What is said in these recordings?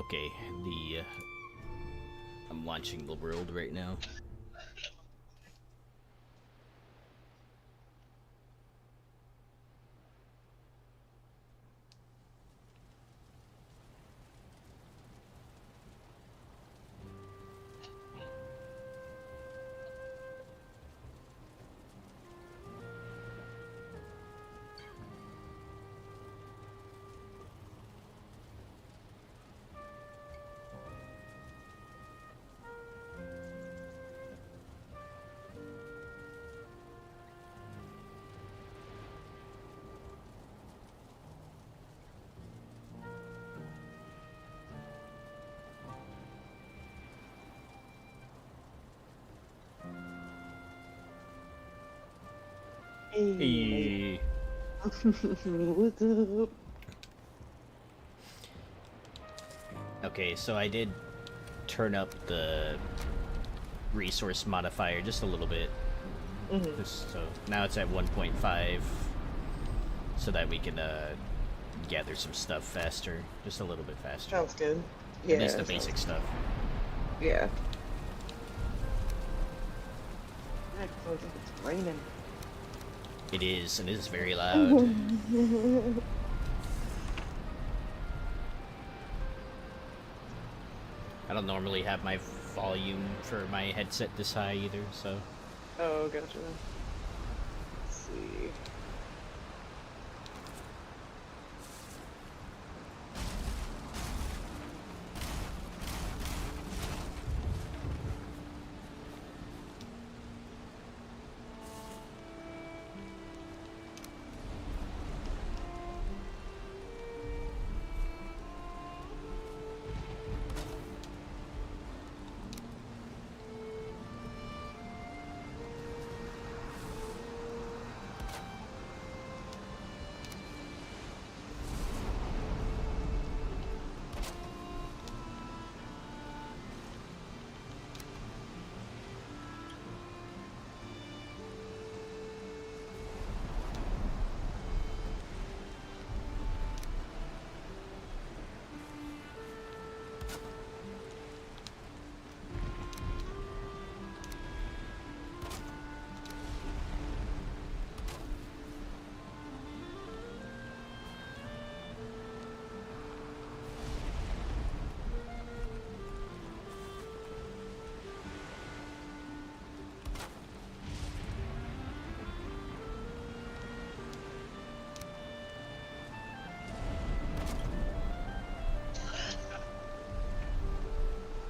Okay, I'm launching the world right now. Hey. What's up? Okay, so I did turn up the resource modifier just a little bit. So now it's at 1.5, so that we can gather some stuff faster, just a little bit faster. Sounds good. Yeah. At least the basic stuff. Yeah. It sounds like it's raining. It is, and it is very loud. I don't normally have my volume for my headset this high either, so... Oh, gotcha. Let's see.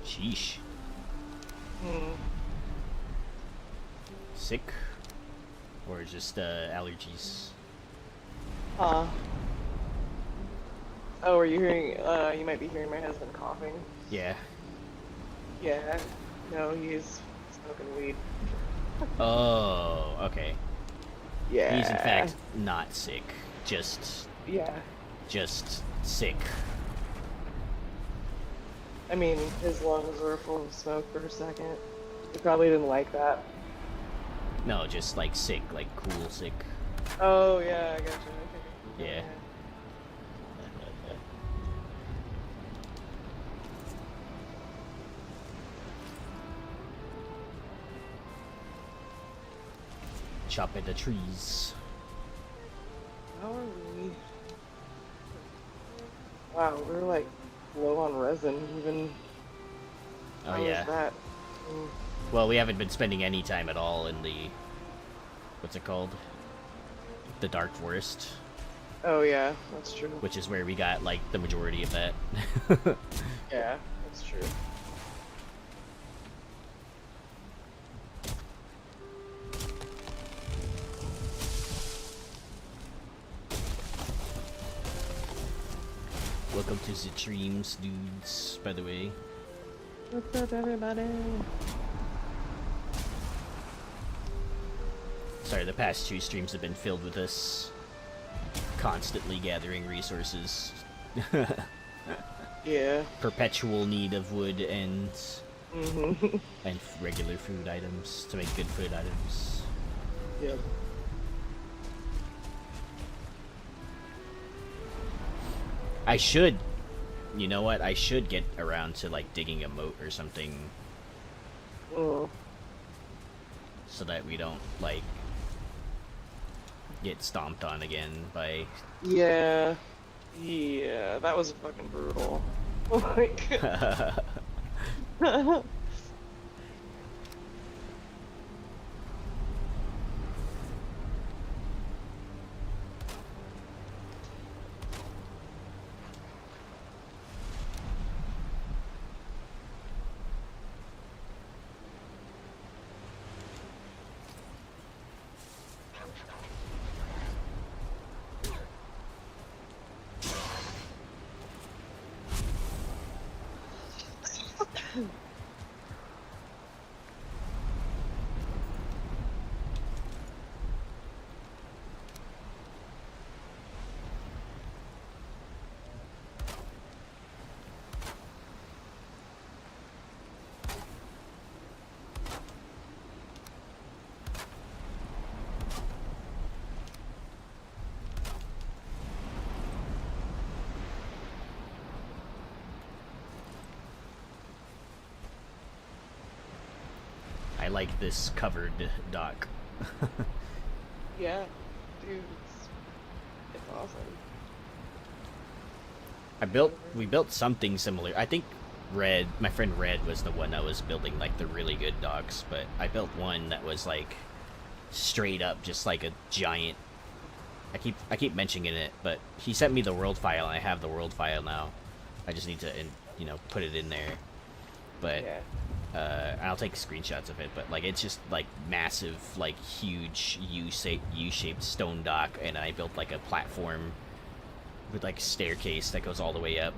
Sheesh. Sick? Or just allergies? Oh, are you hearing, you might be hearing my husband coughing. Yeah. Yeah. No, he's smoking weed. Oh, okay. Yeah. He's in fact not sick. Just sick. I mean, his lungs were full of smoke for a second. He probably didn't like that. No, just like sick, like cool sick. Oh, yeah, I gotcha. Okay. Yeah. Chop at the trees. How are we? Wow, we're like low on resin, even. Oh, How yeah. is that? Well, we haven't been spending any time at all in the... What's it called? The Dark Forest. Oh, yeah, that's true. Which is where we got, like, the majority of that. Yeah, that's true. Welcome to the streams, dudes, by the way. What's up, everybody? Sorry, the past 2 streams have been filled with us constantly gathering resources. Yeah. Perpetual need of wood and and regular food items to make good food items. Yep. I should You know what? I should get around to like digging a moat or something, Oh. so that we don't like get stomped on again by. Yeah. Yeah, that was fucking brutal. Oh my god. I like this covered dock. Yeah, dude, it's awesome. We built something similar. I think my friend Red was the one that was building like the really good docks, but I built one that was like straight up just like a giant. I keep mentioning it, but he sent me the world file, and I have the world file now. I just need to, put it in there. But Yeah. I'll take screenshots of it. But like, it's just like massive, like huge U-shaped stone dock, and I built like a platform with like staircase that goes all the way up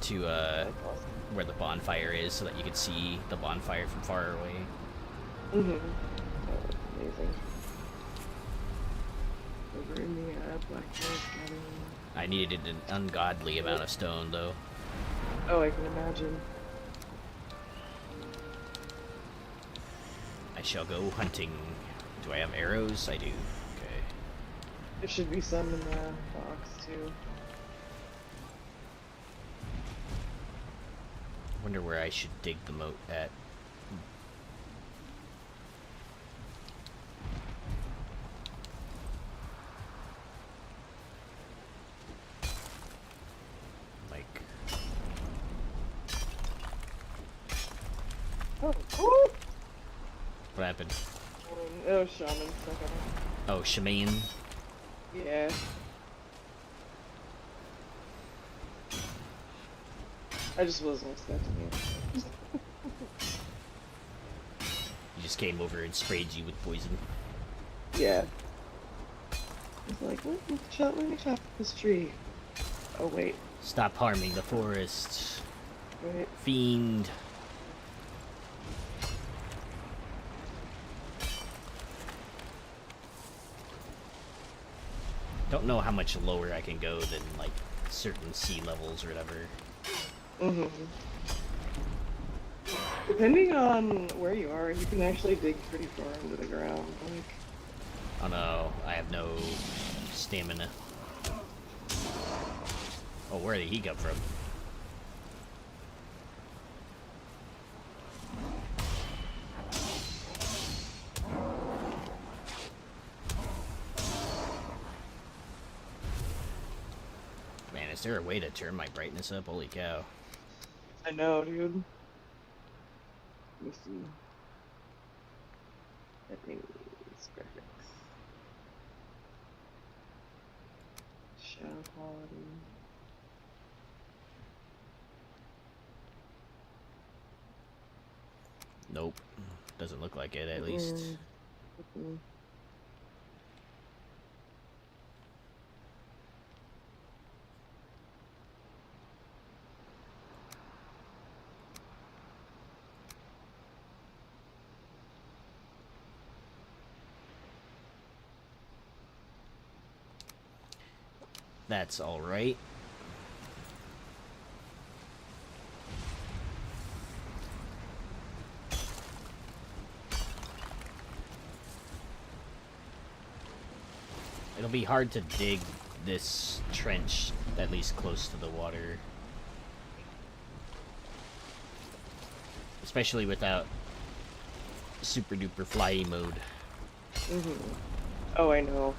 to That's awesome. where the bonfire is, so that you could see the bonfire from far away. Mm-hmm. That was amazing. Over in the Black Forest Gathering. I needed an ungodly amount of stone, though. Oh, I can imagine. I shall go hunting. Do I have arrows? I do. Okay. There should be some in the box, too. Wonder where I should dig the moat at. Like, Oh, woo! what happened? Oh, shaman stuck on it. Oh, Shemaine. Yeah. I just wasn't expecting it. He just came over and sprayed you with poison. Yeah. It's like, let me chop this tree. Oh, wait. Stop harming the forest. Wait. Fiend. Don't know how much lower I can go than, like, certain sea levels or whatever. Mm-hmm. Depending on where you are, you can actually dig pretty far into the ground. Like, Oh no, I have no stamina. Oh, where did he come from? Man, is there a way to turn my brightness up? Holy cow. I know, dude. Let me see. Settings, graphics. Shadow quality. Nope. Doesn't look like it, at least. Mm-mm. That's alright. It'll be hard to dig this trench at least close to the water. especially without super duper flyy mode. Oh, I know.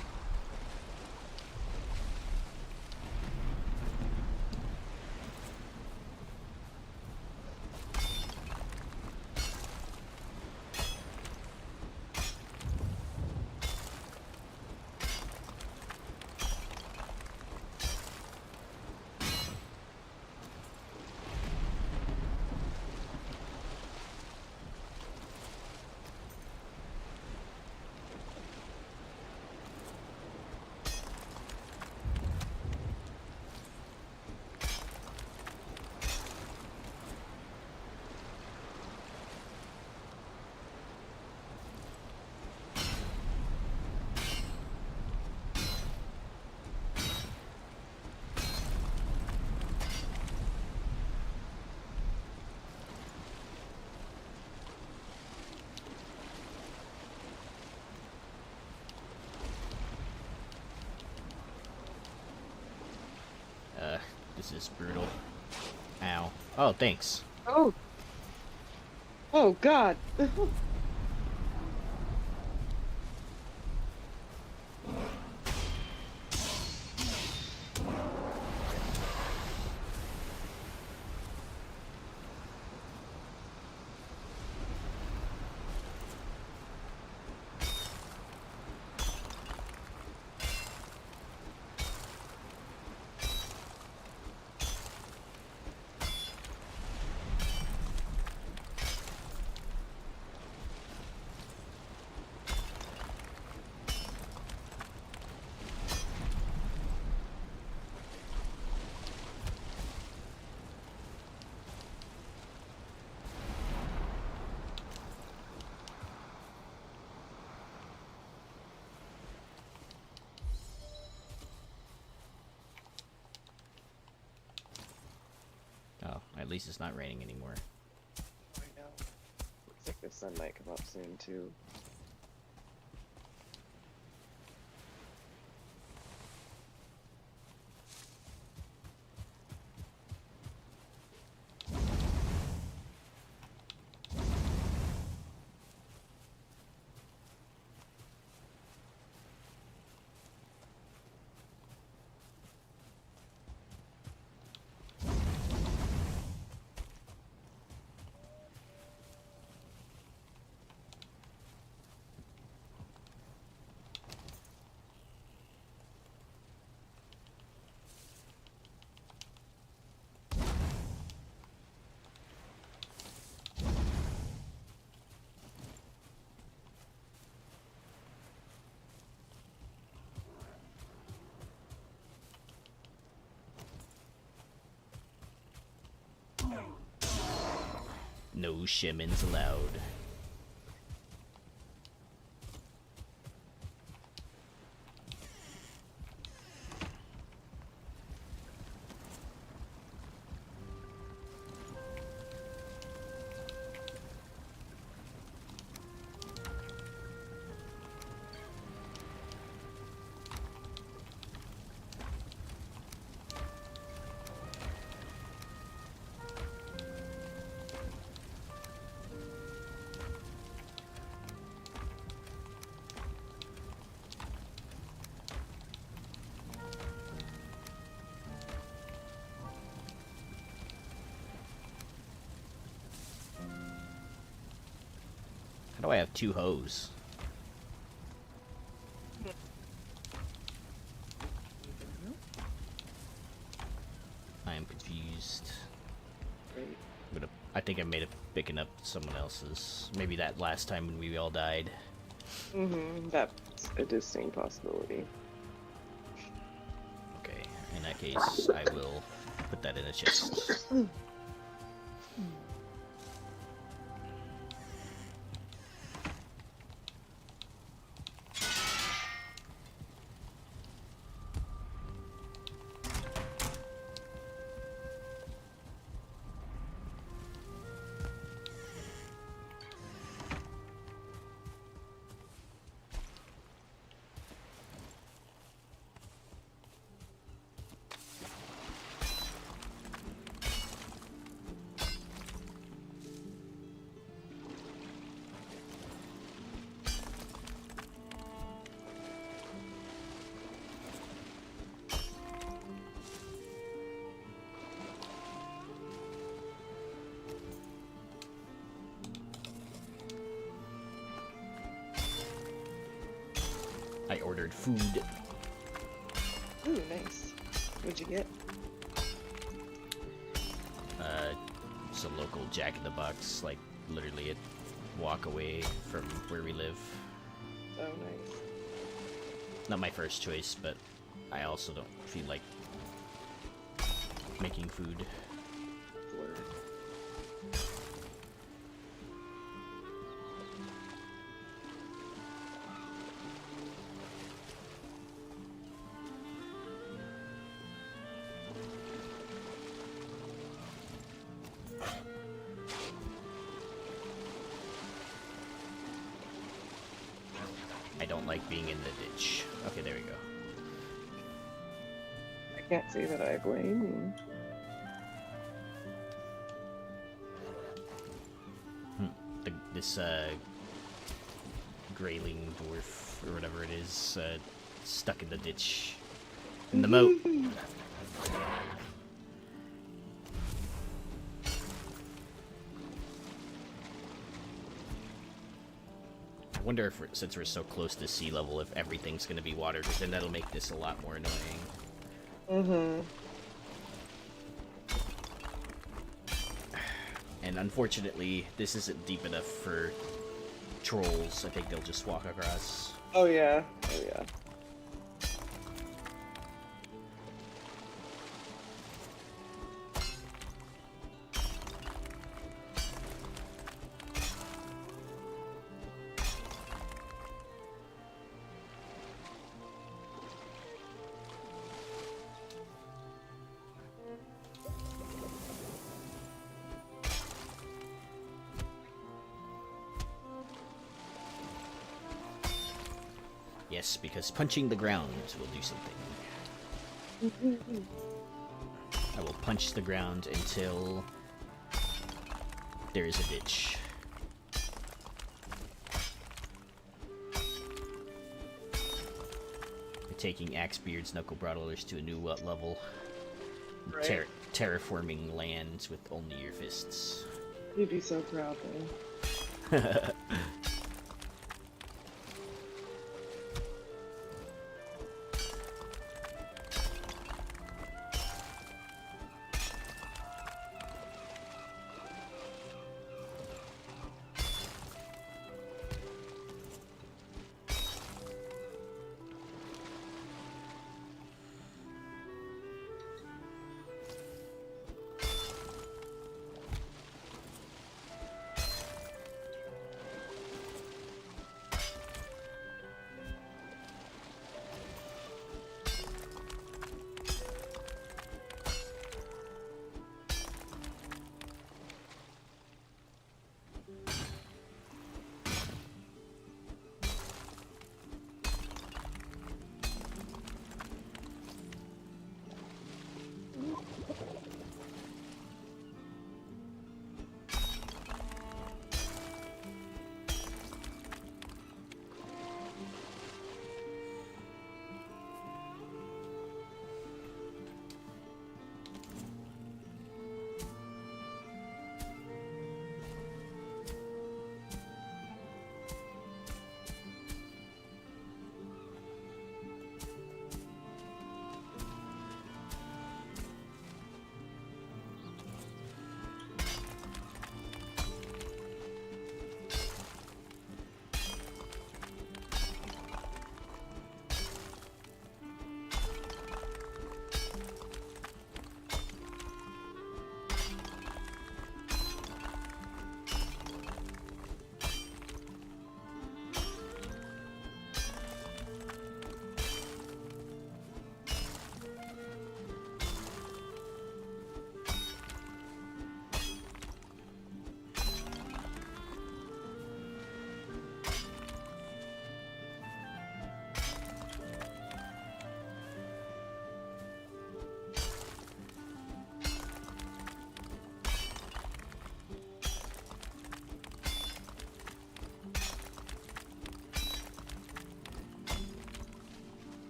This is brutal. Ow. Oh, thanks. Oh. Oh, God. Oh, at least it's not raining anymore. I know. Looks like the sun might come up soon, too. No shimins allowed. How do I have two hoes? I am confused. Great. I think I made it picking up someone else's. Maybe that last time when we all died. That's a distinct possibility. Okay, in that case, I will put that in a chest. ordered food. Ooh, nice. What'd you get? It's a local Jack in the Box, like literally a walk away from where we live. Oh, nice. Not my first choice, but I also don't feel like making food. Word. I don't like being in the ditch. Okay, there we go. I can't say that I blame you. This grayling dwarf, or whatever it is, stuck in the ditch. In the moat. I wonder if, since we're so close to sea level, if everything's going to be water, because then that'll make this a lot more annoying. Mm-hmm. And unfortunately, this isn't deep enough for trolls. I think they'll just walk across. Oh, yeah. Oh, yeah. Yes, because punching the ground will do something. I will punch the ground until there is a ditch. We're taking Axebeard's Knuckle Brawlers to a new level. Right. Terraforming lands with only your fists. You'd be so proud, though.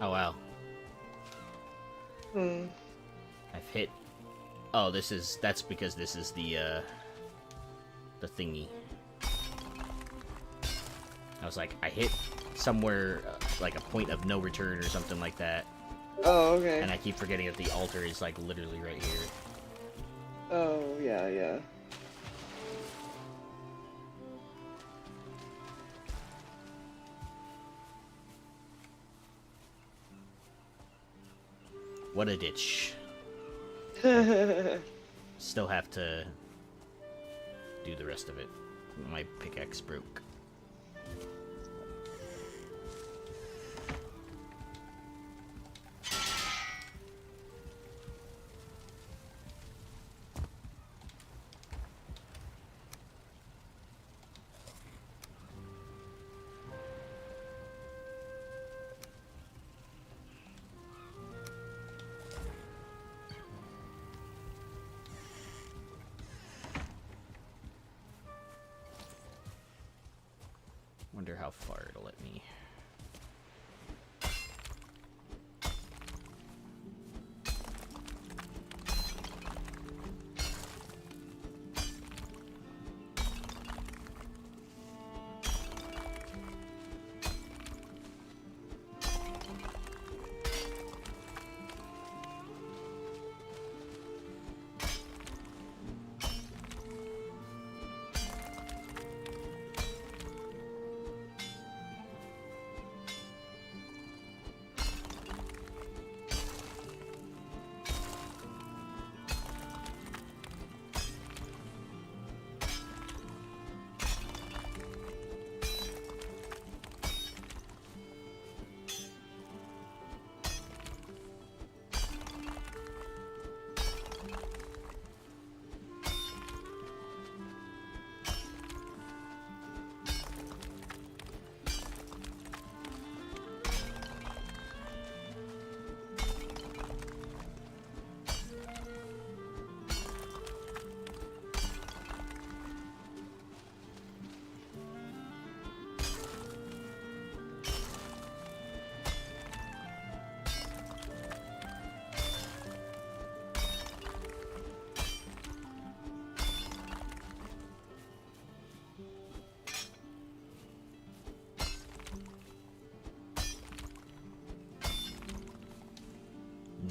Oh wow. Hmm. I've hit. Oh, that's because this is the thingy. I was like, I hit somewhere like a point of no return or something like that. Oh, okay. And I keep forgetting that the altar is like literally right here. Oh, yeah, yeah. What a ditch. Still have to do the rest of it. My pickaxe broke. Wonder how far it'll let me.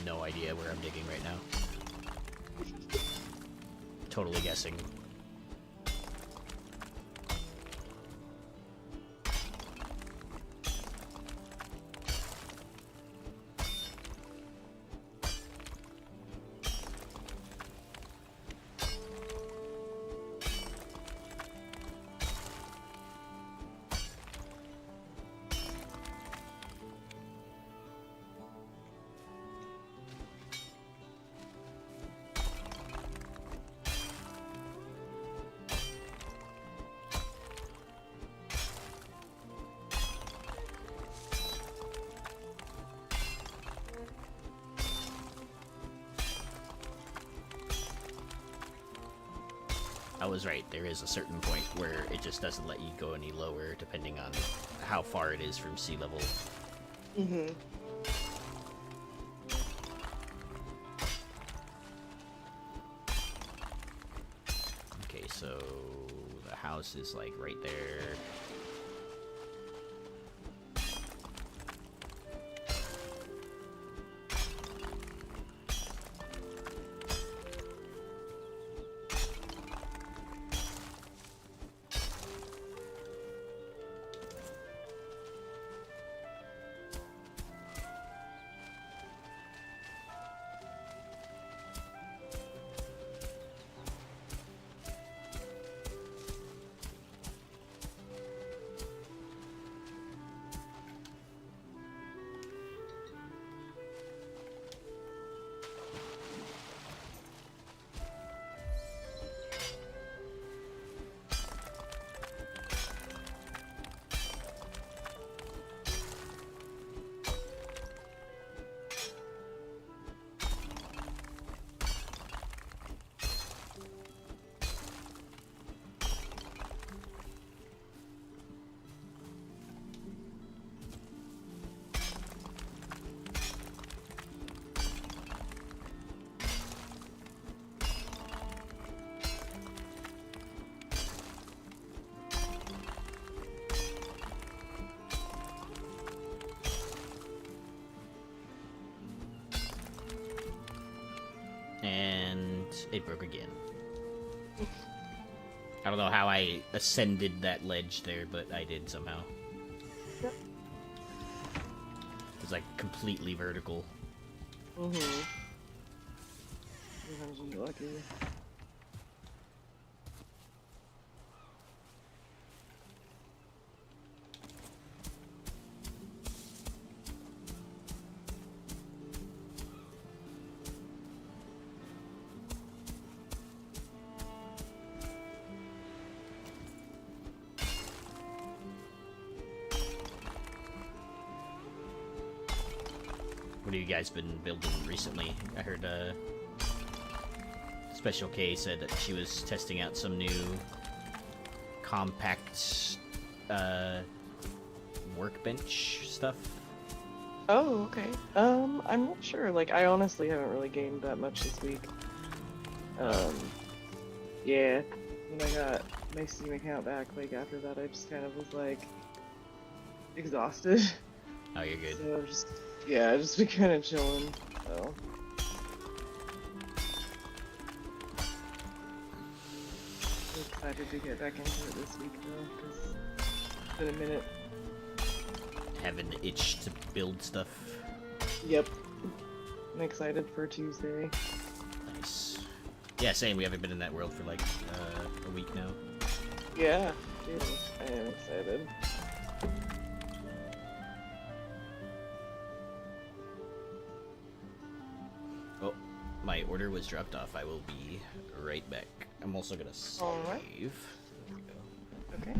No idea where I'm digging right now. Totally guessing. I was right, there is a certain point where it just doesn't let you go any lower depending on how far it is from sea level. Mm-hmm. Okay, so the house is like right there. And it broke again. I don't know how I ascended that ledge there, but I did somehow. Yep. It was like completely vertical. Mm-hmm. Sometimes you're lucky. What have you guys been building recently? I heard Special K said that she was testing out some new compact workbench stuff. Oh, okay. I'm not sure. Like, I honestly haven't really gained that much this week. Yeah. When I got my Steam account back, like, after that, I just kind of was, like, exhausted. Oh, you're good. So, I've just been kind of chilling, so. I'm excited to get back into it this week, though, because it's been a minute. Having the itch to build stuff. Yep. I'm excited for Tuesday. Nice. Yeah, same. We haven't been in that world for like a week now. Yeah, dude, I am excited. Oh, my order was dropped off. I will be right back. I'm also gonna save. Alright. There we go. Okay.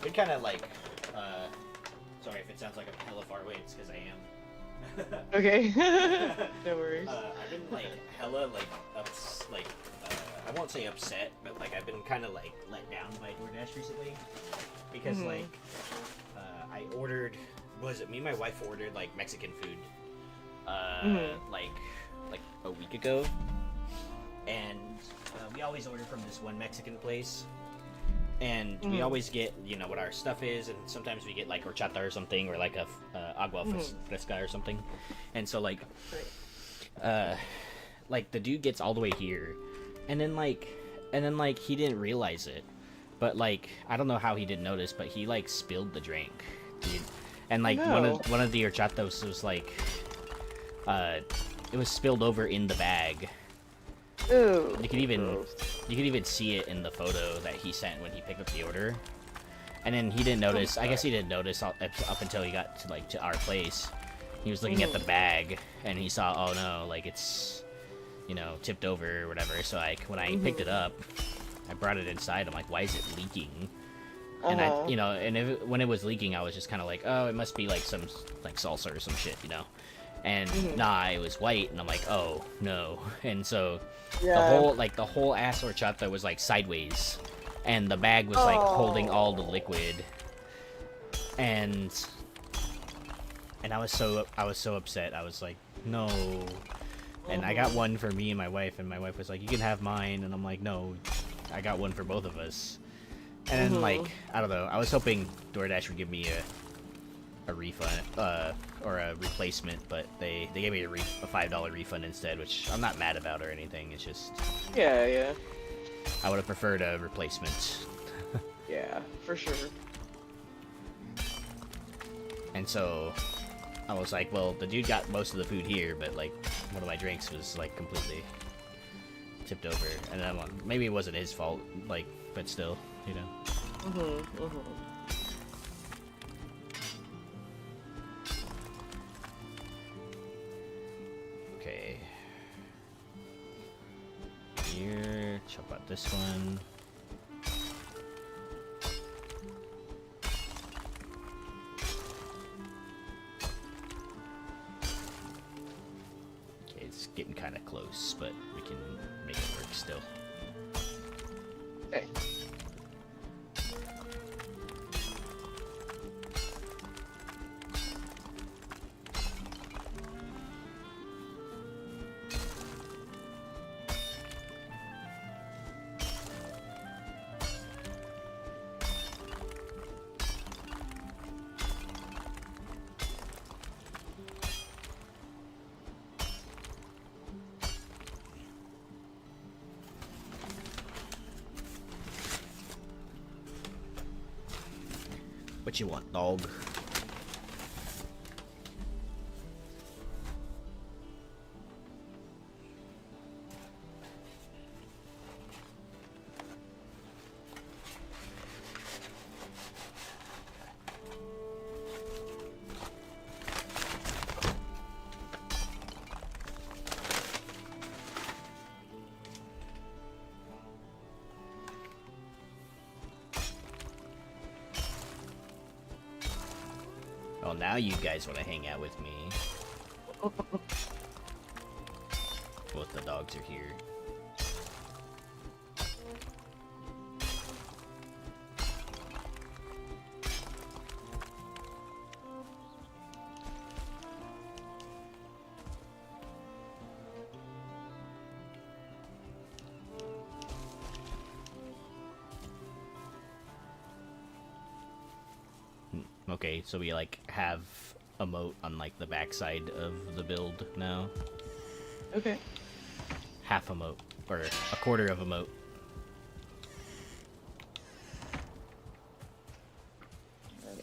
Been kind of like, sorry if it sounds like I'm hella far away, it's because I am. Okay. No worries. I've been like hella like I won't say upset, but like I've been kind of like let down by DoorDash recently because like I ordered, was it me and my wife ordered like Mexican food like a week ago, and we always order from this one Mexican place. And we always get, you know, what our stuff is, and sometimes we get like horchata or something, or like a agua fresca or something. And so like, like the dude gets all the way here, and then like he didn't realize it, but like I don't know how he didn't notice, but he like spilled the drink, dude. And like one of the horchatas was like, it was spilled over in the bag. Ooh. You could even see it in the photo that he sent when he picked up the order. And then he didn't notice. I guess he didn't notice up until he got to our place. He was looking at the bag and he saw, oh no, like it's, you know, tipped over or whatever. So like when I picked it up, I brought it inside. I'm like, why is it leaking? And I, you know, and when it was leaking, I was just kind of like, oh, it must be like some like salsa or some shit, you know. And nah, it was white, and I'm like, oh no. And so the whole ass horchata was like sideways, and the bag was like holding all the liquid. And I was so upset. I was like, no. And I got one for me and my wife was like, you can have mine, and I'm like, no, I got one for both of us. And then like, I don't know, I was hoping DoorDash would give me a refund or a replacement, but they gave me a $5 refund instead, which I'm not mad about or anything. It's just yeah, I would have preferred a replacement. yeah, for sure. And so I was like, well, the dude got most of the food here, but like one of my drinks was like completely tipped over, and then maybe it wasn't his fault, like, but still, you know. Okay. Here, chop out this one. Okay, it's getting kind of close, but we can make it work still. Okay. What you want, dog? Well, now you guys want to hang out with me. Both the dogs are here. Okay, so we like have a moat on like the backside of the build now. Okay. Half a moat, or a quarter of a moat.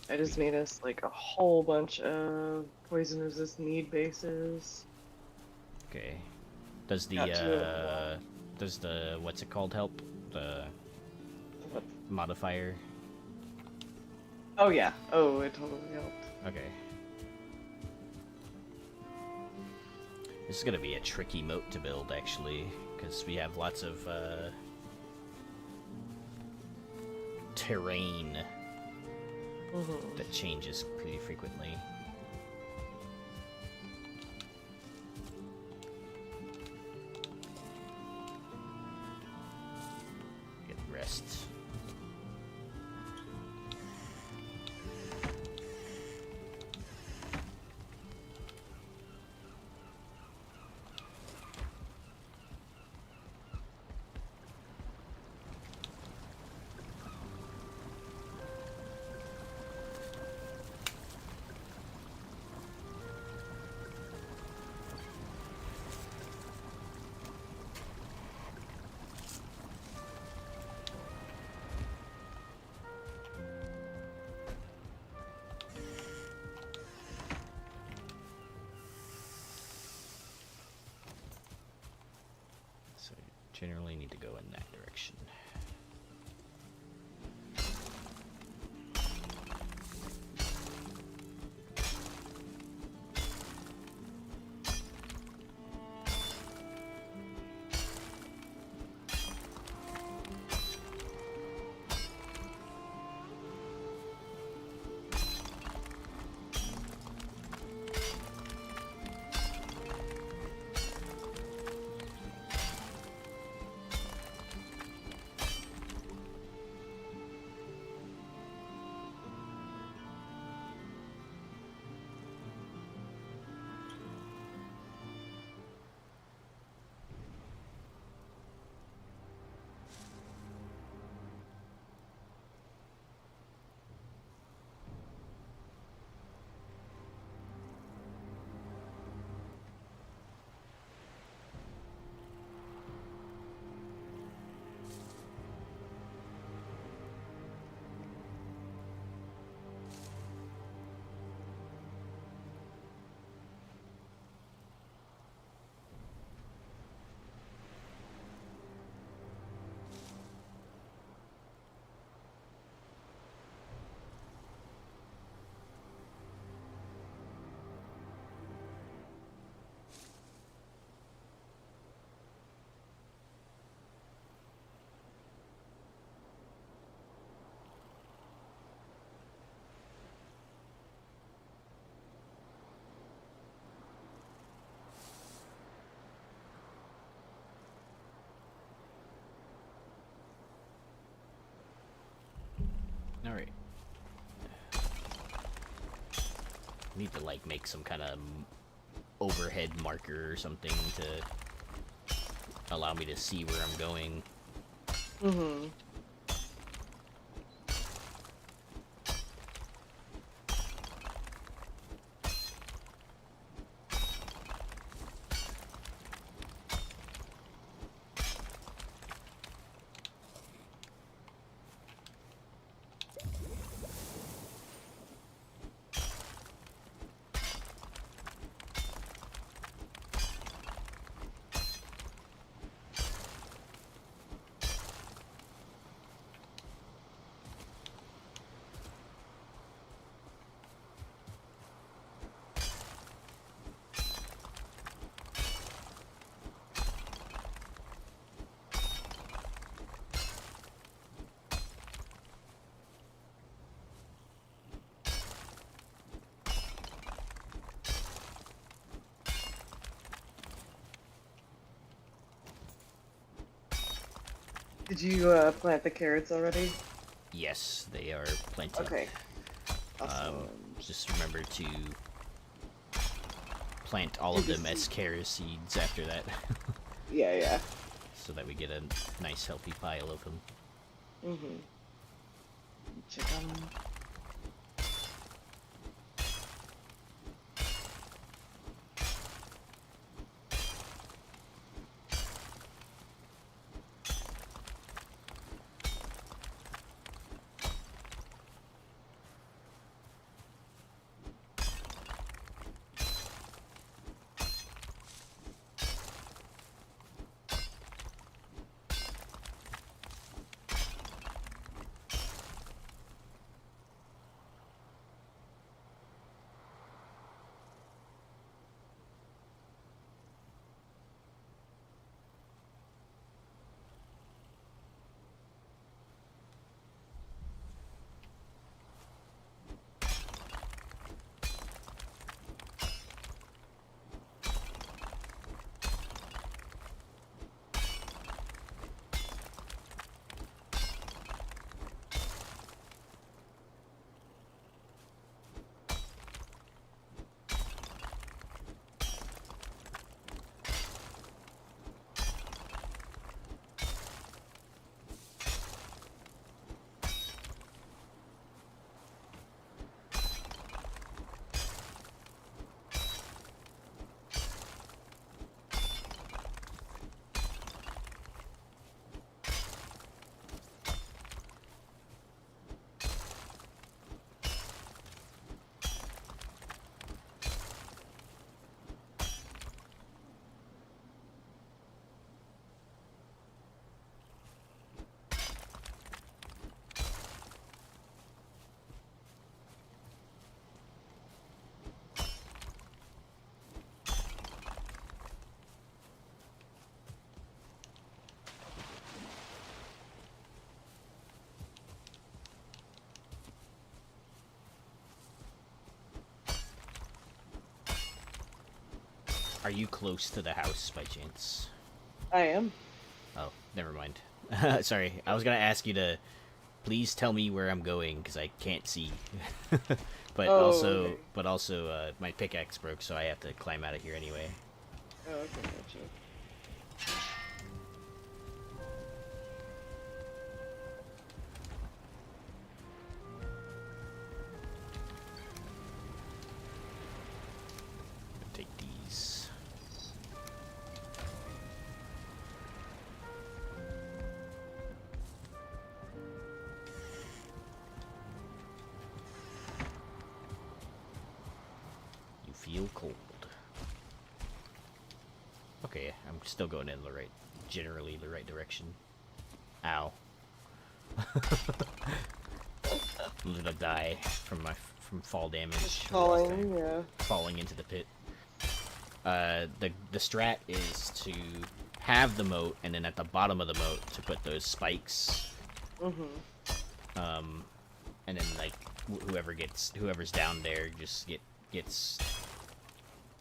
I just made us like a whole bunch of poison resist need bases. Okay. Does the what's it called help? The What? modifier? Oh yeah. Oh, it totally helped. Okay. This is gonna be a tricky moat to build, actually, because we have lots of terrain that changes pretty frequently. Get rest. So generally need to go in that direction. Alright. Need to, like, make some kind of overhead marker or something to allow me to see where I'm going. Mm-hmm. Did you plant the carrots already? Yes, they are planted. Okay. Awesome. Just remember to plant all of them as carrot seeds after that. Yeah, yeah. So that we get a nice healthy pile of them. Mm-hmm. Check on them. Are you close to the house by chance? I am. Oh, never mind. Sorry, I was gonna ask you to please tell me where I'm going because I can't see. But Okay. my pickaxe broke, so I have to climb out of here anyway. Oh, okay, gotcha. Take these. You feel cold. Okay, I'm still going in the right, generally the right direction. Ow. I'm gonna die from fall damage. Falling, yeah. Falling into the pit. The strat is to have the moat, and then at the bottom of the moat to put those spikes. Mm-hmm. And then like whoever's down there just gets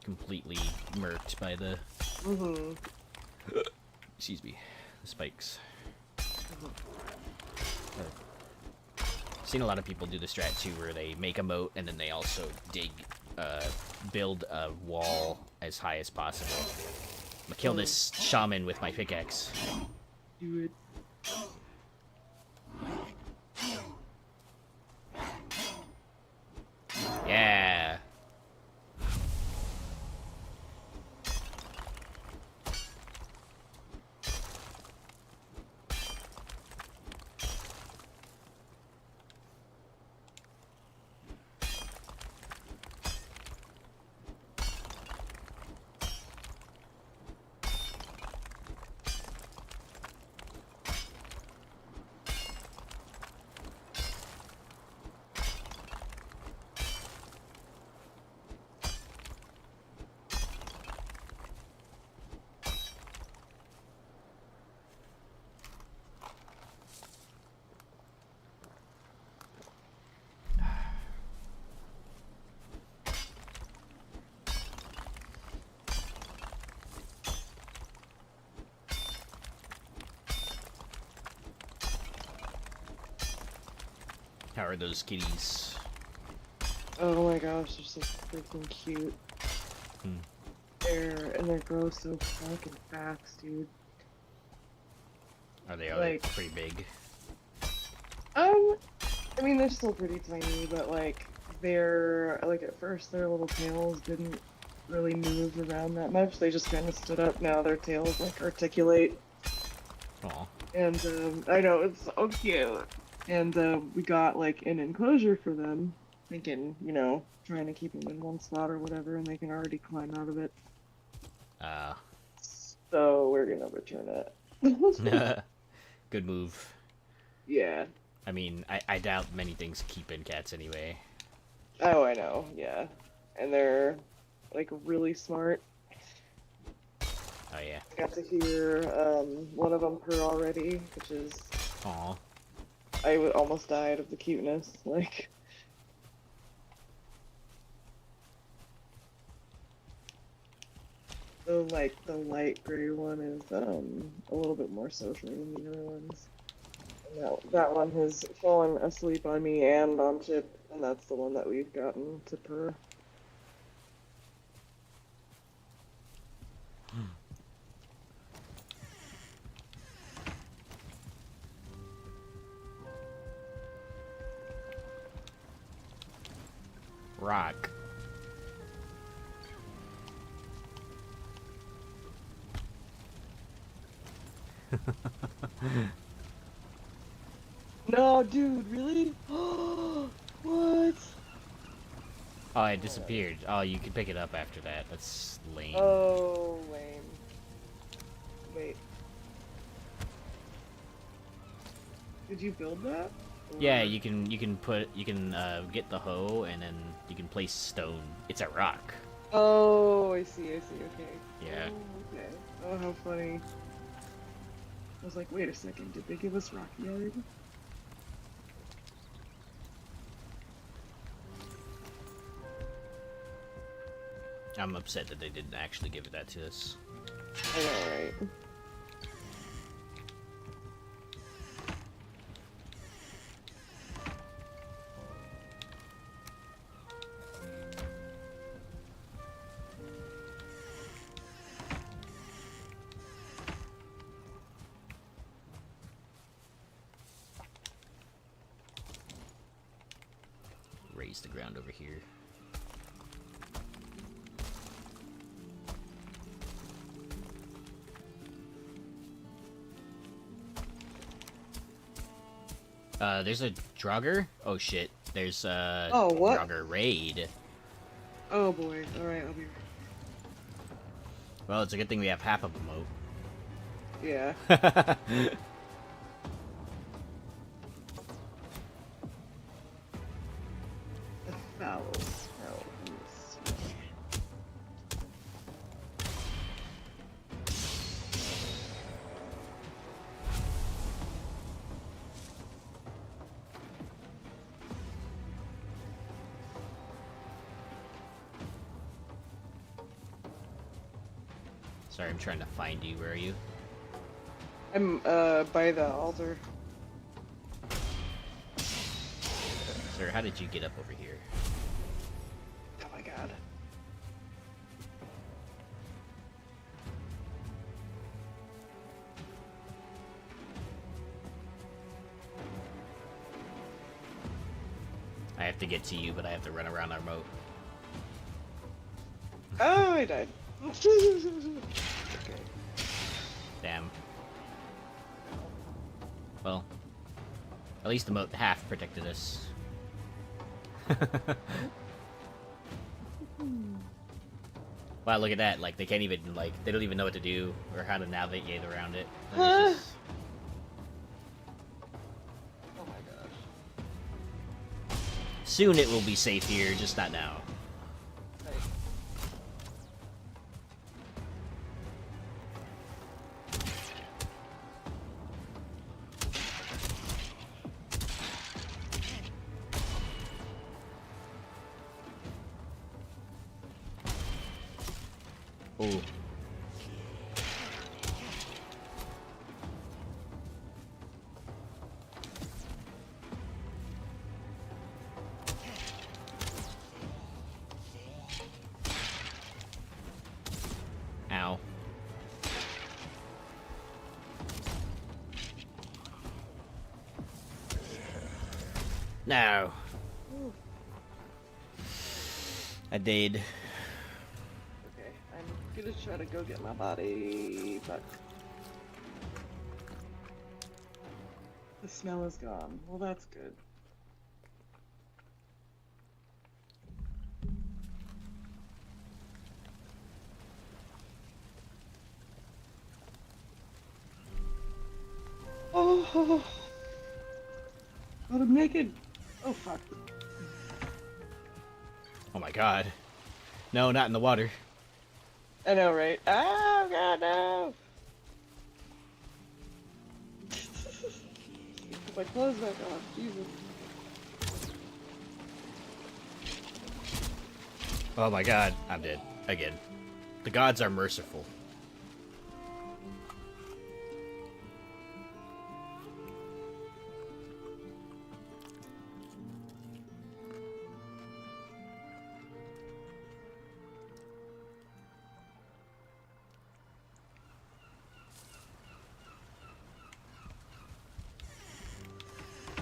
completely murked by the excuse me, the spikes. seen a lot of people do the strat too, where they make a moat and then they also build a wall as high as possible. I'm gonna kill this shaman with my pickaxe. Do it. Yeah. How are those kitties? Oh my gosh, they're so freaking cute. They grow so fucking fast, dude. Are they Like- pretty big? I mean, they're still pretty tiny, but like, they're, like, at first their little tails didn't really move around that much. They just kind of stood up. Now their tails, like, articulate. Aw. And, I know, it's so cute. And, we got, like, an enclosure for them, thinking, you know, trying to keep them in one spot or whatever, and they can already climb out of it. So, we're gonna return it. Good move. Yeah. I mean, I doubt many things keep in cats anyway. Oh, I know, yeah. And they're, like, really smart. Oh yeah. I got to hear one of them purr already, which is... Aw. almost died of the cuteness, like... The light gray one is, a little bit more social than the other ones. And that one has fallen asleep on me and on Chip, and that's the one that we've gotten to purr. Rock. No, dude, really? What? Oh, it disappeared. Oh, you can pick it up after that. That's lame. Oh, lame. Wait. Did you build that? Yeah, Or- you can get the hoe and then you can place stone. It's a rock. Oh, I see, okay. Yeah. Oh, okay. Oh, how funny. I was like, wait a second, did they give us Rocky already? I'm upset that they didn't actually give that to us. I know, right? Raise the ground over here. There's a Draugr? Oh shit. There's a Oh, what? Draugr raid. Oh boy, alright, I'll be... Well, it's a good thing we have half of a moat. Yeah. The foul smell. Sorry, I'm trying to find you. Where are you? I'm, by the altar. Sir, how did you get up over here? Oh my god. I have to get to you, but I have to run around our moat. Oh, I died. Okay. Damn. Well, at least the moat half protected us. Wow, look at that. Like, they can't even, like, they don't even know what to do or how to navigate around it. Like, it's just... Oh my gosh. Soon it will be safe here, just not now. Right. Oh. Ow. No. Ooh. I did. Okay, I'm gonna try to go get my body, but the smell is gone. Well, that's good. Oh, but I'm naked. Oh fuck. Oh my god. No, not in the water. I know, right? Oh god, no! Put my clothes back on. Jesus. Oh my god, I'm dead. Again. The gods are merciful.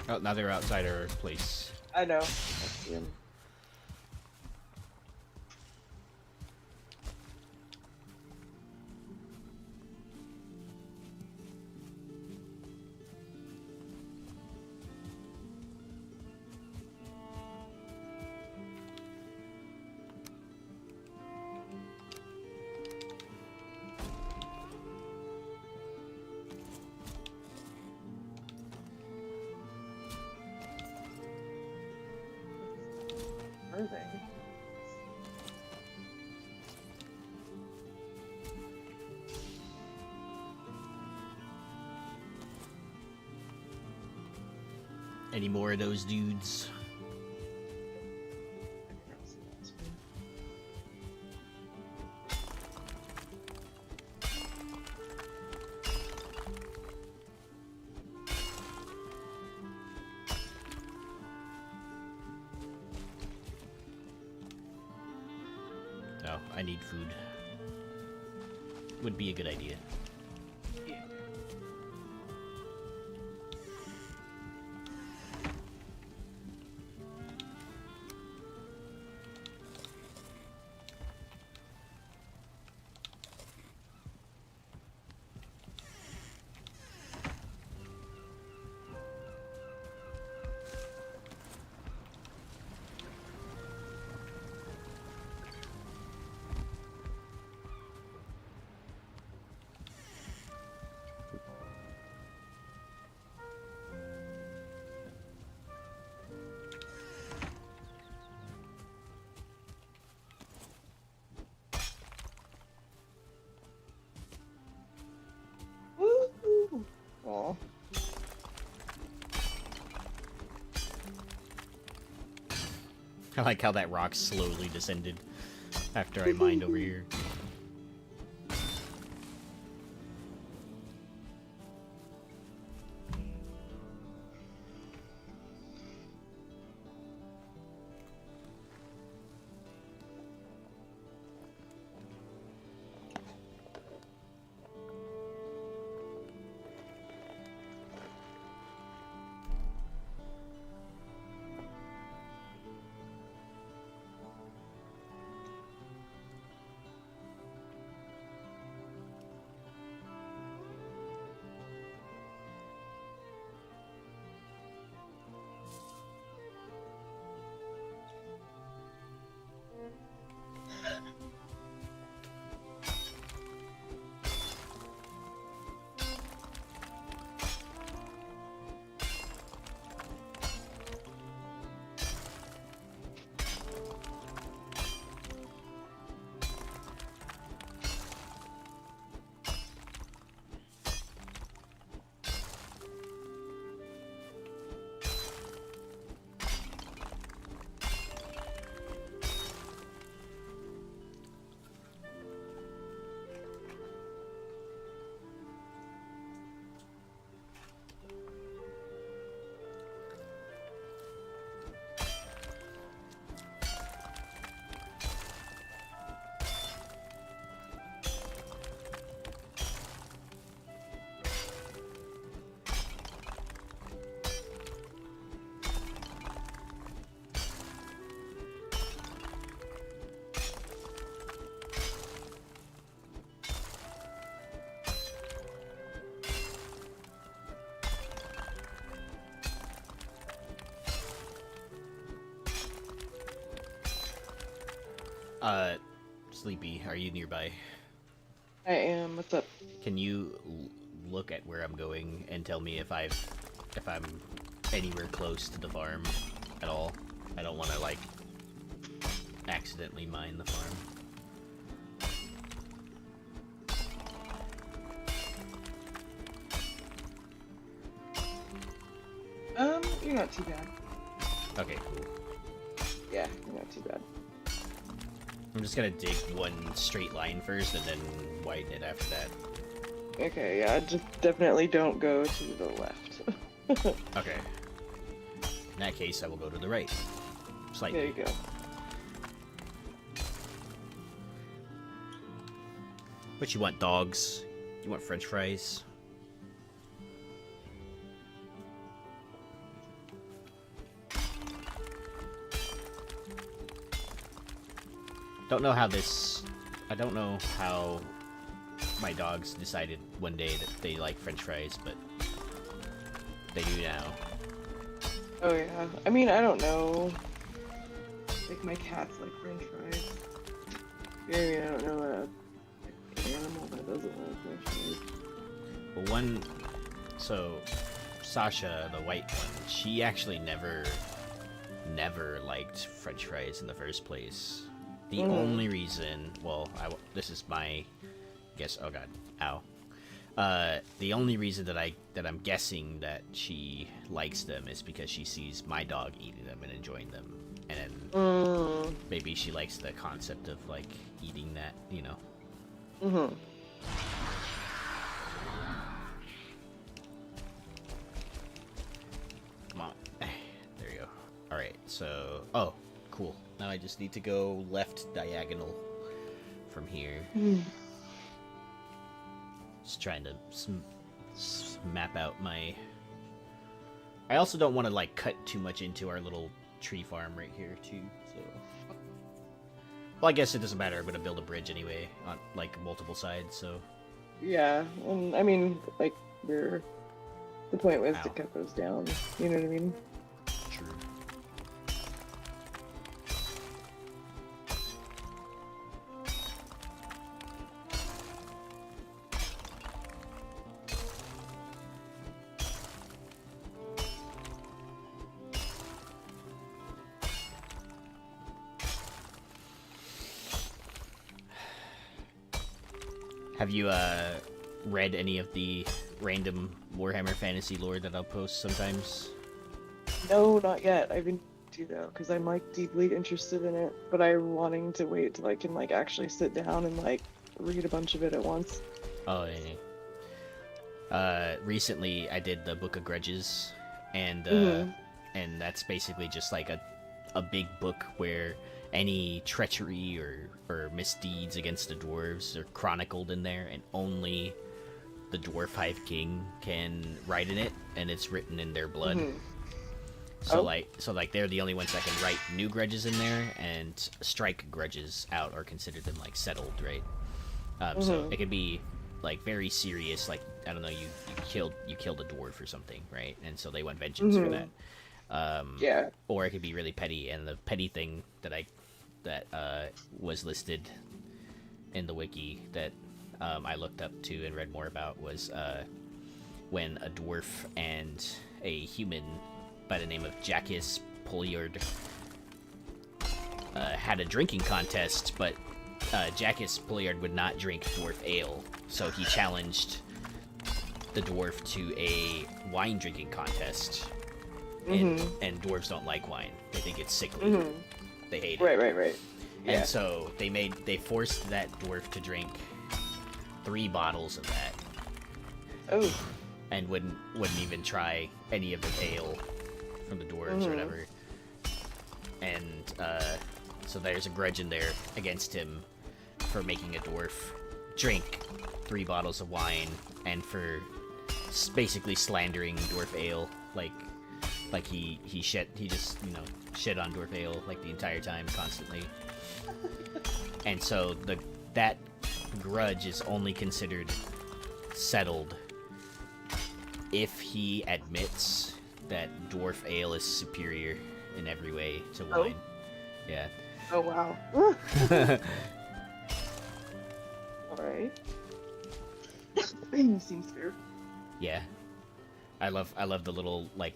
Oh, now they're outside our place. I know. I see him. Are they? Any more of those dudes? Oh, I need food. Would be a good idea. Yeah. Woo! Aw. I like how that rock slowly descended after I mined over here. Sleepy, are you nearby? I am. What's up? Can you look at where I'm going and tell me if I'm anywhere close to the farm at all? I don't want to like accidentally mine the farm. You're not too bad. Okay, cool. Yeah, you're not too bad. I'm just gonna dig one straight line first and then widen it after that. Okay, yeah, just definitely don't go to the left. Okay. In that case, I will go to the right. Slightly. There you go. What you want, dogs? You want French fries? Don't know how this... I don't know how my dogs decided one day that they like French fries, but they do now. Oh yeah. I mean, I don't know. Like my cats like French fries. Yeah, I mean, I don't know an animal that doesn't like French fries. Well, one... So, Sasha, the white one, she actually never liked French fries in the first place. The only reason, well, this is my guess. Oh god, ow. The only reason that I'm guessing that she likes them is because she sees my dog eating them and enjoying them, and maybe she likes the concept of like eating that, you know. Mhm. Come on, there you go. All right, so cool. Now I just need to go left diagonal from here. Just trying to map out my... I also don't want to, like, cut too much into our little tree farm right here, too, so... Well, I guess it doesn't matter. I'm going to build a bridge anyway on, like, multiple sides, so... Yeah, and I mean, like, the point was to Ow. cut those down. You know what I mean? True. Have you read any of the random Warhammer fantasy lore that I'll post sometimes? No, not yet. I've been to though, because I'm like deeply interested in it, but I'm wanting to wait till I can like actually sit down and like read a bunch of it at once. Oh, yeah. Recently I did the Book of Grudges, and that's basically just like a big book where any treachery or misdeeds against the dwarves are chronicled in there, and only the Dwarf Hive King can write in it, and it's written in their blood. So like they're the only ones that can write new grudges in there, and strike grudges out or consider them like settled, right? So it could be like very serious, like I don't know, you killed a dwarf or something, right? And so they want vengeance for that. Yeah. Or it could be really petty, and the petty thing that was listed in the wiki that I looked up to and read more about was when a dwarf and a human by the name of Jacques Pouliard had a drinking contest, but Jacques Pouliard would not drink dwarf ale, so he challenged the dwarf to a wine drinking contest. And dwarves don't like wine. They think it's sickly. They hate it. Right. Yeah. And so they forced that dwarf to drink 3 bottles of that. Oh. And wouldn't even try any of the ale from the dwarves or whatever. And so there's a grudge in there against him for making a dwarf drink 3 bottles of wine, and for basically slandering dwarf ale, like he just shit on dwarf ale like the entire time, constantly. And so that grudge is only considered settled if he admits that dwarf ale is superior in every way to wine. Yeah. Oh wow. Alright. Seems fair. Yeah. I love the little like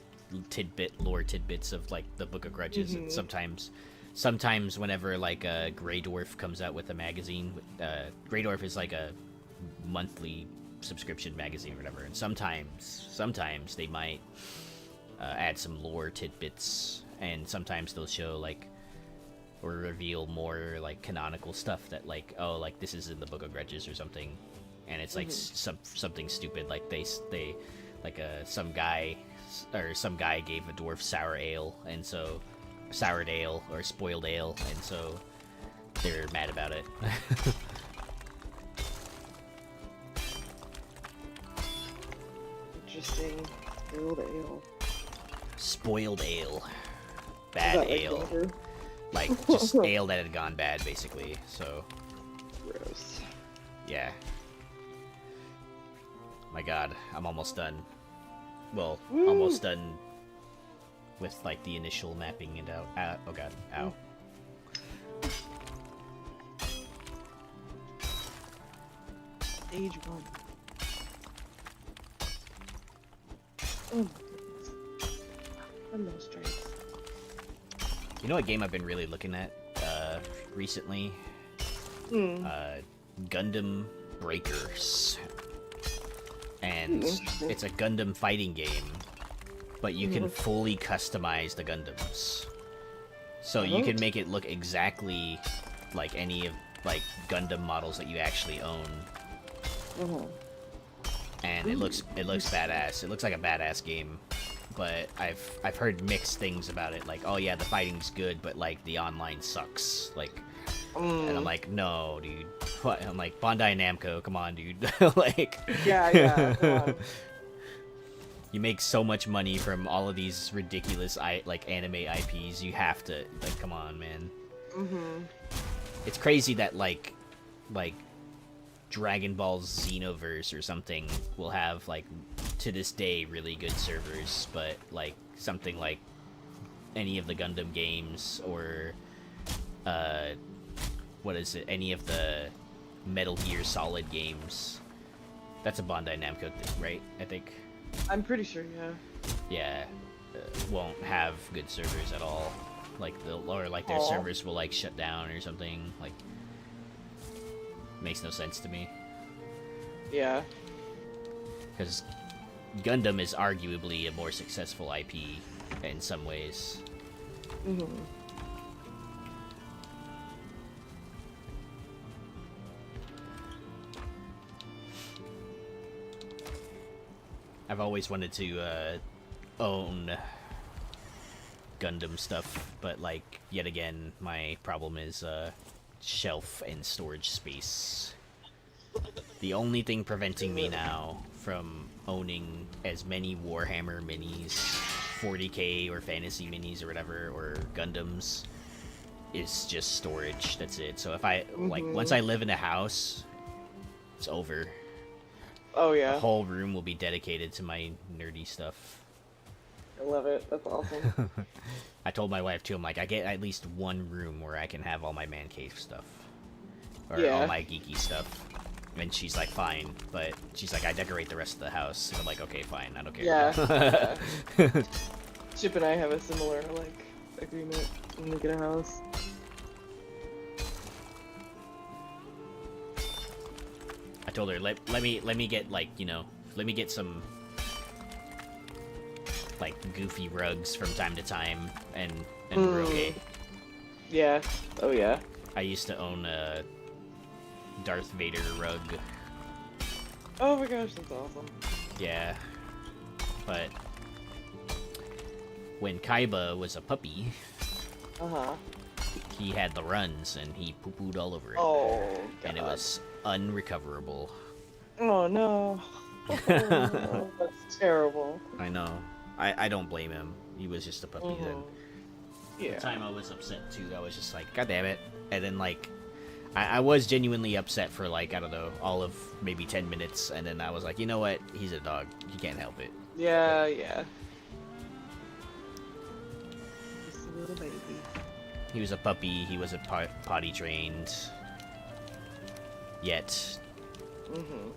lore tidbits of like the Book of Grudges. And sometimes whenever like a Grey Dwarf comes out with a magazine, Grey Dwarf is like a monthly subscription magazine or whatever, and sometimes they might add some lore tidbits, and sometimes they'll show like or reveal more like canonical stuff that like, oh, like this is in the Book of Grudges or something, and it's like something stupid, like they like some guy gave a dwarf soured ale, and so spoiled ale, and so they're mad about it. Interesting. Spoiled ale. Spoiled ale. Bad ale. Like, just ale that had gone bad, basically, so. Gross. Yeah. My god, I'm almost done. Well, almost done with, like, the initial mapping and out. Oh god, ow. Stage 1. Oh my goodness. Hello, stripes. You know what game I've been really looking at recently? Gundam Breakers. And it's a Gundam fighting game, but you can fully customize the Gundams. So you can make it look exactly like any of like Gundam models that you actually own. And it looks badass. It looks like a badass game. But I've heard mixed things about it, like, oh yeah, the fighting's good, but like the online sucks, like, and I'm like, no, dude, what? I'm like, Bandai Namco, come on, dude, like, yeah, come on. You make so much money from all of these ridiculous like anime IPs, you have to, like, come on, man. It's crazy that like Dragon Ball Xenoverse or something will have like to this day really good servers, but like something like any of the Gundam games or what is it, any of the Metal Gear Solid games, that's a Bandai Namco thing, right? I think I'm pretty sure, yeah. Won't have good servers at all, like their servers will like shut down or something, like makes no sense to me. Yeah. Because Gundam is arguably a more successful IP in some ways. I've always wanted to own Gundam stuff, but like, yet again, my problem is shelf and storage space. The only thing preventing me now from owning as many Warhammer minis, 40k or fantasy minis or whatever, or Gundams, is just storage. That's it. So if I like, once I live in a house, it's over. Oh yeah. The whole room will be dedicated to my nerdy stuff. I love it. That's awesome. I told my wife too, I'm like, I get at least one room where I can have all my man cave stuff. Or all my geeky stuff. And she's like, fine. But she's like, I decorate the rest of the house. And I'm like, okay, fine. I don't care. Yeah. Chip and I have a similar, like, agreement when we get a house. I told her, let me get, like, you know, let me get some, like, goofy rugs from time to time, and we're okay. Yeah. Oh yeah. I used to own a Darth Vader rug. Oh my gosh, that's awesome. Yeah. But when Kaiba was a puppy, he had the runs, and he poo-pooed all over it. Oh, God. And it was unrecoverable. Oh no. Oh, no. That's terrible. I know. I don't blame him. He was just a puppy then. Yeah. The time I was upset too, I was just like, God damn it. And then like, I was genuinely upset for like, I don't know, all of maybe 10 minutes. And then I was like, you know what? He's a dog. He can't help it. Yeah, yeah. Just a little baby. He was a puppy. He wasn't potty trained yet. Mm-hmm.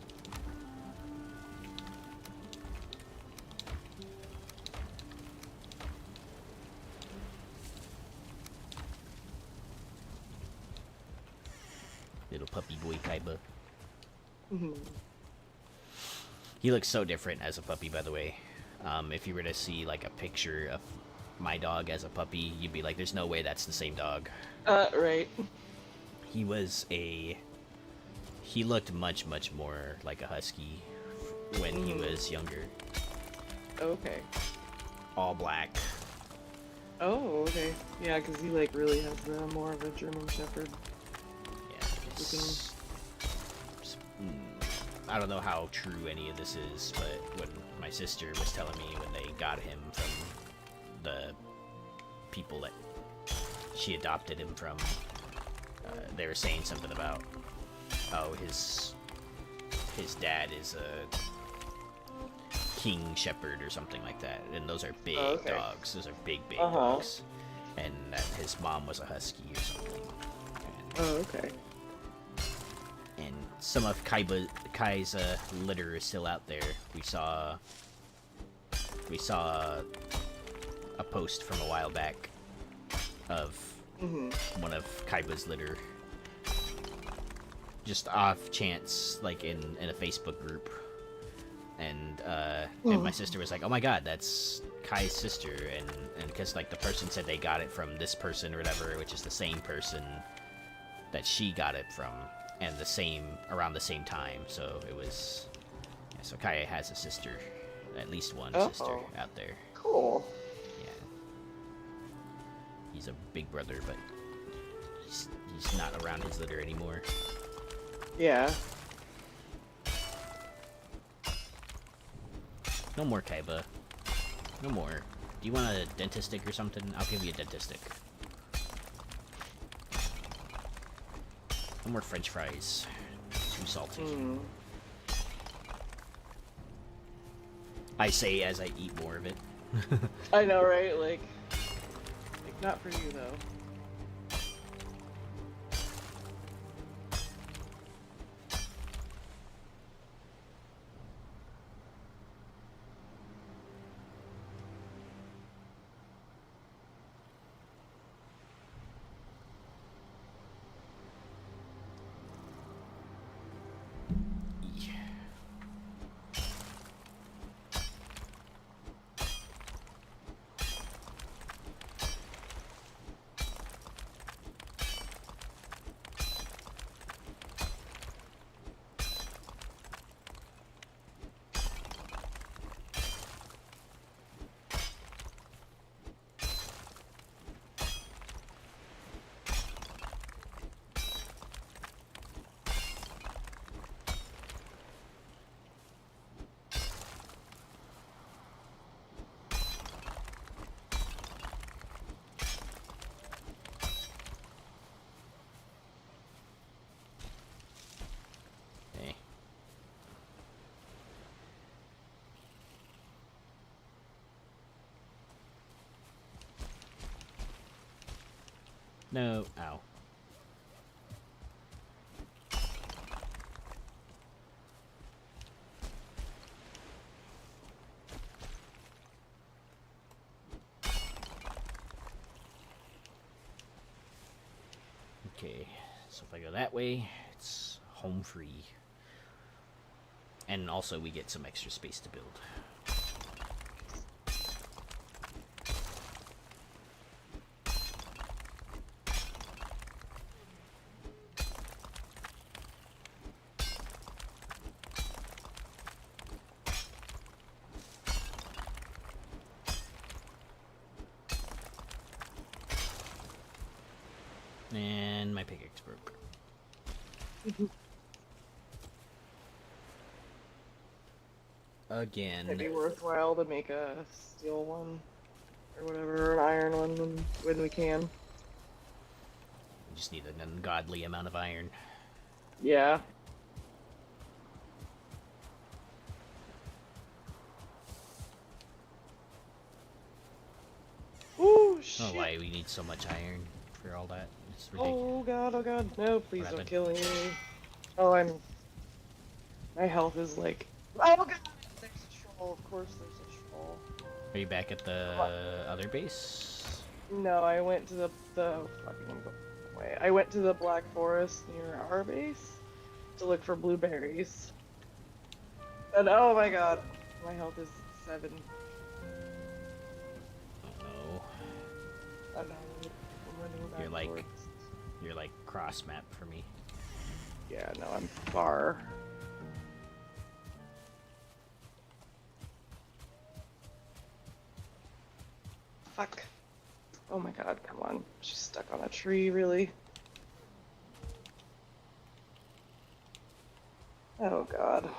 Little puppy boy Kaiba. Mm-hmm. He looks so different as a puppy, by the way. If you were to see like a picture of my dog as a puppy, you'd be like, "There's no way that's the same dog." Right. He was a. He looked much more like a husky when he was younger. Okay. All black. Oh, okay. Yeah, because he like really has more of a German Shepherd. Yeah. I don't know how true any of this is, but when my sister was telling me when they got him from the people that she adopted him from, they were saying something about, oh, his dad is a King Shepherd or something like that, and those are big dogs. Those are big dogs, and that his mom was a husky or something. And, okay. And some of Kai's litter is still out there. We saw a post from a while back of one of Kaiba's litter. Just off chance, like in a Facebook group. And my sister was like, "Oh my god, that's Kai's sister," and because like the person said they got it from this person or whatever, which is the same person that she got it from, and around the same time. So it was, yeah, so Kai has a sister, at least one sister out there. Cool. Yeah, he's a big brother, but he's not around his litter anymore. Yeah. No more Kaiba. No more. Do you want a dentist stick or something? I'll give you a dentist stick. No more French fries. Too salty. I say as I eat more of it. I know, right? Like not for you though. No. Ow. Okay, so if I go that way, it's home free. And also we get some extra space to build. And my pickaxe broke. Again. It'd be worthwhile to make a steel one, or whatever, or an iron one when we can. We just need an ungodly amount of iron. Yeah. Ooh, shit. I don't know why we need so much iron. for all that. It's ridiculous. Oh god, no, please What don't happened? kill me. Oh, my health is like, oh god, there's a troll, of course there's a troll. Are you back at the other base? No, I went to the fucking way. I went to the Black Forest near our base to look for blueberries. And oh my god, my health is 7. Oh And I'm running back You're like towards... you're like cross map for me. Yeah, no, I'm far. Fuck. Oh my god, come on. She's stuck on a tree, really? Oh god.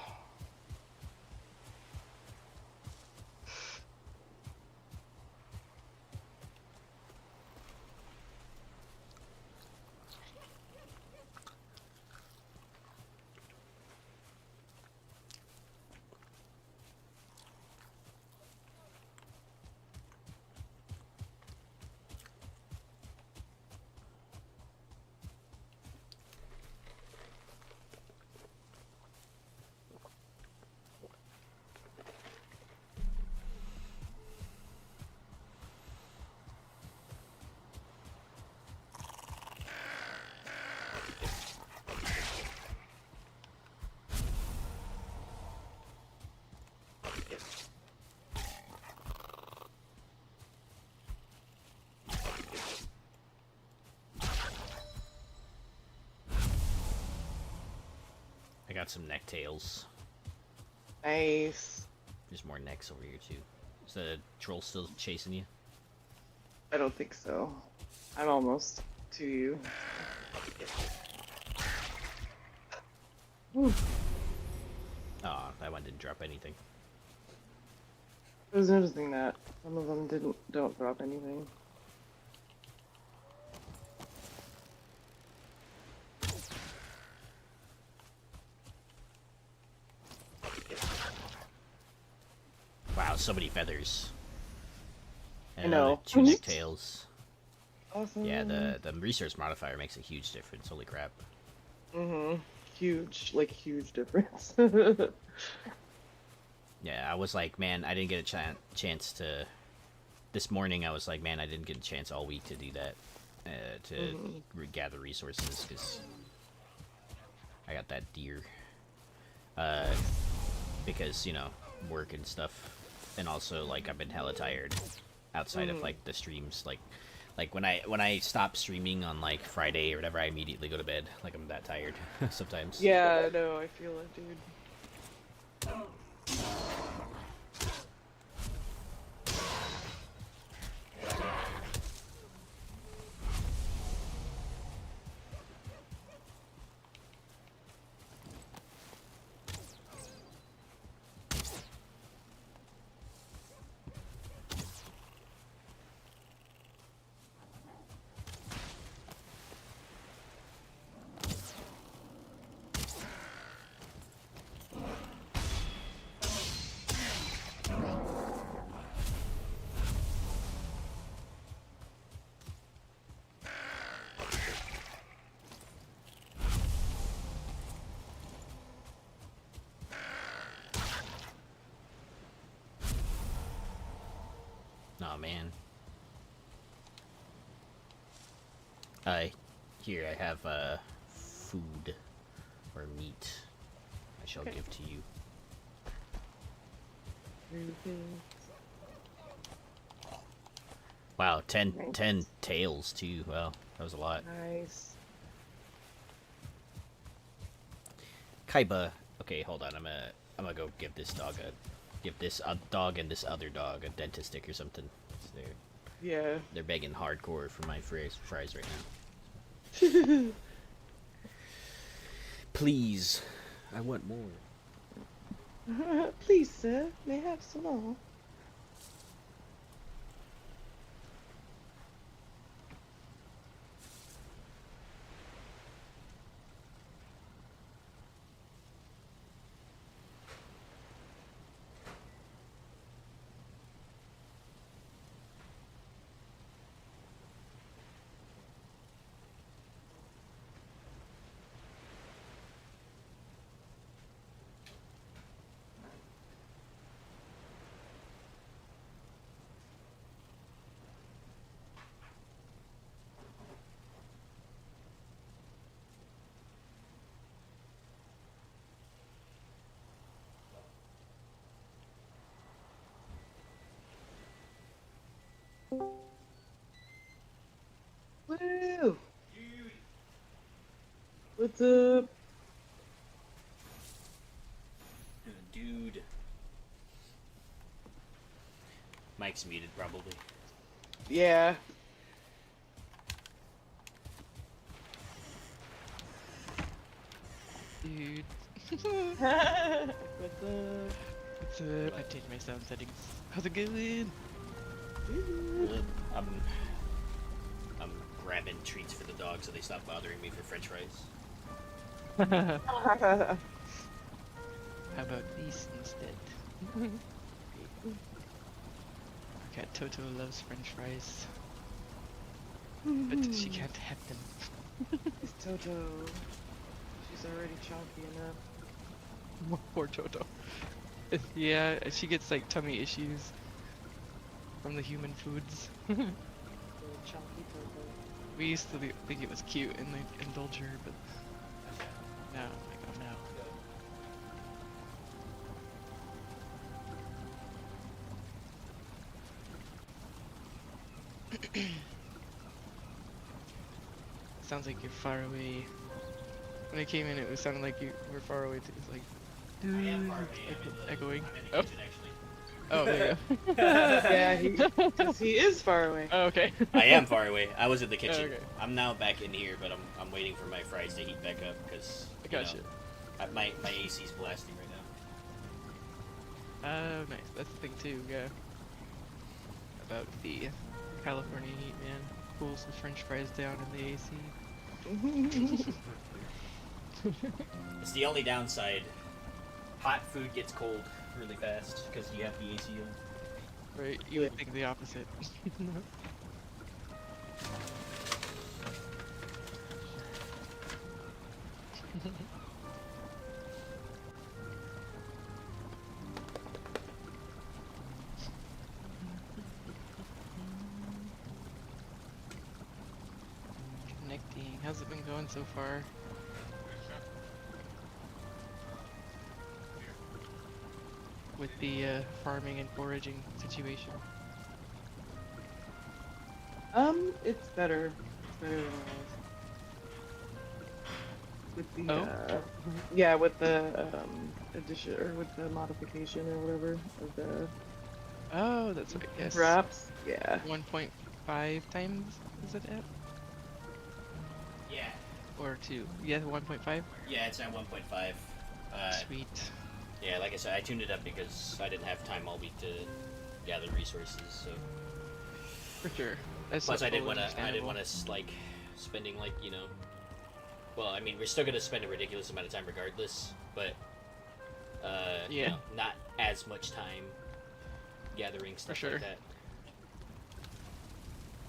I got some necktails. Nice. There's more necks over here too. Is the troll still chasing you? I don't think so. I'm almost to you. Whew. Oh, that one didn't drop anything. I was noticing that some of them don't drop anything. Wow, so many feathers. And I know. another 2 necktails. Awesome. Yeah, the resource modifier makes a huge difference. Holy crap. Mm-hmm. Huge, like huge difference. Yeah, I was like, man, I didn't get a chance to... This morning I was like, man, I didn't get a chance all week to do that. To gather resources, because I got that deer. Because, you know, work and stuff. And also, like, I've been hella tired outside of, like, the streams. Like when I stop streaming on, like, Friday or whatever, I immediately go to bed. Like, I'm that tired sometimes. Yeah, no, I feel it, dude. Oh man. Here I have food or meat. I shall give to you. Wow, 10 tails too. Wow, that was a lot. Nice. Kaiba. Okay, hold on. I'm gonna go give this dog dog and this other dog a dentist stick or something. So they're begging hardcore for my fries right now. Please, I want more. Please, sir, may I have some more? What's up? Dude. Mike's muted, probably. Yeah. Dude. What's up? What's up? I changed my sound settings. How's it going? Good. I'm grabbing treats for the dog so they stop bothering me for French fries. How about these instead? Cat Toto loves French fries, but she can't have them. It's Toto. She's already chunky enough. Poor Toto. Yeah, she gets like tummy issues from the human foods. Little chunky Toto. We used to think it was cute and like indulge her, but now, like, oh no. Sounds like you're far away. When I came in, it was sounding like you were far away too. It's like, I am far away. echoing. I'm in the Oh, kitchen, actually. oh, there you go. Yeah, because he is far away. Oh, okay. I am far away. I was in the kitchen. Okay. I'm now back in here, but I'm waiting for my fries to heat back up because I gotcha. my AC's blasting right now. Oh, nice. That's the thing too. Yeah. About the California heat, man. Cools the French fries down in the AC. It's the only downside. Hot food gets cold really fast because you have the AC on. Right? You would think the opposite. Connecting. How's it been going so far? With the farming and foraging situation. It's better. It's better than it was. With the, Oh? yeah, with the, addition, or with the modification or whatever of the Oh, that's right. Yes. wraps. Yeah. 1.5 times is it at? Yeah. Or 2? Yeah, 1.5? Yeah, it's at 1.5. Sweet. Yeah, like I said, I tuned it up because I didn't have time all week to gather resources. So For sure. That's plus, I didn't totally want to. I didn't want understandable. to like spending like Well, I mean, we're still gonna spend a ridiculous amount of time regardless, but Yeah. not as much time gathering stuff sure. like that.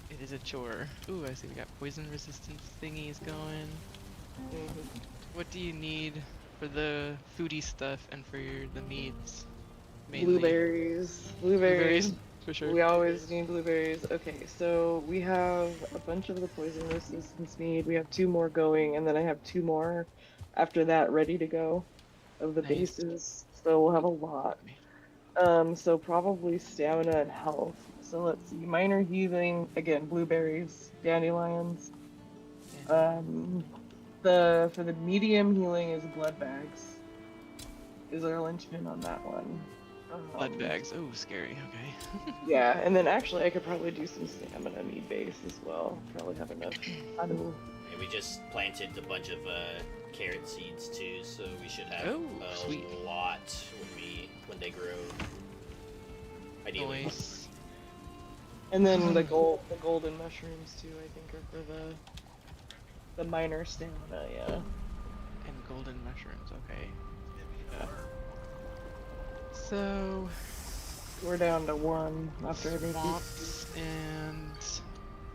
It is a chore. Ooh, I see we got poison resistance thingies going. Mhm. What do you need for the foodie stuff and for the meats? Mainly. Blueberries. Blueberries, for sure. We always need blueberries. Okay, so we have a bunch of the poison resistance mead. We have 2 more going, and then I have 2 more after that ready to go of the Nice. bases. So we'll have a lot. So probably stamina and health. So let's see. Minor healing, again, blueberries, dandelions. Yeah. For the medium healing is blood bags. Is our linchpin on that one. Blood bags. Oh, scary. Okay. Yeah, and then actually I could probably do some stamina meat base as well. Probably have enough. I don't know. And we just planted a bunch of carrot seeds too, so we should have Oh, sweet. a lot when they grow. Ideally. Nice. And then the golden mushrooms too, I think, are for the minor stamina, yeah. And golden mushrooms. Okay. So, We're down to 1 after everything. swamps and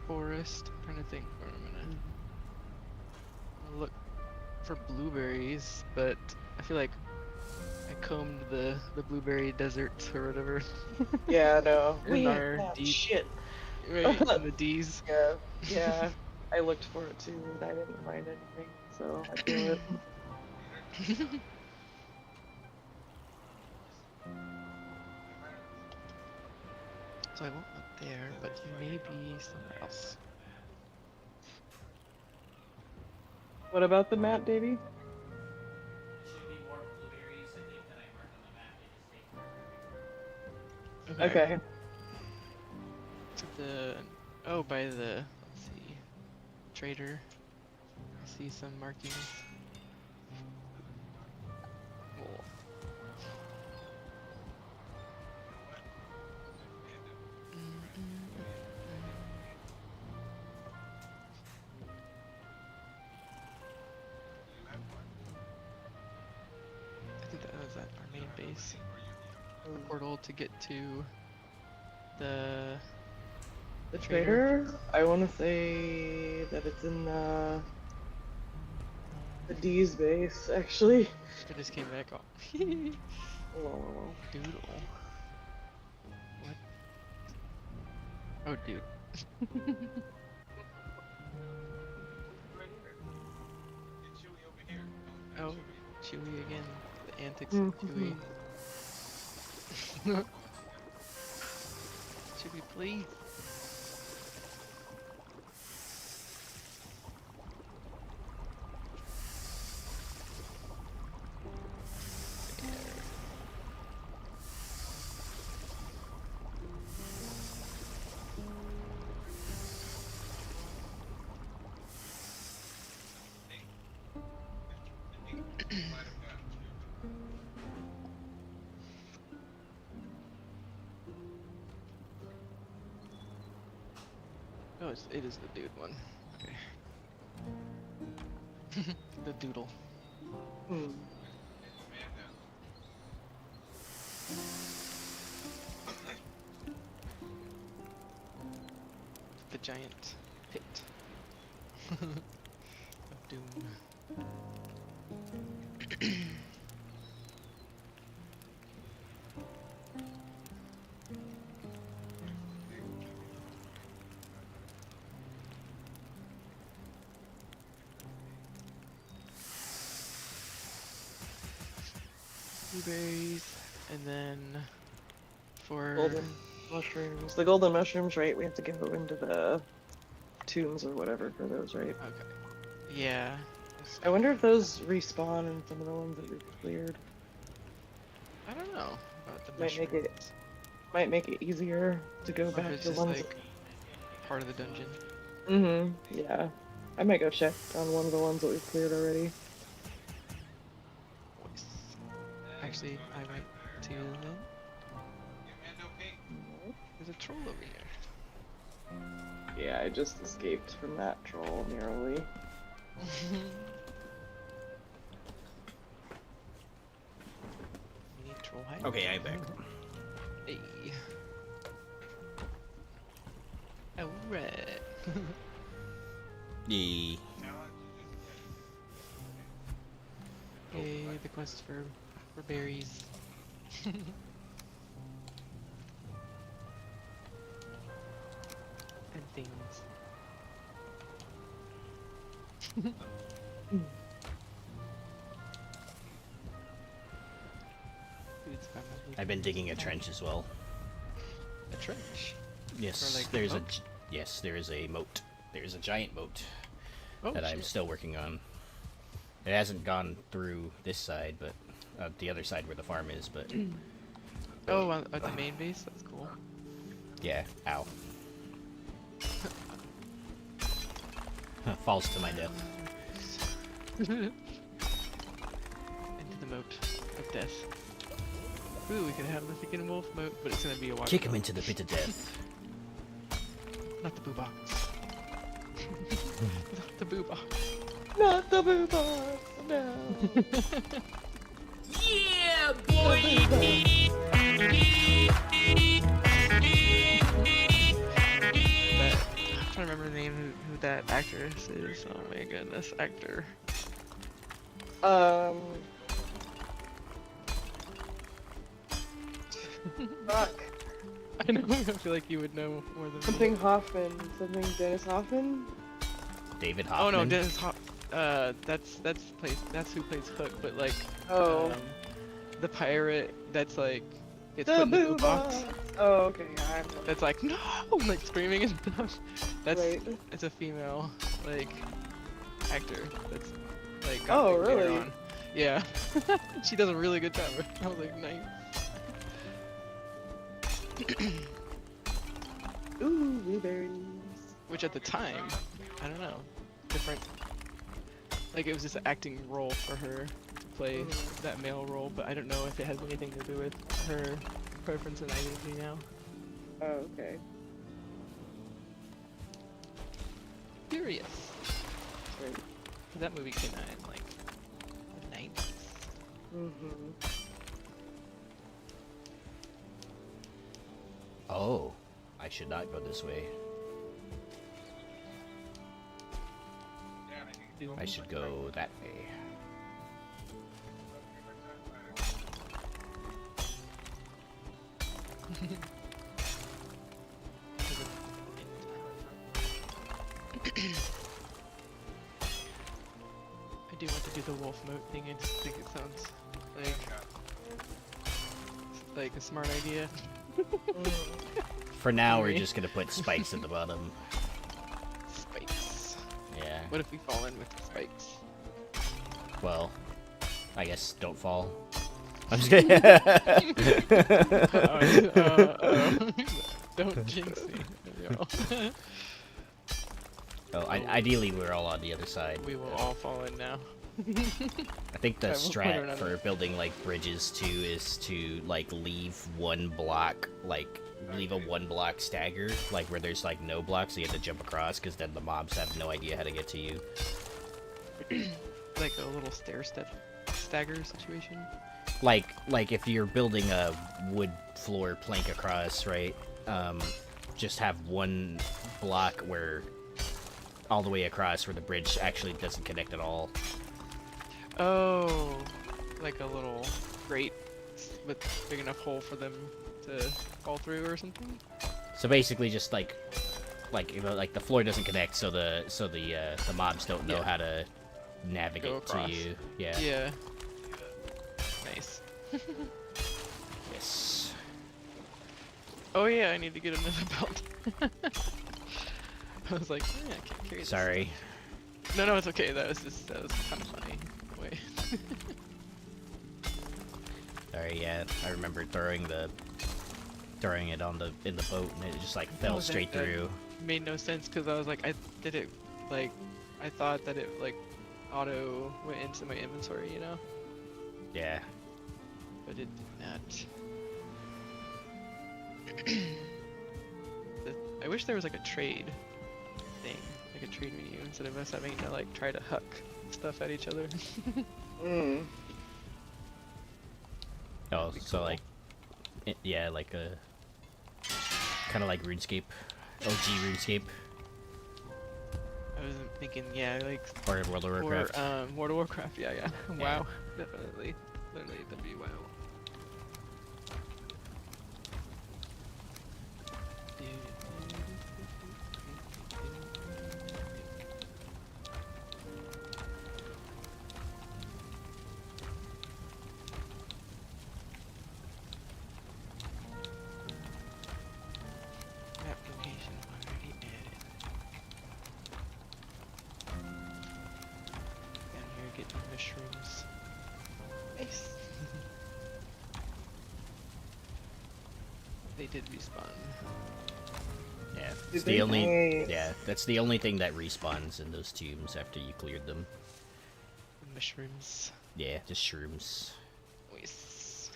forest. I'm trying to think for a minute. I'll look for blueberries, but I feel like I combed the blueberry desert or whatever. Yeah, no. In We our have deep- shit. Right, in the D's. Yeah, yeah. I looked for it too, and I didn't find anything, so I feel it. So I won't look there, but maybe somewhere else. What about the map, Davey? There should be more blueberries, I think, that I marked on the map. They just take forever. Okay. To the by the let's see, trader. I see some markings. Cool. I think that was at our main base. Portal to get to the The trader? I want to say that it's in the D's base, actually. I just came back on. Lol. Doodle. What? Oh, dude. Oh, Chewy again. The antics of Chewy. Chewy, please. Oh, it is the dude one. Okay. The doodle. The giant pit of doom. Blueberries, and then for Golden mushrooms. The golden mushrooms, right? We have to go into the tombs or whatever for those, right? okay, yeah. I wonder if those respawn in some of the ones that we've cleared. I don't know about the Might make mushrooms. Might make it easier to go Or if back it's to just ones. like part of the dungeon. Yeah. I might go check on one of the ones that we've cleared already. Voice. Actually, I might too then. There's a troll over here. Yeah, I just escaped from that troll nearly. Mini troll hide. Okay, I'm back. Hey. Alright. Yee. Yay, the quest for berries. And things. Dude's got my I've been digging a trench as well. a trench. Yes, For, like, there's a moat? yes, there is a moat. There's a giant moat Oh, that I'm shit. still working on. It hasn't gone through this side, but the other side where the farm is. But Oh, at the main base? That's cool. yeah, ow. Falls to my death. Into the moat of death. Ooh, we could have the freaking wolf moat, but it's gonna be a water. Kick him into the pit of death. Not the boo box. Not the boo box. Not the boo box, no. Yeah, boy. That, I'm trying to remember the name who that actress is. Oh my goodness, actor. Fuck. I know. I feel like you would know more than me. Something Hoffman. Something Dennis Hoffman? David Oh Hoffman. no, Dennis that's who plays Hook, but like Oh. the pirate that's like gets The put in the boo boo box. box. Oh, okay. I'm That's like no, like screaming and stuff. That's right. it's a female. Like actor that's like Oh, got big later really? on. Yeah. She does a really good job. I was like, nice. Ooh, blueberries. Which at the time, I don't know, different. Like it was just an acting role for her to play that male role, but I don't know if it has anything to do with her preference and identity now. Oh, okay. Curious. Great. That movie came out in like the 90s. Mm-hmm. Oh, I should not go this way. I should go that way. I do want to do the wolf mode thing. I just think it sounds like a smart idea. For now, we're Maybe. just gonna put spikes at the bottom. Spikes. Yeah. What if we fall in with the spikes? Well, I guess don't fall. I'm just kidding. Don't jinx me. Yo. Oh, ideally we're all on the other side. We will all fall in now. I think the at one point or strat another. for building like bridges too is to like leave one block, leave a 1 block stagger, like where there's like no blocks, so you have to jump across, because then the mobs have no idea how to get to you. Like a little stair step stagger situation. Like if you're building a wood floor plank across, right? Just have 1 block where all the way across where the bridge actually doesn't connect at all. Oh, like a little grate with big enough hole for them to fall through or something. So basically, just like the floor doesn't connect, so the mobs don't know Yeah. how to navigate Go to across. you. Yeah. Yeah. Nice. Yes. Oh yeah, I need to get another belt. I was like, yeah, I can't carry this. Sorry. No, it's okay. That was kind of funny. Wait. Sorry. Yeah, I remember throwing it in the boat, and it just like fell No, straight that through. made no sense because I was like, I did it like, I thought that it like auto went into my inventory, you know, Yeah. but it did not. I wish there was like a trade thing, like a trade menu instead of us having to like try to huck stuff at each other. Mm. Oh, That'd be so cool. like, yeah, like a kind of like RuneScape, OG RuneScape, I was thinking, yeah, like or World of Warcraft. World of Warcraft, yeah. Yeah. WoW, definitely, literally, that'd be WoW. Application already added. Down here getting mushrooms. Nice. They did respawn. Yeah, Did it's they? the only. Nice. Yeah, that's the only thing that respawns in those tombs after you cleared them. Mushrooms. Yeah, just shrooms. Nice.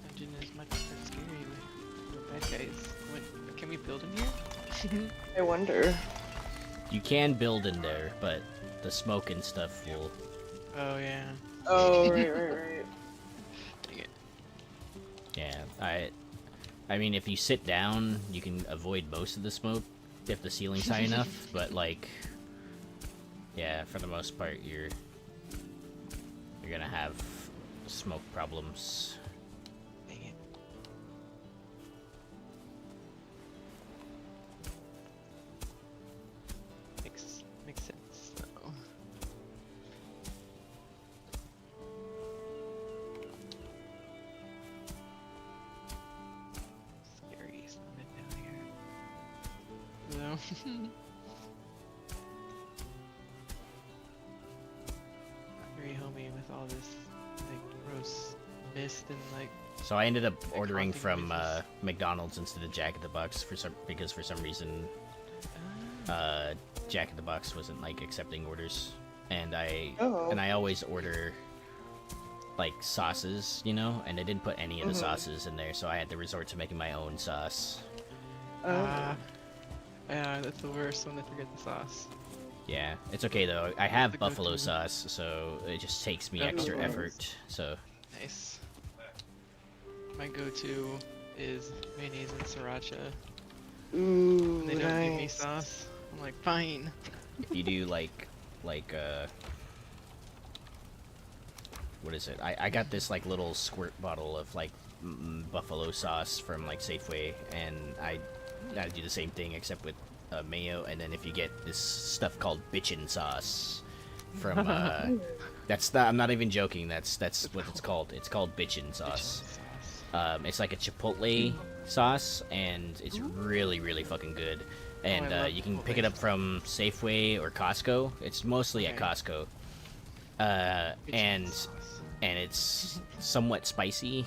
Dungeon is much less scary with bad guys. Can we build in here? I wonder. You can build in there, but the smoke and stuff will. Oh yeah. Oh, right. Dang it. Yeah, I mean, if you sit down, you can avoid most of the smoke if the ceiling's high enough. But like, yeah, for the most part, you're gonna have smoke problems. Dang it. Makes sense though. Scary something down here. No. Not very homey with all this like gross mist and like. So I ended up ordering haunting from noises. McDonald's instead of Jack in the Box because for some reason Jack in the Box wasn't like accepting orders, and I always order like sauces, you know, and they didn't put any of the sauces in there, so I had to resort to making my own sauce. Yeah, that's the worst when they forget the sauce. Yeah, it's okay though. I have the buffalo go-to. sauce, so it just takes me That's extra nice. effort. So Nice. My go-to is mayonnaise and sriracha. Ooh, When they don't give me nice. sauce, I'm like, fine. if you do like what is it? I got this like little squirt bottle of like buffalo sauce from like Safeway, and I do the same thing except with mayo. And then if you get this stuff called bitchin' sauce from I'm not even joking. That's what it's called. It's called bitchin' sauce. It's like a chipotle sauce, and it's really really fucking good. And I love you can Chipotle pick it up sauce. from Safeway or Costco. It's mostly at Okay. Costco. Bitchin' And sauce. it's somewhat spicy,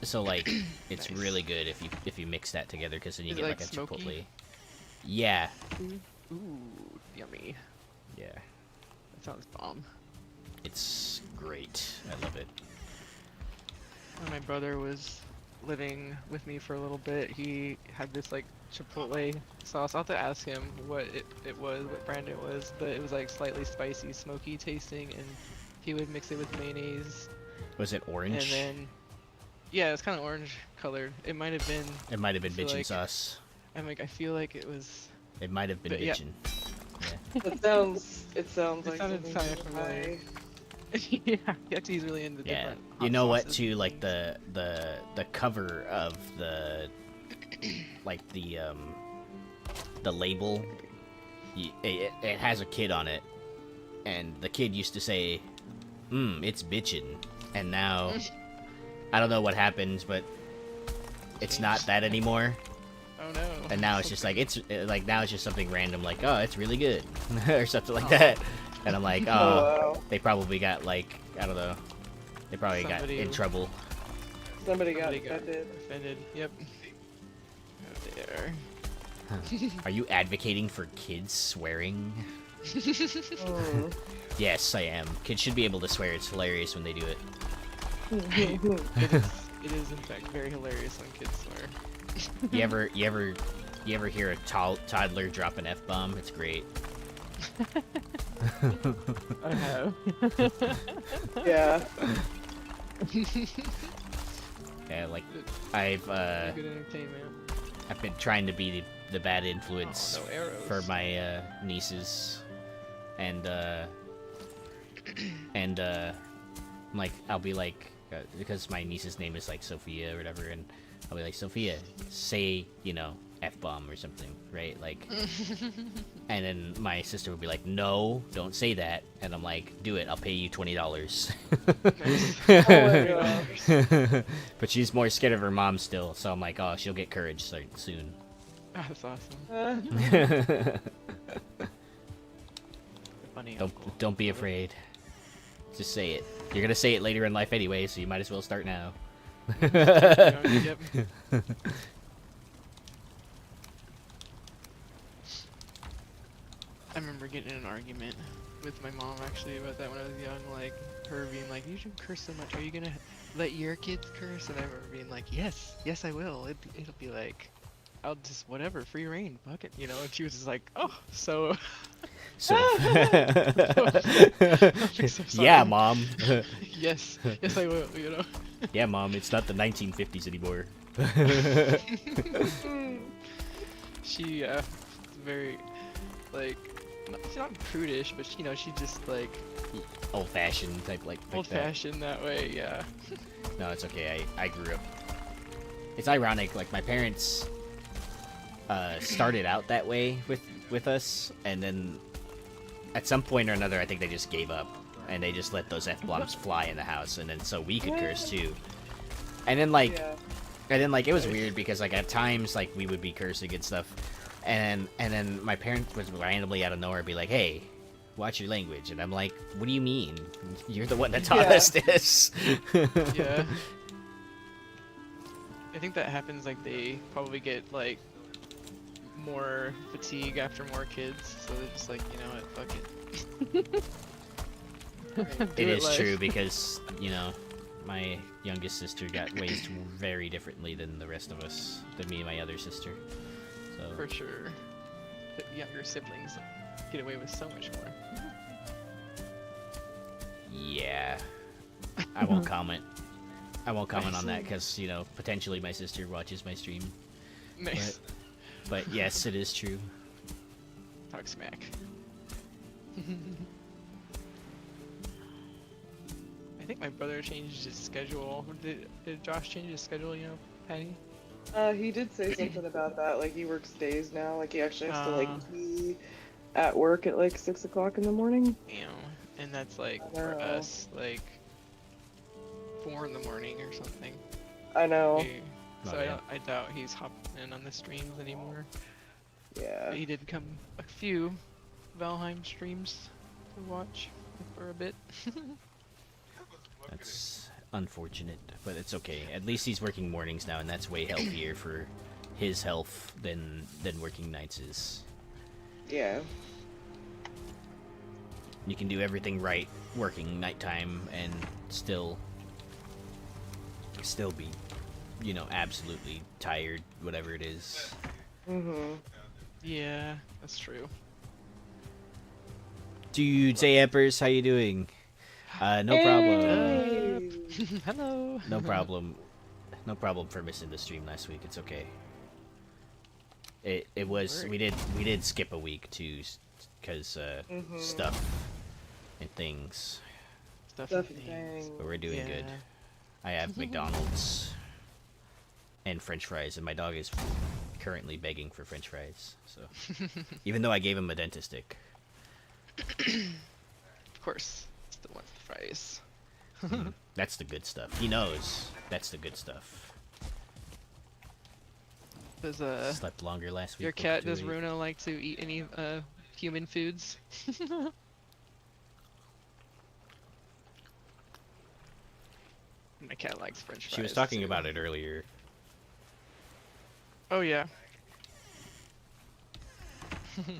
so like it's Nice. really good if you mix that together, because then you Is it, get like, like a smoky? chipotle. Yeah, Ooh, yummy. yeah, That sounds bomb. it's great. I love it. When my brother was living with me for a little bit, he had this like chipotle sauce. I'll have to ask him what it was, what brand it was, but it was like slightly spicy, smoky tasting, and he would mix it with mayonnaise, Was it and orange? then yeah, it's kind of orange colored. It might have been. It might have been feel bitchin' like- sauce. I'm like, I feel like it was. It might have been But yeah. bitchin'. It sounds It like sounded something kinda you would familiar. buy. Yeah, actually, he's really into Yeah, different. you hot know what? sauces Too and like things. the cover of the like the label. It has a kid on it, and the kid used to say, it's bitchin', and now I don't know what happens, but it's not that anymore. Oh no. And now it's just like now it's just something random, like, oh, it's really good or something like Aw. that. And I'm like, Oh, oh, wow. they probably got like, I don't know, they probably got Somebody- in trouble. Somebody got Somebody got offended. offended. Yep. Oh, there. Are you advocating for kids swearing? Mm. Yes, I am. Kids should be able to swear. It's hilarious when they do it. It is in fact very hilarious when kids swear. You ever hear a toddler drop an F-bomb? It's great. I have. Yeah. Yeah, like I've Good entertainment. been trying to be the bad influence Oh, no arrows. for my nieces, and like I'll be like, because my niece's name is like Sophia or whatever, and I'll be like, Sophia, say, you know, F-bomb or something, right? Like, and then my sister would be like, no, don't say that, and I'm like, do it, I'll pay you $20. Oh my gosh. But she's more scared of her mom still, so I'm like, oh, she'll get courage soon. That's awesome. Funny uncle. Don't be afraid. Just say it. You're gonna say it later in life anyway, so you might as well start now. Yep. I remember getting in an argument with my mom actually about that when I was young, like her being like, "You shouldn't curse so much. Are you gonna let your kids curse?" And I remember being like, "Yes, yes, I will. It'll be like, I'll just whatever, free reign, fuck it, you know." And she was just like, "Oh, so." So, So yeah, sorry. mom. Yes, yes, I will. You know. Yeah, mom. It's not the 1950s anymore. She very like she's not prudish, but she's just like Old-fashioned type, like that. old-fashioned that way. Yeah. No, it's okay. I grew up. It's ironic. Like my parents started out that way with us, and then at some point or another, I think they just gave up and they just let those F-bombs fly in the house, and then so we could curse too. And then like, it was weird because like at times like we would be cursing and stuff, and then my parents would randomly out of nowhere be like, "Hey, watch your language," and I'm like, "What do you mean? You're the one that taught us this." Yeah. I think that happens, like, they probably get, like, more fatigue after more kids, so they're just like, you know what, fuck it. It is true because, my youngest sister got raised very differently than the rest of us, than me and my other sister. So For sure. The younger siblings get away with so much more. yeah, I won't comment. I won't comment on that because, potentially my sister watches my stream. Nice. But yes, it is true. Talk smack. I think my brother changed his schedule. Did Josh change his schedule, Patty? He did say something about that. Like he works days now. Like he actually has to like be at work at like 6 o'clock in the morning. And that's like for us like 4 in the morning or something. I know. So I doubt he's hopping in on the streams anymore. Yeah. But he did come a few Valheim streams to watch for a bit. That's unfortunate, but it's okay. At least he's working mornings now, and that's way healthier for his health than working nights is. Yeah. You can do everything right working nighttime and still be, absolutely tired, whatever it is. Mhm. Yeah, that's true. Dudes, hey Eppers, how you doing? No problem. Hello. No problem. No problem for missing the stream last week. It's okay. It was we did skip a week too, because stuff and things. Stuff and things. But we're doing good. I have McDonald's and French fries, and my dog is currently begging for French fries. So even though I gave him a dentist stick. Of course, still wants the fries. That's the good stuff. He knows that's the good stuff. Does Slept longer last week. your cat, does Runa like to eat any human foods? My cat likes French fries. She was talking too. about it earlier. Oh yeah.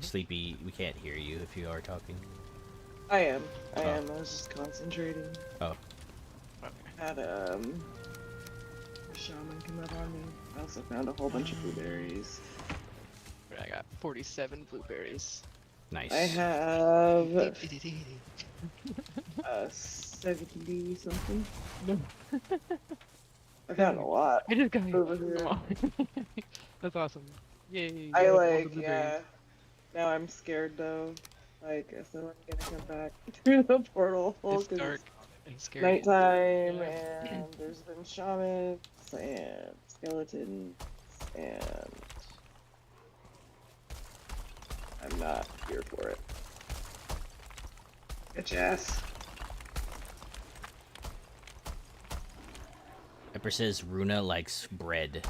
Sleepy, we can't hear you if you are talking. I am. I was just concentrating. Oh. Had a shaman come up on me. I also found a whole bunch of blueberries. I got 47 blueberries. Nice. I have 70 something. I found a lot. I just got over here. That's awesome. Yay. I all the like, blueberries. yeah. Now I'm scared though. Like, is someone gonna come back through the portal? It's 'Cause dark and scary. nighttime, and there's been shamans and skeletons, and I'm not here for it. Bitch ass. Pepper says Runa likes bread.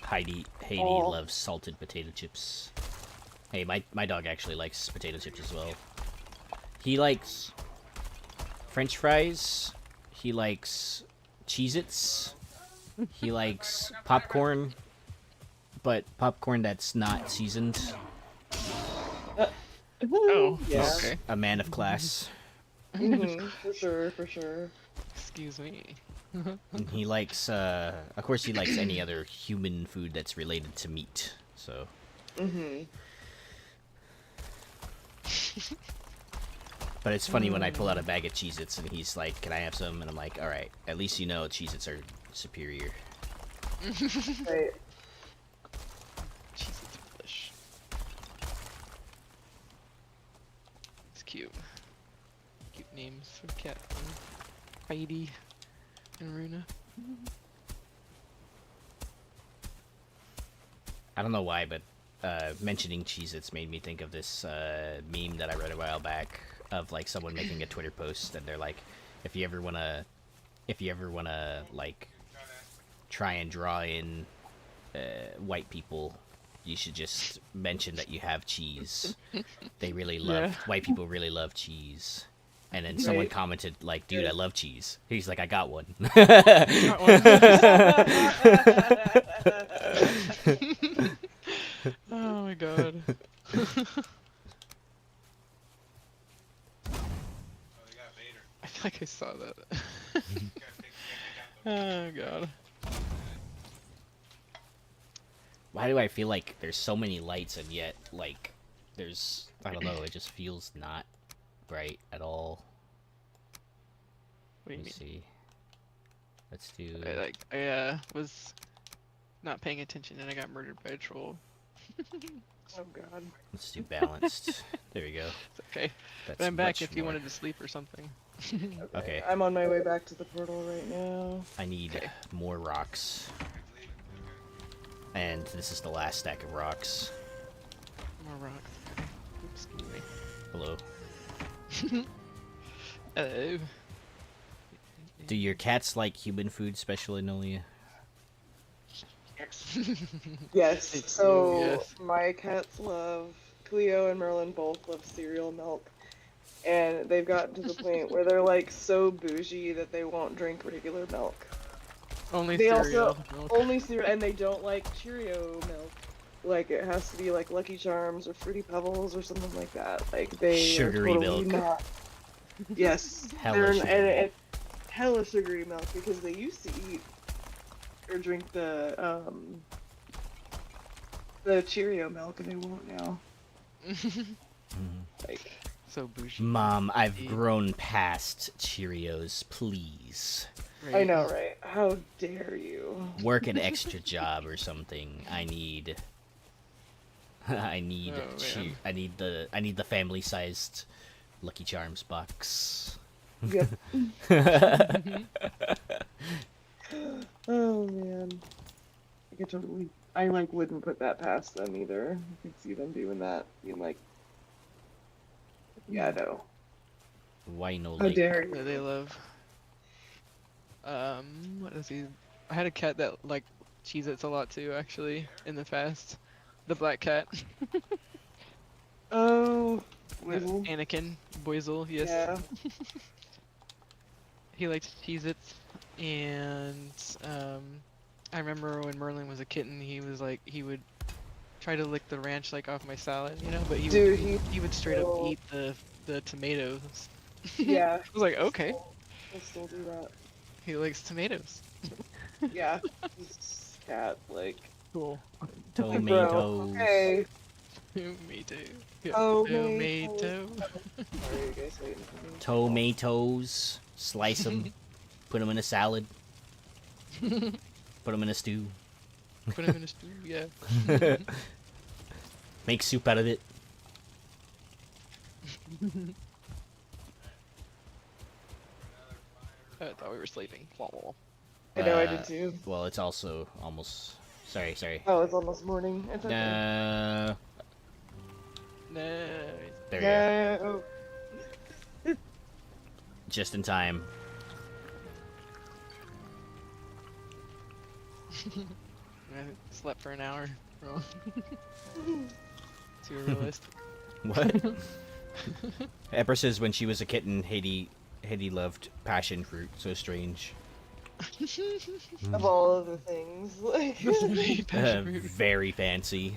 Heidi Oh. loves salted potato chips. Hey, my dog actually likes potato chips as well. He likes French fries. He likes Cheez-Its. He likes popcorn, but popcorn that's not seasoned. Oh, Yeah. okay. A man of class. For sure, for sure. Excuse me. And he likes, of course he likes any other human food that's related to meat, so. But it's funny when I pull out a bag of Cheez-Its and he's like, can I have some? And I'm like, alright, at least you know Cheez-Its are superior. Right. Jesus, English. cute. Cute names for cat. Heidi and Runa. I don't know why, but mentioning Cheez-Its made me think of this meme that I read a while back of like someone making a Twitter post, and they're like, if you ever wanna like try and draw in white people, you should just mention that you have cheese. They really love white people really love cheese. And then someone commented like, "Dude, I love cheese." He's like, "I got one." Got one. Oh my god. I feel like I saw that. Oh god. Why do I feel like there's so many lights and yet like there's, I don't know, it just feels not bright at all. What do you Let me mean? see. Let's do. I was not paying attention and I got murdered by a troll. Oh god. Let's do balanced. There we go. It's okay. That's But I'm back much if you more. wanted to sleep or something. Okay. I'm on my way back to the portal right now. I need Okay. more rocks. And this is the last stack of rocks. More rocks. Okay. Oops, excuse me. Hello. Hello. Do your cats like human food, Special Enolia? Yes. So Yes. my cats love, Cleo and Merlin both love cereal milk, and they've gotten to the point where they're like so bougie that they won't drink regular milk. Only They cereal. also milk. only cereal, and they don't like Cheerio milk. Like it has to be like Lucky Charms or Fruity Pebbles or something like that. Like they are Sugary totally milk. not. Yes, Hella they're sugary. and it's hella sugary milk because they used to eat or drink the Cheerio milk and they won't now. Like So bougie. Mom, I've grown past Cheerios, please. I know, right? How dare you? Work an extra job or something. I need Oh, man. I need the family-sized Lucky Charms box. Yep. Oh man. I like wouldn't put that past them either. I could see them doing that. Being like, yeah, no. Why no How like dare you? That they love. What is he? I had a cat that liked Cheez-Its a lot too, actually, in the past. The black cat. Oh, With Wizzle. Anakin Boizel, yes. Yeah. He liked Cheez-Its, and I remember when Merlin was a kitten, he was like, he would try to lick the ranch like off my salad, you know, but Dude, he would straight up so- eat the tomatoes. Yeah. I was like, okay, I'll still do that. he likes tomatoes. Yeah. This cat, like. Cool. tomatoes? Okay. Me too. Yeah. Tomato. Tomato. Sorry, you guys waiting for me. Tomatoes. Slice them. Put them in a salad. Put them in a stew. Put him in a stew, yeah. Make soup out of it. I thought we were sleeping. I know I did too. Well, it's also almost. Sorry. Oh, it's almost morning. It's okay. No. No. There Yeah. you go. Just in time. I slept for an hour. Bro. Too realistic. What? Empress says when she was a kitten, Haiti loved passion fruit. So strange. Of all of the things, like. Very fancy.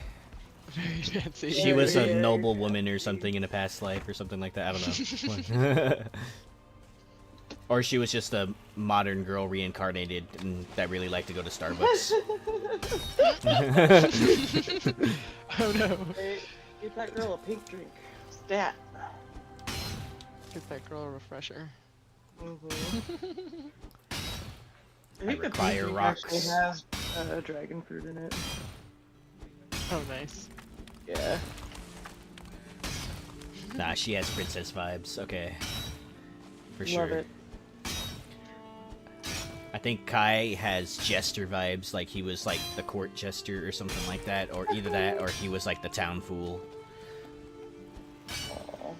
Very fancy. She was a Yeah. noble woman or something in a past life or something like that. I don't know. Or she was just a modern girl reincarnated and that really liked to go to Starbucks. Oh no. Hey, give that girl a pink drink. Stat. Get that girl a refresher. I think the require pink drink rocks. actually has dragon fruit in it. Oh nice. Yeah. Nah, she has princess vibes. Okay. For Love sure. it. I think Kai has jester vibes, like he was like the court jester or something like that, or either that or he was like the town fool. Aw.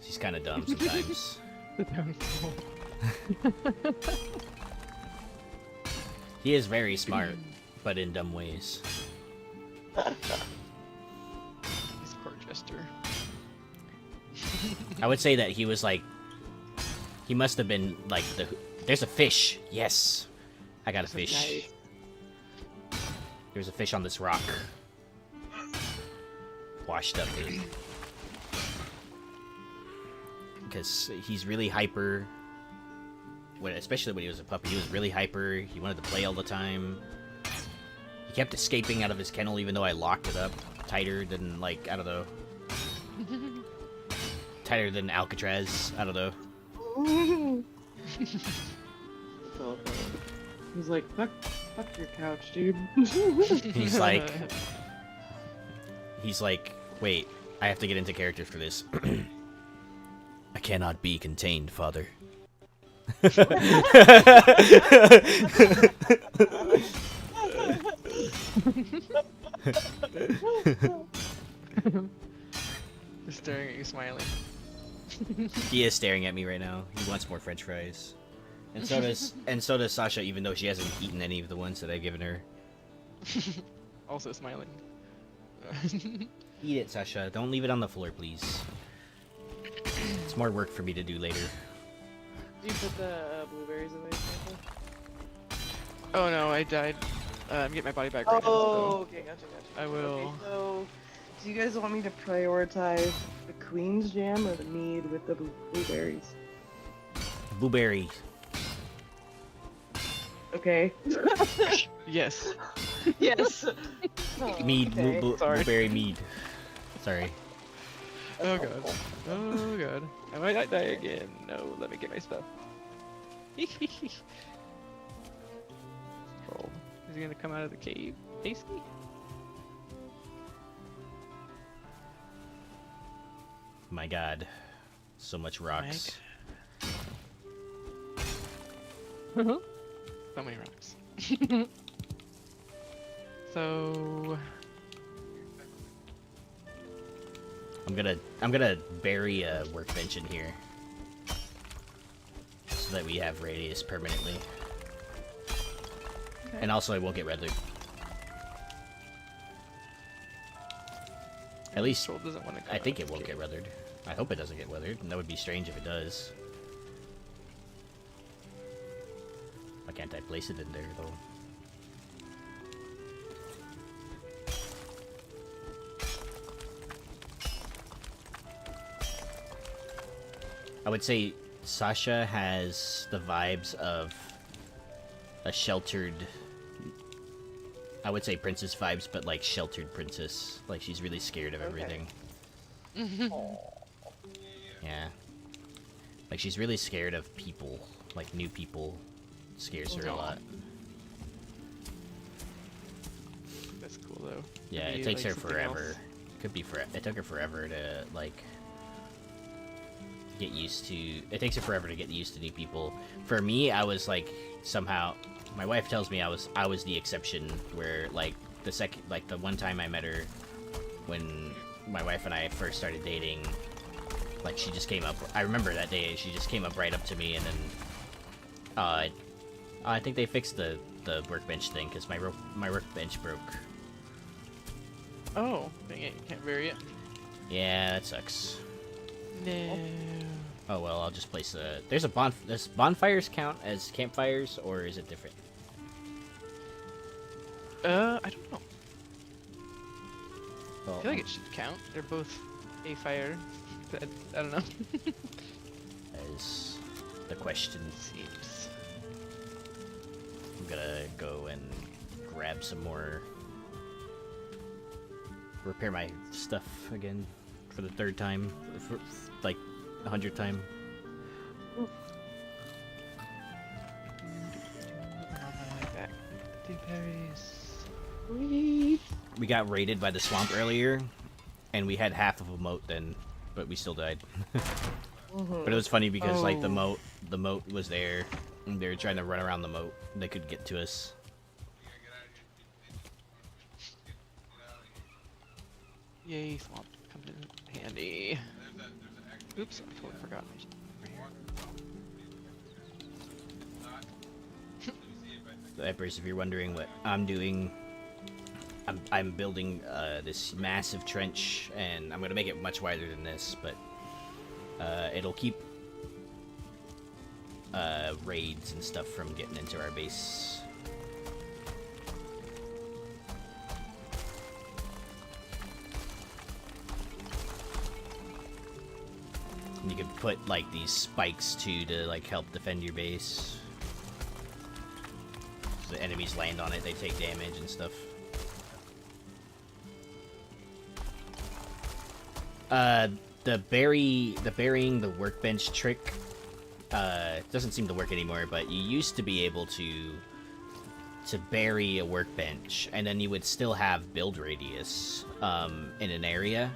He's kind of dumb sometimes. The town fool. He is very smart, but in dumb ways. He's court jester. I would say that he was like, he must have been like the. There's a fish. Yes, I got a fish. Nice. There's a fish on this rock. Washed up, dude. Because he's really hyper. Especially when he was a puppy, he was really hyper. He wanted to play all the time. He kept escaping out of his kennel even though I locked it up tighter than, like, I don't know. Tighter than Alcatraz. I don't know. So funny. He's like, fuck your couch, dude. He's like, wait, I have to get into character for this. I cannot be contained, father. Just staring at you, smiling. He is staring at me right now. He wants more French fries. And so does Sasha, even though she hasn't eaten any of the ones that I've given her. Also smiling. Eat it, Sasha. Don't leave it on the floor, please. It's more work for me to do later. Did you put the blueberries away, Samantha? Oh no, I died. I'm getting my body back right now. Oh, So okay, gotcha. I will. Okay, so, do you guys want me to prioritize the Queen's Jam or the mead with the blueberries? Blueberry. Okay. Yes. Yes. Oh, Mead. okay. Sorry. Blueberry mead. Sorry. Oh god. Oh god. I might not die again. No, let me get my stuff. Troll. Is he gonna come out of the cave? Tasty? My god. So much rocks. So many rocks. So I'm gonna bury a workbench in here. So that we have radius permanently. Okay. And also it won't get weathered. At least Troll doesn't want to. I think it won't get weathered. I hope it doesn't get weathered, and that would be strange if it does. Why can't I place it in there, though? I would say Sasha has the vibes of a sheltered... I would say princess vibes, but like sheltered princess. Like she's really scared of everything. Yeah. Like she's really scared of people. Like new people scares her a lot. That's cool though. Yeah, Maybe, it takes like, her something forever. else. Could be forever. It took her forever to like get used to. It takes her forever to get used to new people. For me, I was like somehow. My wife tells me I was the exception. Where like the one time I met her, when my wife and I first started dating, like she just came up. I remember that day. She just came up right up to me, and then I think they fixed the workbench thing because my workbench broke. Oh, dang it! You can't vary it. Yeah, that sucks. No. Oh well, I'll just place a. There's a Does bonfires count as campfires, or is it different? I don't know. Well, I feel like it should count. They're both a fire. But I don't know. that is the question. Seems. I'm gonna go and grab some more. Repair my stuff again for the third time, for like 100th time. Sweet. We got raided by the swamp earlier, and we had half of a moat then, but we still died. Mhm. But it was funny because like the Oh. moat was there, and they were trying to run around the moat. They could get to us. Yay, swamp comes in handy. Oops, I totally forgot. So, Eppers, if you're wondering what I'm doing, I'm building this massive trench, and I'm gonna make it much wider than this, but it'll keep raids and stuff from getting into our base. And you could put like these spikes too to like help defend your base. So the enemies land on it, they take damage and stuff. The burying the workbench trick doesn't seem to work anymore, but you used to be able to bury a workbench, and then you would still have build radius in an area.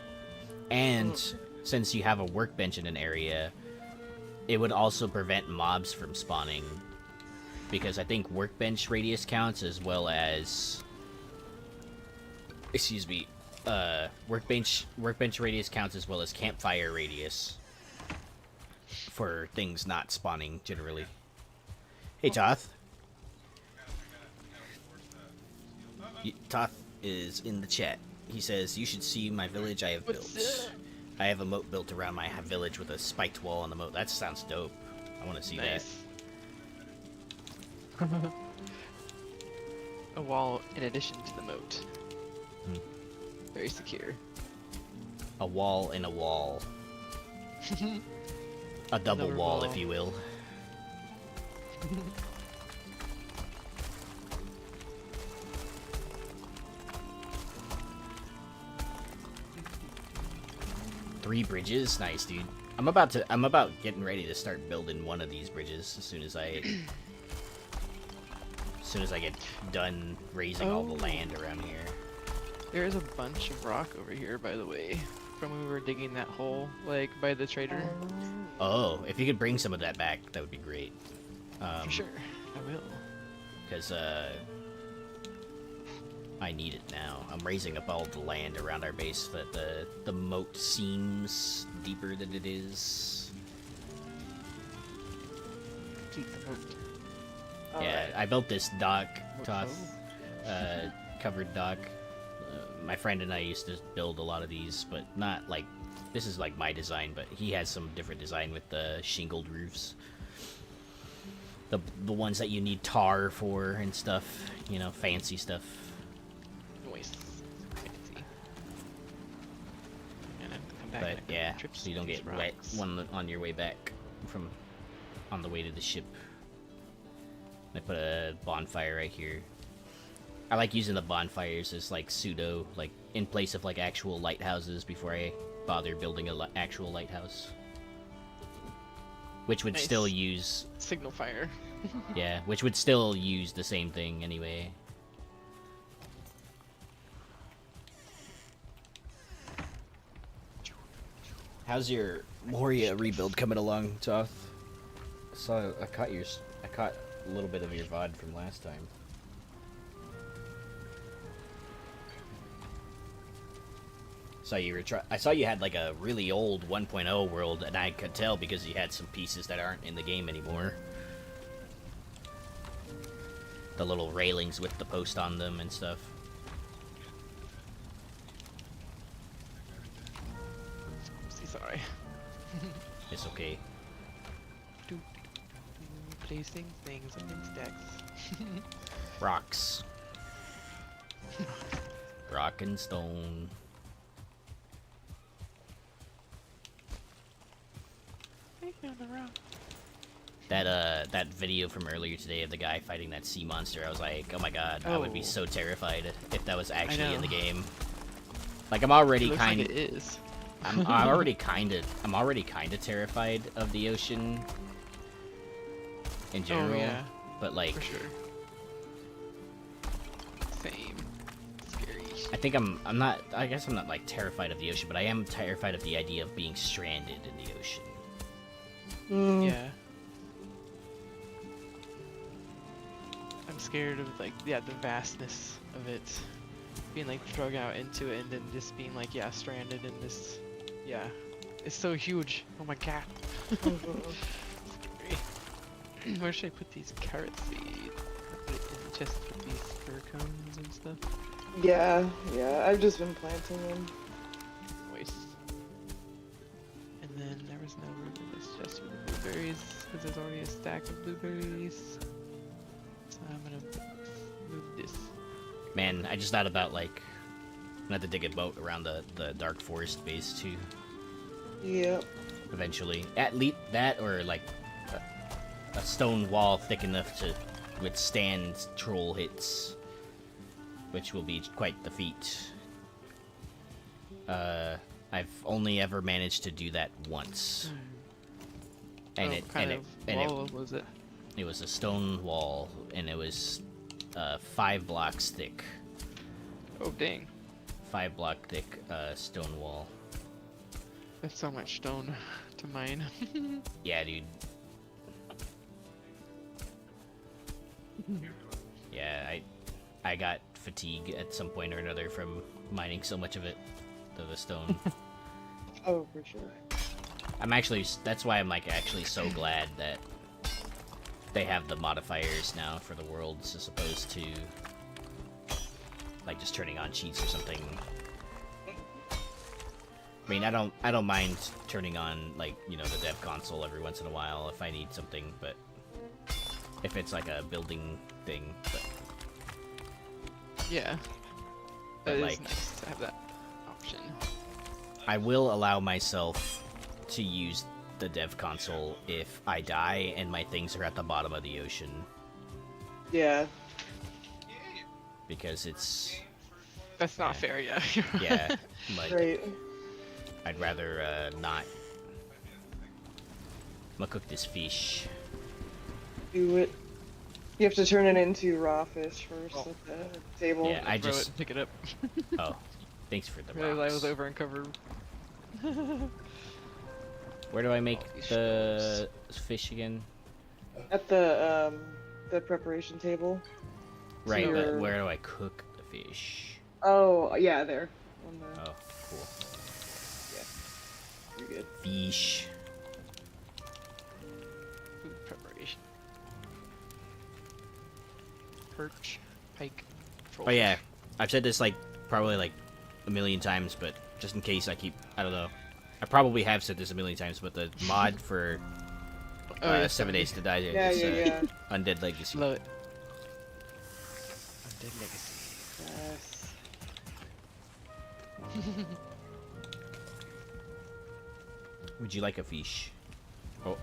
And since you have a workbench in an area, it would also prevent mobs from spawning. Because I think workbench radius counts as well as... Excuse me. Workbench radius counts as well as campfire radius. For things not spawning, generally. Hey, Toth. Toth is in the chat. He says, you should see my village I have built. I have a moat built around my village with a spiked wall on the moat. That sounds dope. I want to see Nice. A wall in addition to the moat. Very secure. that. A wall in a wall. A double Another wall, wall. if you will. Three bridges? Nice, dude. I'm about getting ready to start building one of these bridges as soon as I get done raising all the Oh. land around here. There is a bunch of rock over here, by the way, from when we were digging that hole, like by the trader. Oh, if you could bring some of that back, that would be great. For sure, I will. Because, I need it now. I'm raising up all the land around our base so that the moat seems deeper than it is. Keep the moat. Yeah, I built this dock, Toth, covered dock. My friend and I used to build a lot of these, but not like... This is like my design, but he has some different design with the shingled roofs. The ones that you need tar for and stuff, you know, fancy stuff. Noise. Fancy. And then come back But and yeah, trips so you don't these get wet rocks. on your way back from on the way to the ship. I put a bonfire right here. I like using the bonfires as like pseudo, like in place of like actual lighthouses before I bother building a actual lighthouse. Which would Nice. still use, Signal fire. yeah, which would still use the same thing anyway. How's your Moria rebuild coming along, Toth? I caught a little bit of your VOD from last time. I saw you had like a really old 1.0 world, and I could tell because you had some pieces that aren't in the game anymore. The little railings with the post on them and stuff. Oopsie, sorry. It's okay. Placing things in stacks. Rocks. Rock and stone. That video from earlier today of the guy fighting that sea monster, I was like, oh my god, I would be Oh. so terrified if that was actually in the know. game. Like, I'm already It looks kind like of... it is. I'm already kind of terrified of the ocean in general. Oh yeah, But like, for sure. Same. Scary. I think I'm not. I guess I'm not like terrified of the ocean, but I am terrified of the idea of being stranded in the ocean. Yeah. I'm scared of like the vastness of it, being like drug out into it and then just being like stranded in this. Yeah, it's so huge. Oh my god. Scary. Where should I put these carrot seeds? Put it in the chest with these fir cones and stuff. Yeah, I've just been planting them. Waste. And then there was no room in this chest for the blueberries because there's already a stack of blueberries. So I'm gonna move this. Man, I just thought about like, I'm gonna have to dig a boat around the dark forest base too. Yep. Eventually, at least that or like a stone wall thick enough to withstand troll hits, which will be quite the feat. I've only ever managed to do that once, and What kind of wall was it? It was a stone wall, and it was 5 blocks thick. Oh dang! 5 block thick stone wall. That's so much stone to mine. Yeah, dude. Yeah, I got fatigue at some point or another from mining so much of it, of the stone. Oh, for sure. That's why I'm like actually so glad that they have the modifiers now for the worlds as opposed to like just turning on cheats or something. I mean, I don't mind turning on like, you know, the dev console every once in a while if I need something, but if it's like a building thing, but yeah, but it is like, nice to have that option. I will allow myself to use the dev console if I die and my things are at the bottom of the ocean, Yeah. because it's That's not fair, yeah. yeah, like Right. I'd rather not. I'm gonna cook this fish. Do it. You have to turn it into raw fish first Oh. at the table. Yeah, I Throw just. it and pick it up. Oh, thanks for the Realized I was rocks. over and covered. Where do I make All these the fish again? At the preparation table. Right, but you're- where do I cook the fish? Oh, yeah, there. On the, Oh, cool. You're good. Fish. Food preparation. Perch, pike, troll. Oh yeah, I've said this like probably like a million times, but just in case I don't know. I probably have said this a million times, but the mod for Oh, yeah, 7 Days to Die Yeah, is yeah. Undead Legacy. Love it. Undead Legacy. Yes. Would you like a fish? Oh.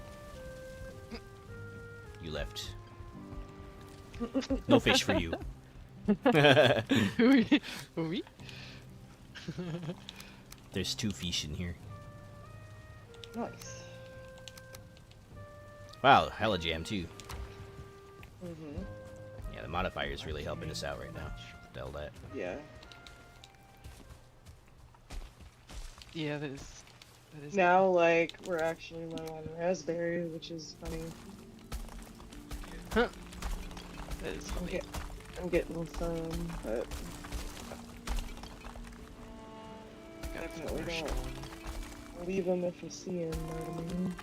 You left. No fish for you. Oui. There's 2 fish in here. Nice. Wow, hella jam too. Mhm. Yeah, the modifier is really helping us out right now. Tell that. Yeah. Yeah, that is. Now, like, we're actually low on raspberries, which is funny. That is I'm, funny. I'm getting some, but Got some definitely fresh don't. one. leave them if you see them, know what I mean?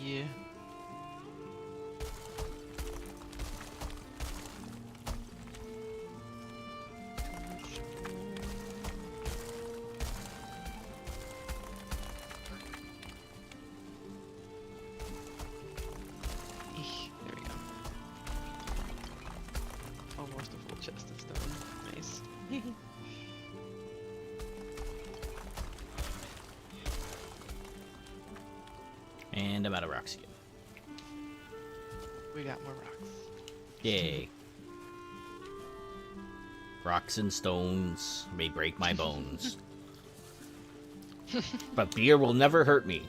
Yeah. There we go. Almost a full chest of stone. Nice. And I'm out of rocks again. We got more rocks. Yay. Rocks and stones may break my bones. But beer will never hurt me.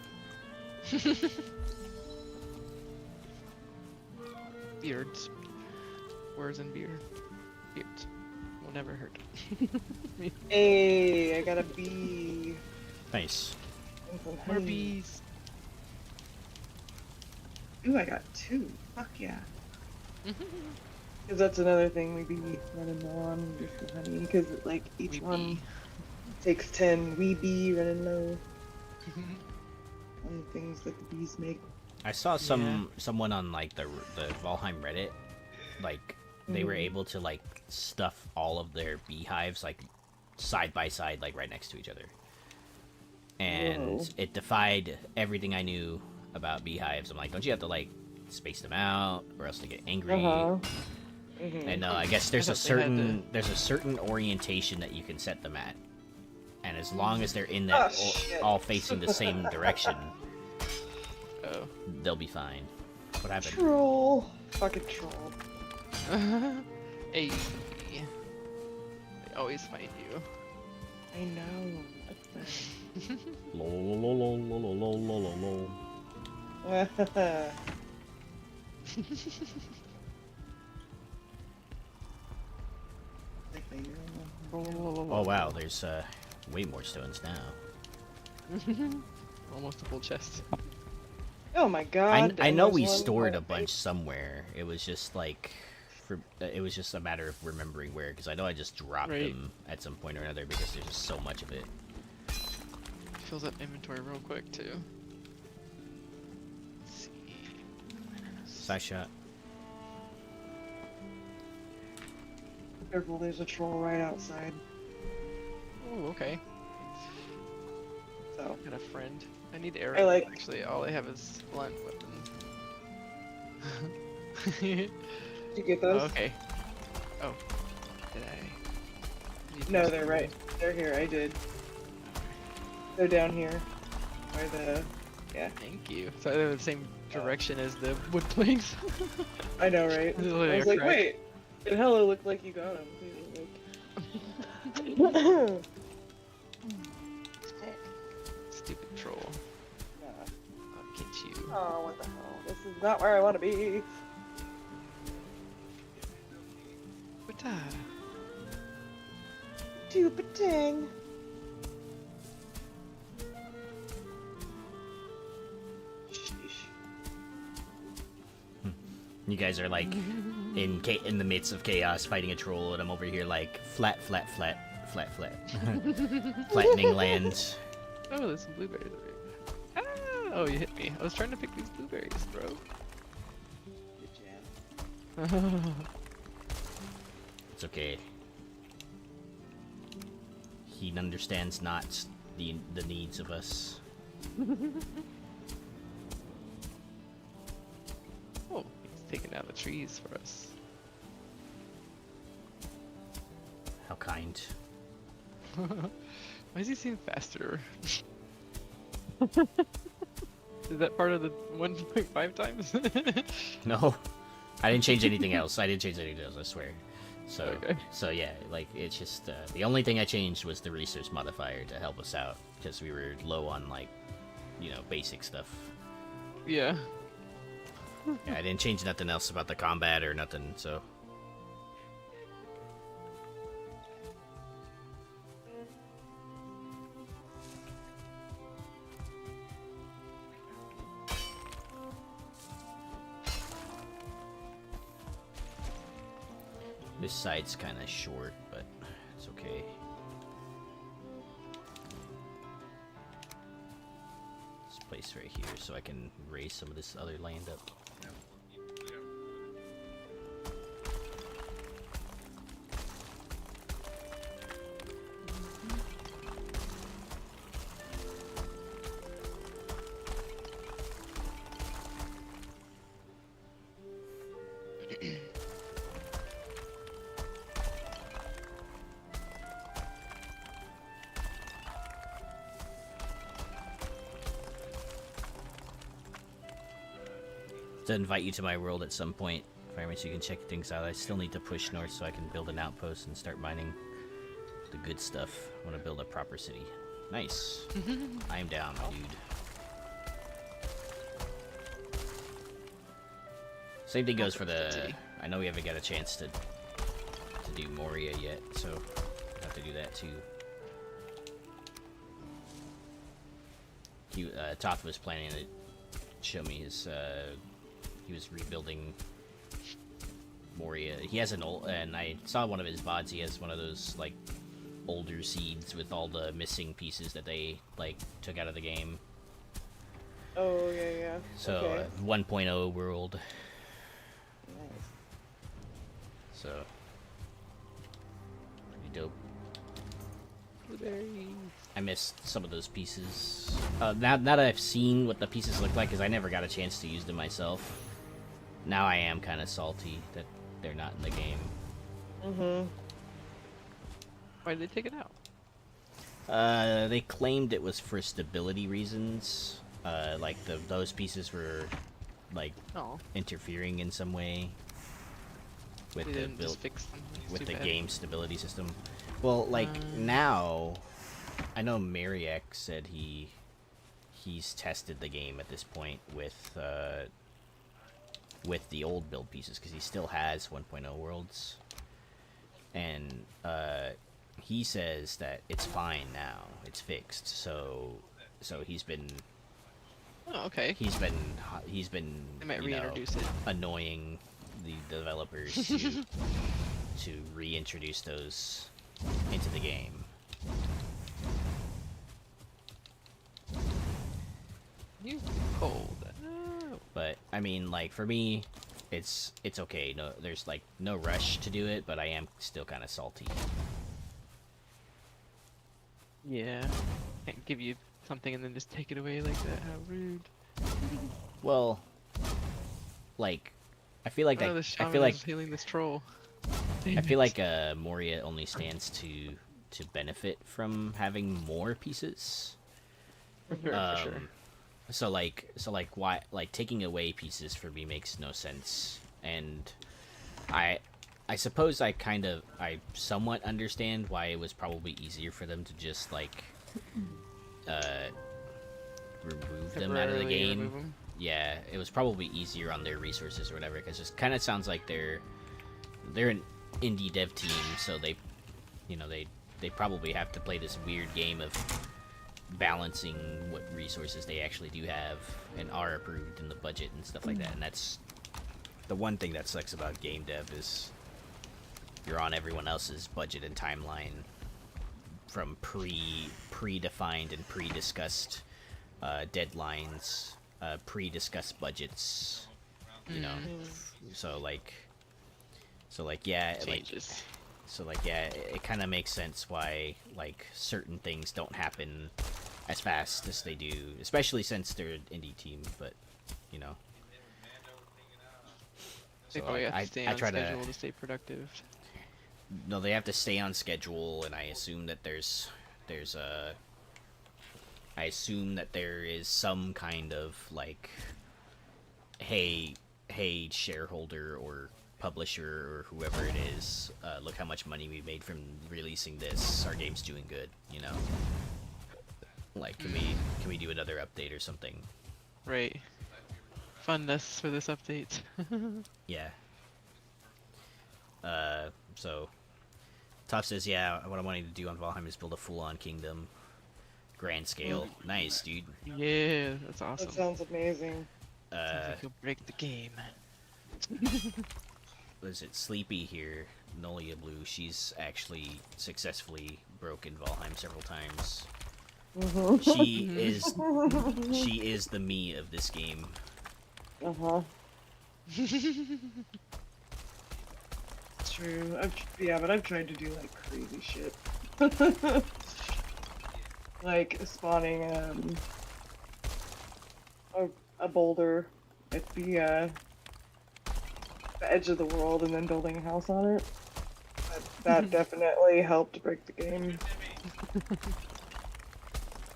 Beards. Words and beer. Beards. Will never hurt. Hey, I got a bee. Nice. And some More honey. bees. Ooh, I got 2. Fuck yeah. Because that's another thing we be running low on, just the honey. Because, like, each We one bee. takes 10. We be running low on the things that the bees make. I saw someone on like the Valheim Reddit, like they were able to like stuff all of their beehives like side by side, like right next to each other, and Whoa. it defied everything I knew about beehives. I'm like, don't you have to like space them out, or else they get angry? And I guess there's I a thought they had certain certain orientation that you can set them at, and as long as they're in that shit. all facing the same direction, Oh. they'll be fine. What happened? Troll. Fucking troll. Hey. They always find you. I know. That's Lol. the... Oh wow, there's way more stones now. Almost a full chest. Oh my god. I know and we there's one stored a more bunch somewhere. It was just like, it was just a matter of remembering where, because I know I just dropped Right. them at some point or another because there's just so much of it. Fills up inventory real quick too. Let's see. Side shot. Careful, there's a troll right outside. Oh, okay. So, Got a friend. I need arrows. Actually, all I have is blunt weapons. did you get those? Oh, okay. Oh, did I? Need No, more they're stone. right. They're here. I did. They're down here. Where the... Yeah. Thank you. So they're the same direction as the wood planks. I know, right? This is I literally was a like, crack. wait. It hella looked like you got them. Like... Stupid troll. Nah. I'll get you. Oh, what the hell? This is not where I want to be. What Stupid thing. Sheesh. You guys are like in the midst of chaos fighting a troll, and I'm over here like flat. Flattening lands. Oh, there's some blueberries over here. Ah! Oh, you hit me. I was trying to pick these blueberries, bro. Good job. It's okay. He understands not the needs of us. Oh, he's taking down the trees for us. How kind. Why does he seem faster? Is that part of the 1.5 times? No, I didn't change anything else. I swear. So, Okay. so yeah, like it's just the only thing I changed was the resource modifier to help us out because we were low on like, basic stuff. Yeah. Yeah, I didn't change nothing else about the combat or nothing. So. This side's kind of short, but it's okay. This place right here, so I can raise some of this other land up. To invite you to my world at some point, Fireman, so you can check things out. I still need to push north so I can build an outpost and start mining the good stuff. I want to build a proper city. Nice. I am down, my dude. Same thing goes for the... I know we haven't got a chance to do Moria yet, so I have to do that too. Toth was planning to show me his. He was rebuilding Moria. He has an old, and I saw one of his VODs. He has one of those like older seeds with all the missing pieces that they like took out of the game. Oh yeah. So Okay. 1.0 world. Nice. So pretty dope. I missed some of those pieces. Now that I've seen what the pieces look like, because I never got a chance to use them myself. Now I am kind of salty that they're not in the game. Mm-hmm. Why did they take it out? They claimed it was for stability reasons. Like those pieces were like Oh, interfering in some way with they the didn't build, just fix them. That's with too the bad. game stability system. Well, like now, I know Mariek said he's tested the game at this point with the old build pieces because he still has 1.0 worlds, and he says that it's fine now, it's fixed. So he's been Oh, okay. he's been They might you know, reintroduce it. annoying the developers to reintroduce those into the game. You cold. Oh. But I mean, like for me, it's okay. No, there's like no rush to do it, but I am still kind of salty. Yeah. Can't give you something and then just take it away like that. How rude. Well, like I feel like Oh, that. the I shaman feel like is healing this troll. I feel like Moria only stands to benefit from having more pieces. For sure. So why taking away pieces for me makes no sense, and I suppose I somewhat understand why it was probably easier for them to just like remove them out of the Temporarily remove game. 'em. Yeah, it was probably easier on their resources or whatever, because it kind of sounds like they're an indie dev team, so they probably have to play this weird game of balancing what resources they actually do have and are approved in the budget and stuff like that. And that's the one thing that sucks about game dev is you're on everyone else's budget and timeline from predefined and pre-discussed deadlines, pre-discussed budgets, you know. So yeah, Changes. it kind of makes sense why like certain things don't happen as fast as they do, especially since they're an indie team. But you know, They so probably have to stay on try schedule to. to stay productive. No, they have to stay on schedule, and I assume that there is some kind of like, hey, shareholder or publisher or whoever it is, look how much money we made from releasing this. Our game's doing good, you know. Like, can we do another update or something? Right. Funness for this update. Yeah. So Tough says, yeah, what I'm wanting to do on Valheim is build a full-on kingdom, grand scale. Nice, dude. Yeah, that's awesome. That sounds amazing. Sounds like you'll break the game. Was it Sleepy here, Nolia Blue? She's actually successfully broken Valheim several times. She is the me of this game. Uh-huh. It's true. But I've tried to do like crazy shit. Like spawning a boulder at the edge of the world and then building a house on it. That definitely helped break the game.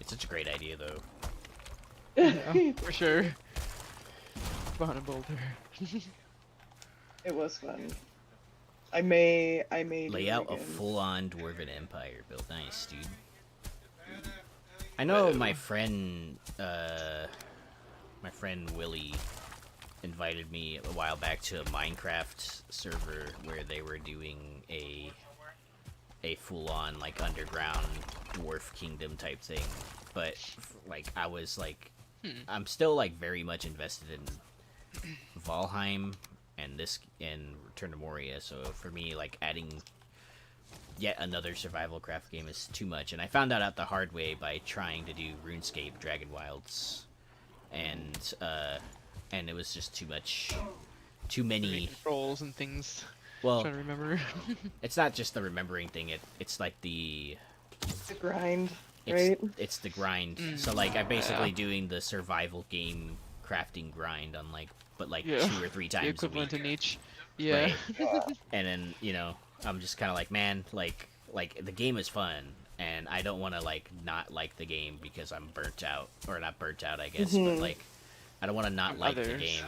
It's such a great idea, though. Yeah, for sure. Spawn a boulder. It was fun. I may Lay do it out a again. full-on Dwarven Empire build. Nice, dude. I know my friend Willie, invited me a while back to a Minecraft server where they were doing a full-on like underground dwarf kingdom type thing, but like I was like, I'm still like very much invested in Valheim and Return to Moria. So for me, like adding yet another survival craft game is too much, and I found that out the hard way by trying to do RuneScape Dragon Wilds, and it was just too much, too many controls and things. Well, Trying to remember. it's not just the remembering thing. It's like the grind, right? It's the grind. So like I'm basically doing the survival game crafting grind on like, but like 2 or 3 times the a equivalent week. in each. Yeah. Right. And then I'm just kind of like, man, like the game is fun, and I don't want to like not like the game because I'm burnt out, or not burnt out, I guess, but like I don't want to not like the game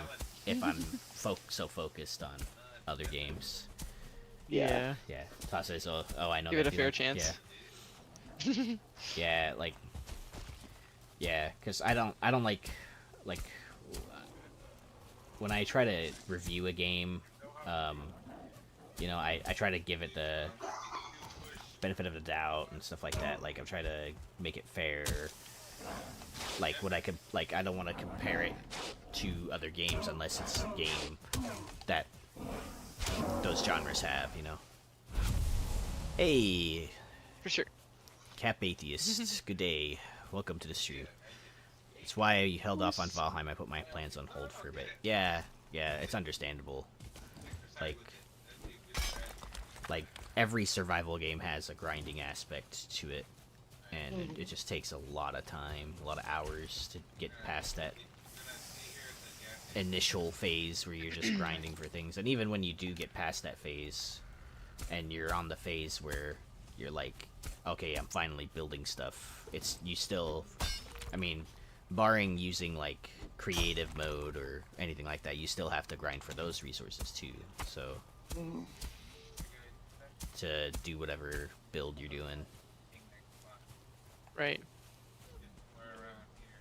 if I'm so focused on other games. Yeah. Yeah. Tasa is, oh, I know. Give it that a fair feeling. chance. Yeah. Yeah, like, yeah, because I don't like when I try to review a game, I try to give it the benefit of the doubt and stuff like that. Like I'm trying to make it fair. Like what I could, like I don't want to compare it to other games unless it's a game that those genres have, Hey, For sure. Cap Atheist, good day. Welcome to the stream. It's why I held off on Valheim. I put my plans on hold for a bit. Yeah, it's understandable. Like every survival game has a grinding aspect to it, and it just takes a lot of time, a lot of hours to get past that initial phase where you're just grinding for things. And even when you do get past that phase, and you're on the phase where you're like, okay, I'm finally building stuff, you still, I mean, barring using like creative mode or anything like that, you still have to grind for those resources too. So to do whatever build you're doing. Right.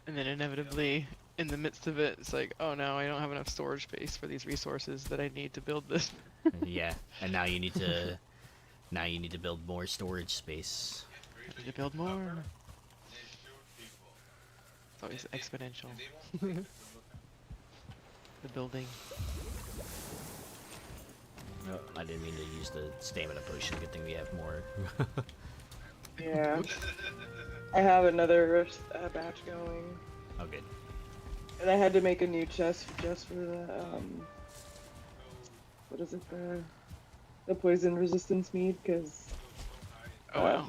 And then inevitably, in the midst of it, it's like, oh no, I don't have enough storage space for these resources that I need to build this. Yeah, and now you need to build more storage space. I need to build more. It's always exponential. The building. No, I didn't mean to use the stamina potion. Good thing we have more. Yeah. I have another batch going. Oh, good. And I had to make a new chest just for the, what is it, the poison resistance mead, because Oh wow.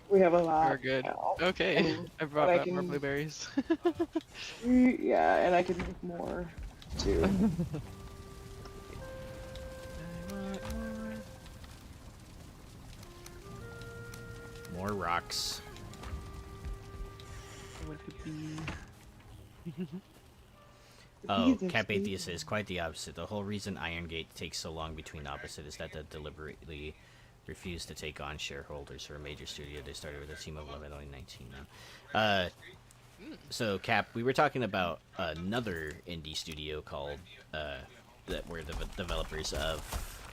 we have a lot. Very good. now. Okay. And- I brought and back more blueberries. Yeah, and I can make more, too. More rocks. What could be? Oh, These are Cap sweet. Atheist is quite the opposite. The whole reason Iron Gate takes so long between opposite is that they deliberately refused to take on shareholders for a major studio. They started with a team of 11, only 19 now. So, Cap, we were talking about another indie studio called, that were the developers of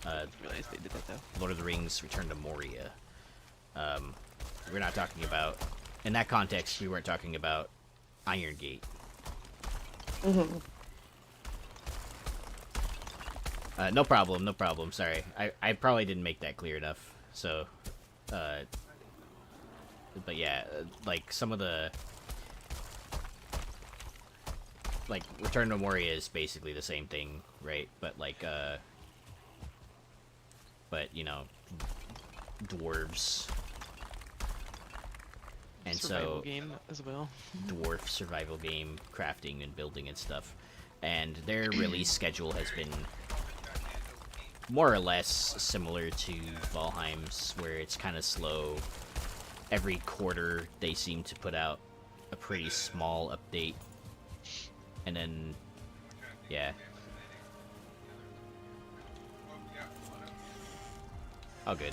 I realized they did that though. Lord of the Rings Return to Moria. We're not talking about, in that context, we weren't talking about Iron Gate. No problem, sorry. I probably didn't make that clear enough, so, but yeah, like, some of the, like, Return to Moria is basically the same thing, right? But, like, dwarves. And Survival so, game as well. dwarf survival game, crafting and building and stuff. And their release schedule has been more or less similar to Valheim's, where it's kind of slow. Every quarter, they seem to put out a pretty small update. And then, yeah. Oh, good.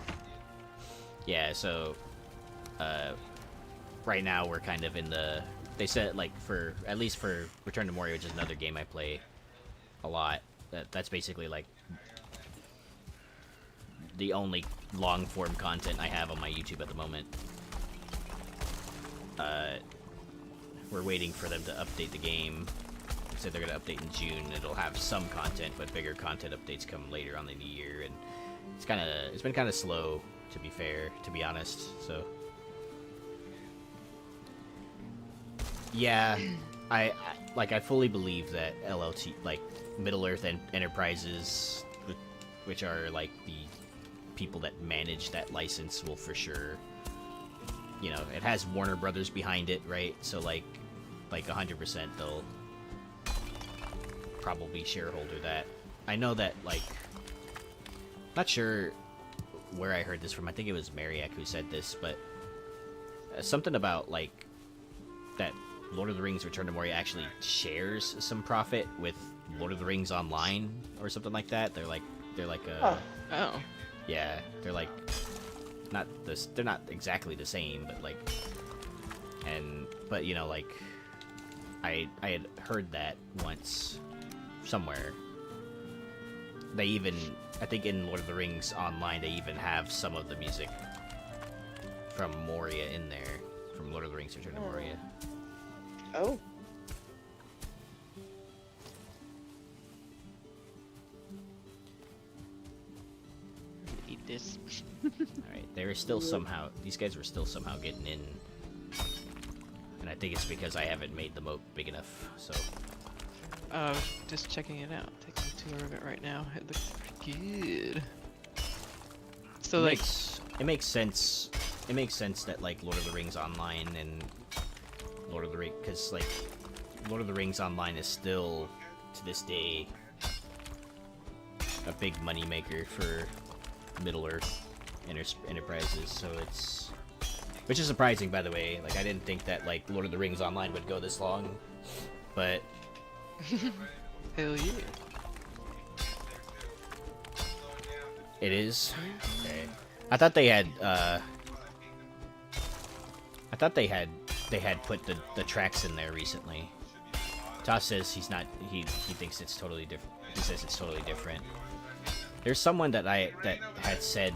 Yeah, so, right now we're kind of in the, they said, like, at least for Return to Moria, which is another game I play, a lot. That's basically like the only long form content I have on my YouTube at the moment. We're waiting for them to update the game. They said they're gonna update in June. It'll have some content, but bigger content updates come later on in the year, and it's been kind of slow, to be fair, to be honest. So yeah, I fully believe that LLT, like Middle Earth and Enterprises, which are like the people that manage that license, will for sure, you know, it has Warner Brothers behind it, right? So like 100% they'll probably shareholder that. I know that, like, not sure where I heard this from. I think it was Mariak who said this, but something about like that Lord of the Rings Return to Moria actually shares some profit with Lord of the Rings Online or something like that. They're like Oh. yeah, they're like they're not exactly the same, but like, but you know, like I had heard that once somewhere. They even, I think in Lord of the Rings Online, they even have some of the music from Moria in there, from Lord of the Rings Return to Moria. Oh. Eat this. Alright, they were still somehow, these guys were still somehow getting in. And I think it's because I haven't made the moat big enough, so. Just checking it out. Taking a tour of it right now. It looks pretty good. So it makes sense. It makes sense that like Lord of the Rings Online and Lord of the Rings, because like Lord of the Rings Online is still to this day a big moneymaker for Middle Earth Enterprises. So it's, which is surprising, by the way. Like I didn't think that like Lord of the Rings Online would go this long, but. Hell yeah. It is? Okay. I thought they had put the tracks in there recently. Toss says he thinks it's totally different. He says it's totally different. There's someone that had said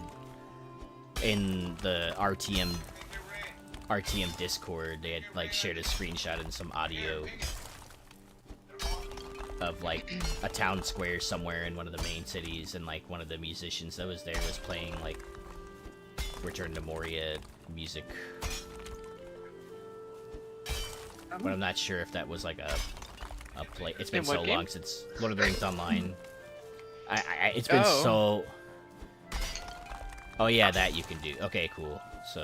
in the RTM Discord, they had like shared a screenshot and some audio of like a town square somewhere in one of the main cities, and like one of the musicians that was there was playing like Return to Moria music, but I'm not sure if that was like a play. It's been so long since Lord of the Rings Online. It's been so. Oh yeah, that you can do. Okay, cool. So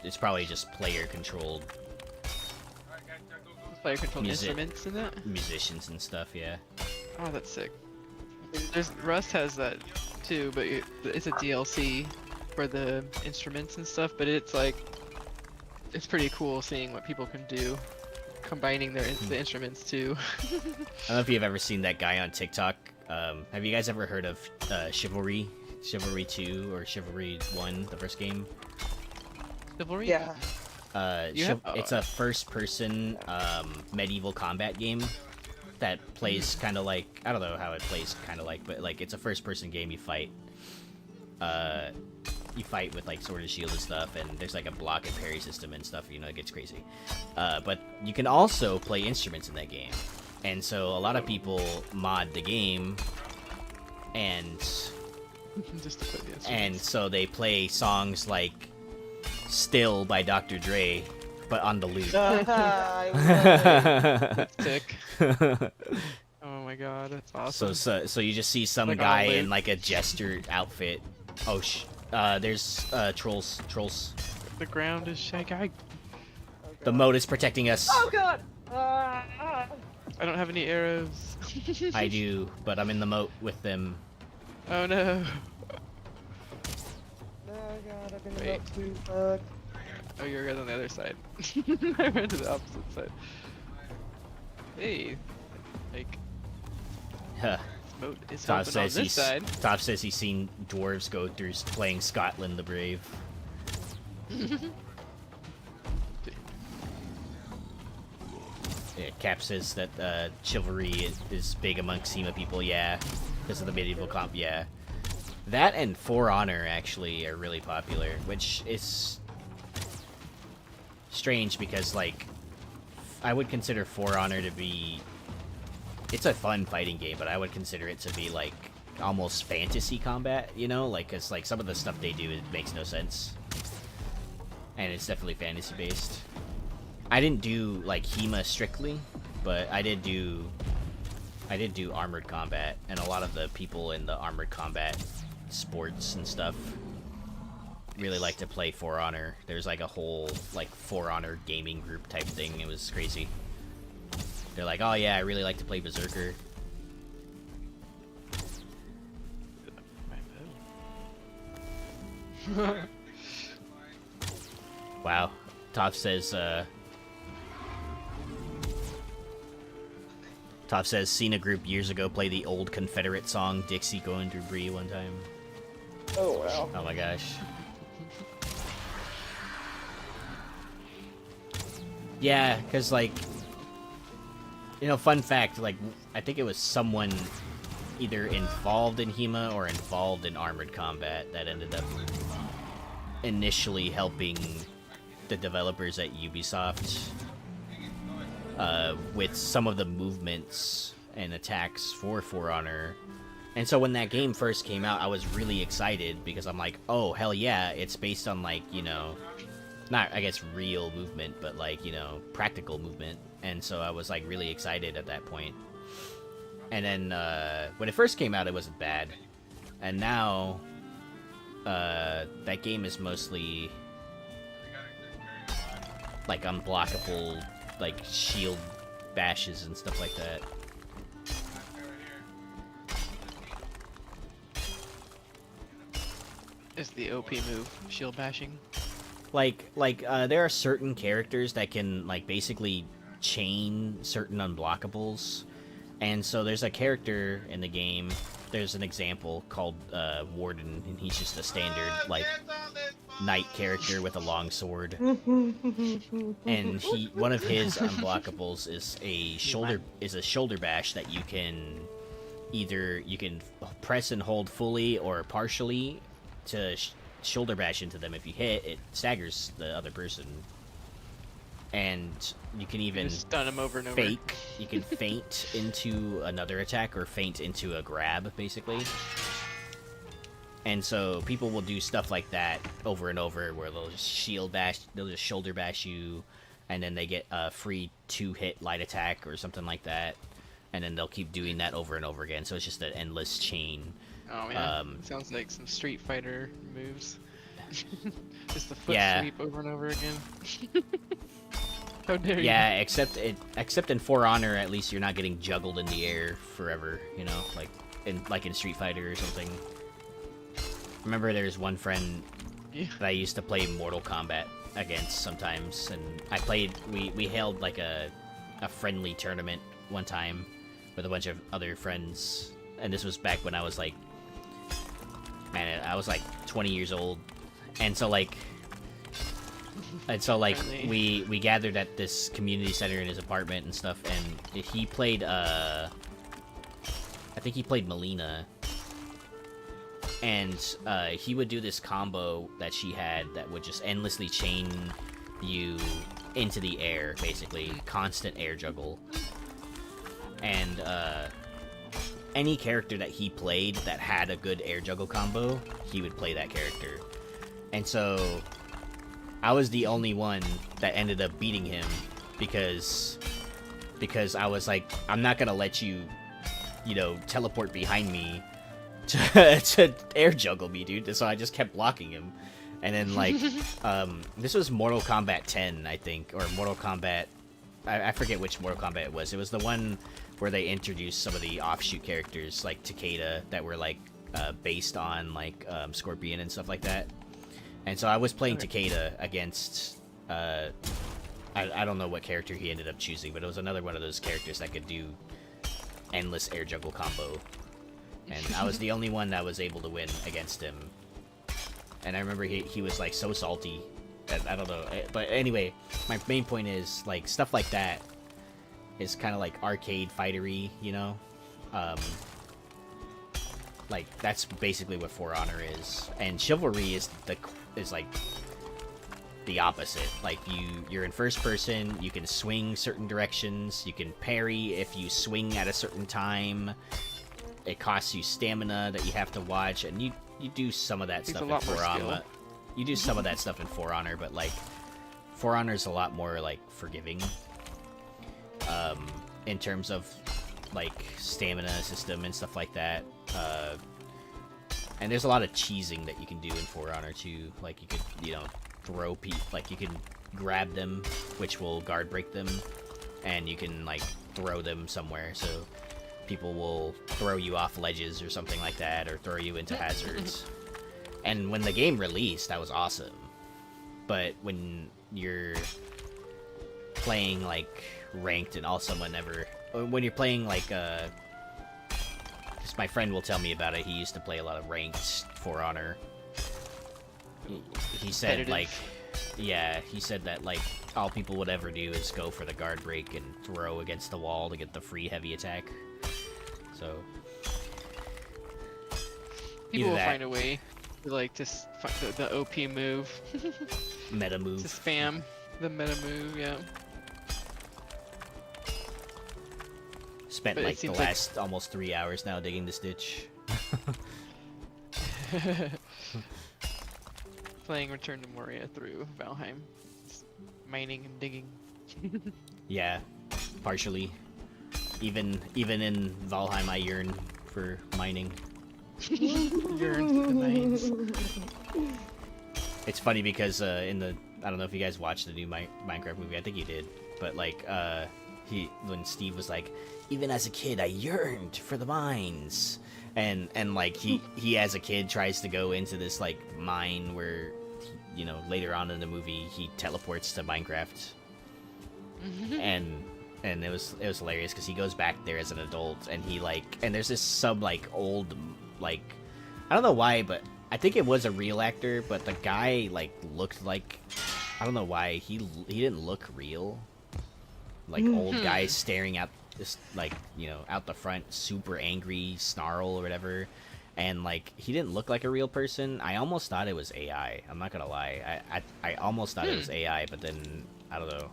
it's probably just player controlled. Player controlled instruments in that? Musicians and stuff, yeah. Oh, that's sick. Rust has that too, but it's a DLC for the instruments and stuff, but it's like, it's pretty cool seeing what people can do, combining the instruments too. I don't know if you've ever seen that guy on TikTok. Have you guys ever heard of Chivalry 2 or Chivalry 1, the first game? Chivalry? Yeah. It's a first-person medieval combat game that plays kind of like, I don't know how it plays kind of like, but like it's a first-person game. You fight with like sword and shield and stuff, and there's like a block and parry system and stuff. You know, it gets crazy. But you can also play instruments in that game, and so a lot of people mod the game, and just to play the instruments. And so they play songs like Still by Dr. Dre, but on the loop. That's sick. Oh my god, that's awesome. So you just see some like guy in like a jester outfit. Oh there's trolls. The ground is shaking. The moat is protecting us. Oh god! I don't have any arrows. I do, but I'm in the moat with them. Oh no. Oh god, I've been Wait. about to fuck. Oh, you're on the other side. I went to the opposite side. Hey, like, Huh. this moat is Top open on says this side. Top says he's seen dwarves go through playing Scotland the Brave. Yeah, Cap says that chivalry is big amongst HEMA people. Yeah, because of the medieval comp. Yeah, that and For Honor actually are really popular, which is strange because like I would consider For Honor to be. It's a fun fighting game, but I would consider it to be like almost fantasy combat. You know, like because like some of the stuff they do it makes no sense, and it's definitely fantasy based. I didn't do like HEMA strictly, but I did do armored combat, and a lot of the people in the armored combat sports and stuff really like to play For Honor. There's like a whole like For Honor gaming group type thing. It was crazy. They're like, oh yeah, I really like to play Berserker. Wow. Toph says, seen a group years ago play the old Confederate song Dixie Going Through Bree one time. Oh, wow. Oh my gosh. Yeah, because, like, you know, fun fact, like, I think it was someone either involved in HEMA or involved in armored combat that ended up initially helping the developers at Ubisoft with some of the movements and attacks for Honor. And so when that game first came out, I was really excited because I'm like, oh, hell yeah, it's based on, like, you know, not, I guess, real movement, but, like, you know, practical movement. And so I was, like, really excited at that point. And then when it first came out, it wasn't bad. And now that game is mostly like unblockable, like shield bashes and stuff like that. Is the OP move shield bashing? Like there are certain characters that can like basically chain certain unblockables, and so there's a character in the game. There's an example called Warden, and he's just a standard like knight character with a long sword. And one of his unblockables is a shoulder bash that you can press and hold fully or partially to shoulder bash into them. If you hit, it staggers the other person. And you can even stun him over and over. You can feint into another attack or feint into a grab, basically. And so people will do stuff like that over and over, where they'll just they'll just shoulder bash you, and then they get a free 2-hit light attack or something like that, and then they'll keep doing that over and over again. So it's just an endless chain. Oh yeah, sounds like some Street Fighter moves. Just the foot sweep over and over again. How dare you? Yeah, except in For Honor, at least you're not getting juggled in the air forever. You know, like in Street Fighter or something. Remember, there's one friend that I used to play Mortal Kombat against sometimes, and we held like a friendly tournament one time with a bunch of other friends, and this was back when I was like, man, I was like 20 years old, and so like we gathered at this community center in his apartment and stuff, and he played I think he played Melina. And he would do this combo that she had that would just endlessly chain you into the air, basically. Constant air juggle. And any character that he played that had a good air juggle combo, he would play that character. And so I was the only one that ended up beating him because I was like, I'm not going to let you, you know, teleport behind me to air juggle me, dude. So I just kept blocking him. And then, like, this was Mortal Kombat 10, I think, or Mortal Kombat, I forget which Mortal Kombat it was. It was the one where they introduced some of the offshoot characters, like Takeda, that were, like, based on, like, Scorpion and stuff like that. And so I was playing Takeda against, I don't know what character he ended up choosing, but it was another one of those characters that could do endless air juggle combo. And I was the only one that was able to win against him. And I remember he was, like, so salty. I don't know. But anyway, my main point is, like, stuff like that is kind of like arcade fightery, you know. Like that's basically what For Honor is, and Chivalry is like the opposite. Like you're in first person, you can swing certain directions, you can parry if you swing at a certain time. It costs you stamina that you have to watch, and you do some of that stuff in For Honor. You do some of that stuff in For Honor, but like For Honor's a lot more like forgiving in terms of like stamina system and stuff like that. And there's a lot of cheesing that you can do in For Honor too. Like you could, throw like you can grab them, which will guard break them, and you can like throw them somewhere. So people will throw you off ledges or something like that, or throw you into hazards. And when the game released, that was awesome. But when you're playing like ranked, and also when you're playing like because my friend will tell me about it. He used to play a lot of ranked For Honor. He said like, yeah, he said that like all people would ever do is go for the guard break and throw against the wall to get the free heavy attack. So people will find a way to like just the OP move, meta move, to spam the meta move. Yeah. Spent like the last almost 3 hours now digging this ditch. Playing Return to Moria through Valheim. Just mining and digging. Yeah, partially. Even in Valheim, I yearn for mining. Yearn for the mines. It's funny because I don't know if you guys watched the new Minecraft movie. I think you did, but like when Steve was like, even as a kid, I yearned for the mines, and like he as a kid tries to go into this like mine where, later on in the movie he teleports to Minecraft, and it was hilarious because he goes back there as an adult, and and there's this old I don't know why, but I think it was a real actor, but the guy looked like, I don't know why he didn't look real. Old guy staring out this out the front, super angry snarl or whatever, and he didn't look like a real person. I almost thought it was AI. I'm not gonna lie. I almost thought it was AI, but then I don't know.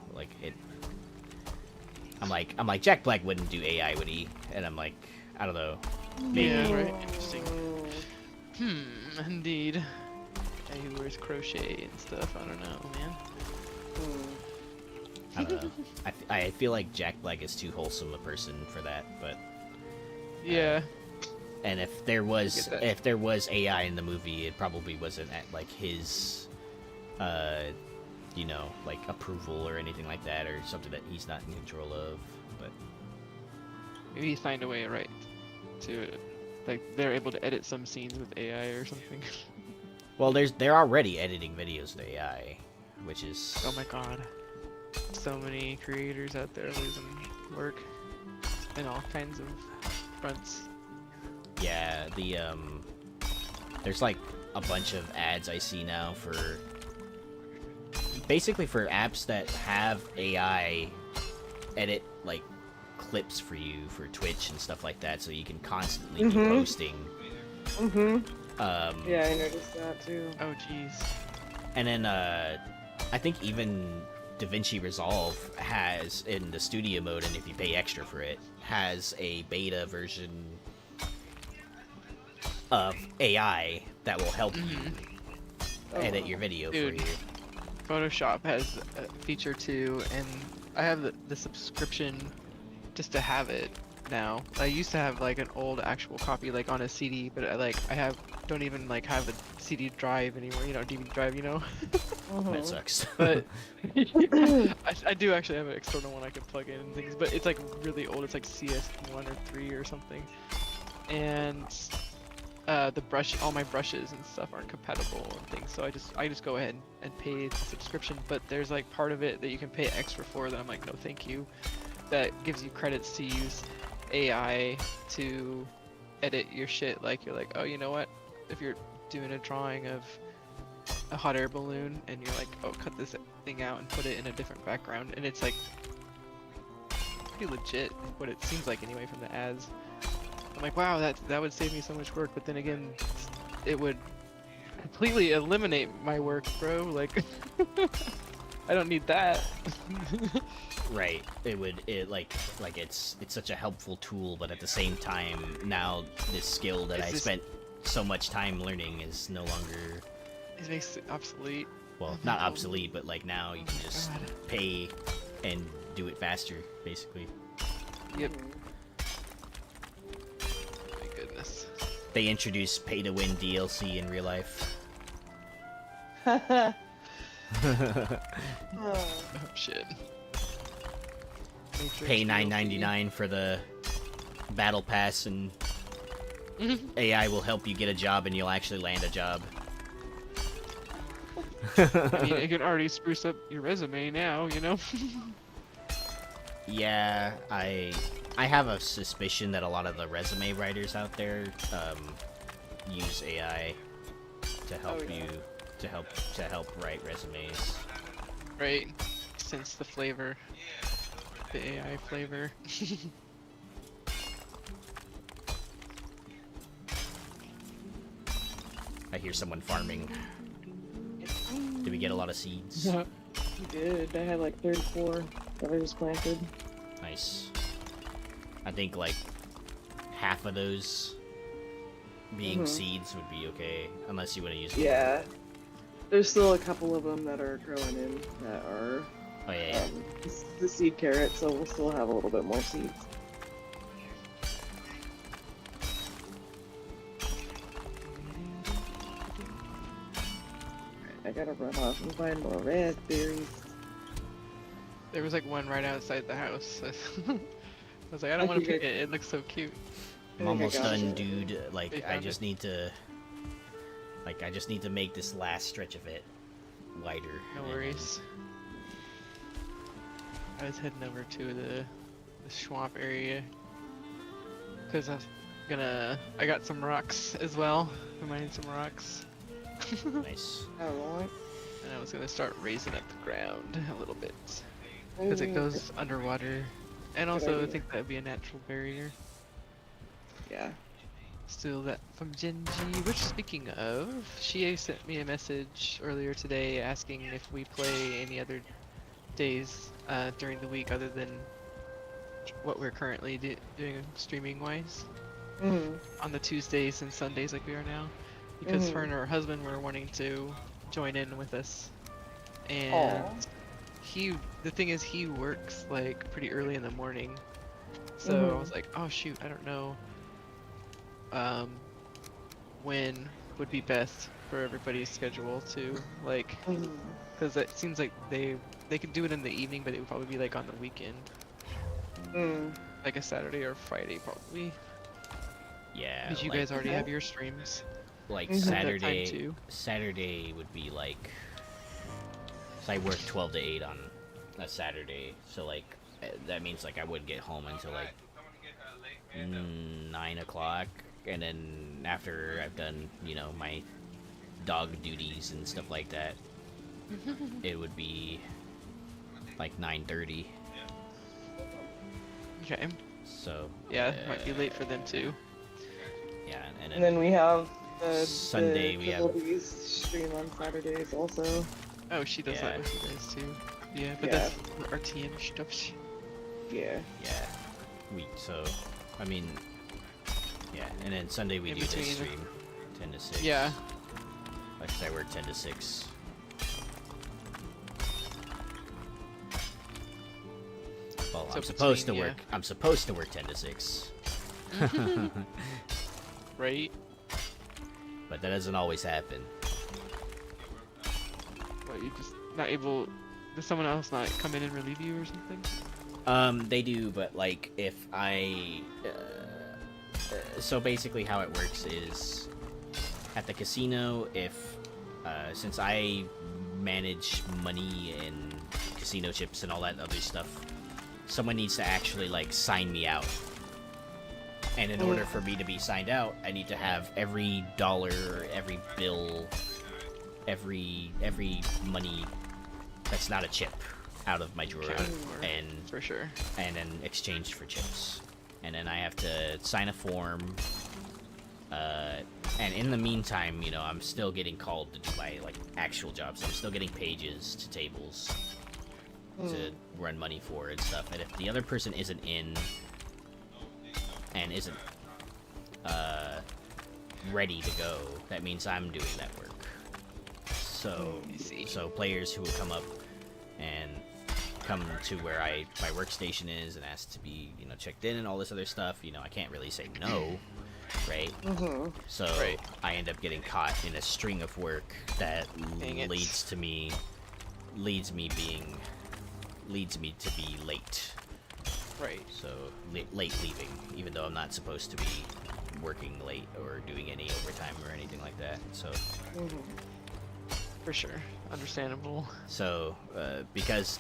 I'm like Jack Black wouldn't do AI, would he? And I'm like, I don't know. Maybe. Yeah, right. Interesting. Indeed. Guy who wears crochet and stuff. I don't know, man. I don't know. I feel like Jack Black is too wholesome a person for that, but yeah. And if there was AI in the movie, it probably wasn't at his approval or anything like that, or something that he's not in control of. But maybe he find a way to they're able to edit some scenes with AI or something. Well, they're already editing videos with AI, which is, oh my god. So many creators out there losing work in all kinds of fronts. Yeah, there's a bunch of ads I see now for basically for apps that have AI edit clips for you for Twitch and stuff like that, so you can constantly be posting. Yeah, I noticed that too. Oh jeez. And then I think even DaVinci Resolve has, in the studio mode, and if you pay extra for it, has a beta version of AI that will help you edit your video for you. Photoshop has a feature too, and I have the subscription just to have it now. I used to have an old actual copy on a CD, but I don't even have a CD drive anymore, DVD drive, That sucks. But I do actually have an external one I can plug in and things, but it's really old. It's CS1 or 3 or something, and all my brushes and stuff aren't compatible and things. So I just go ahead and pay the subscription. But there's part of it that you can pay extra for that I'm like, no, thank you. That gives you credits to use AI to edit your shit. You're like, oh, you know what? If you're doing a drawing of a hot air balloon and you're like, oh, cut this thing out and put it in a different background, and it's pretty legit. What it seems like anyway from the ads. I'm like, wow, that would save me so much work. But then again, it would completely eliminate my work, bro. Like, I don't need that. Right. It's such a helpful tool, but at the same time, now this skill that I spent so much time learning is no longer. It makes it obsolete. Well, not obsolete, but like now you can just pay and do it faster, basically. Yep. My goodness. They introduced pay-to-win DLC in real life. Oh shit. Pay $9.99 for the battle pass, and AI will help you get a job, and you'll actually land a job. I mean, it can already spruce up your resume now, you know? Yeah, I have a suspicion that a lot of the resume writers out there use AI to help you to help write resumes. Right. Sense the flavor. The AI flavor. I hear someone farming. Did we get a lot of seeds? We did. I had like 34 that I just planted. Nice. I think like half of those being seeds would be okay, unless you want to use them. Yeah. There's still a couple of them that are growing in that are Oh yeah. the seed carrot, so we'll still have a little bit more seeds. I gotta run off and find more raspberries. There was like one right outside the house. I was like, I don't want to pick it. It looks so cute. I'm almost done, dude. They Like I found just need to make this last stretch of it wider. No and worries. I was heading over to the swamp area because I got some rocks as well. I'm mining some rocks. Nice. Alright. And I was gonna start raising up the ground a little bit because it goes underwater, and also I think that'd be a natural barrier. Yeah. Still that from Genji, which speaking of, she sent me a message earlier today asking if we play any other days during the week other than what we're currently doing streaming wise on the Tuesdays and Sundays like we are now, because her and her husband were wanting to join in with us, and the thing is he works like pretty early in the morning, so I was like, oh shoot, I don't know when would be best for everybody's schedule to like, because it seems like they could do it in the evening, but it would probably be like on the weekend, like a Saturday or Friday probably. Yeah. Did you guys already have your streams? Like At that time too? Saturday would be like. So I work 12 to 8 on a Saturday, so like that means like I wouldn't get home until like 9 o'clock, and then after I've done, you know, my dog duties and stuff like that, it would be like 9:30. Okay. So Yeah, might be late for them too. yeah, And then we have the Sunday we have Doodes stream on Saturdays also. Oh, she does that with you guys too. Yeah, but Yeah. that's RTN stuff. Yeah. so I mean, yeah, and then Sunday we In do this between. stream 10 to 6. Yeah. Like I work 10 to 6. Well, So I'm supposed to between, work. I'm supposed to work 10 to 6. Right? But that doesn't always happen. But you just not able. Does someone else not come in and relieve you or something? They do, but like if I so basically how it works is at the casino, if since I manage money and casino chips and all that other stuff, someone needs to actually like sign me out. And in order for me to be signed out, I need to have every dollar, every bill, every money that's not a chip out of my drawer Accounted for, and for sure. then exchanged for chips. And then I have to sign a form. And in the meantime, you know, I'm still getting called to do my like actual jobs. I'm still getting pages to tables to run money for and stuff. And if the other person isn't in and isn't ready to go, that means I'm doing that work. So players who will come up and come to where my workstation is and ask to be, you know, checked in and all this other stuff, you know, I can't really say no, right? So I end up getting caught in a string of work that leads me to be late. Right. So late leaving, even though I'm not supposed to be working late or doing any overtime or anything like that. So For sure. Understandable. So, because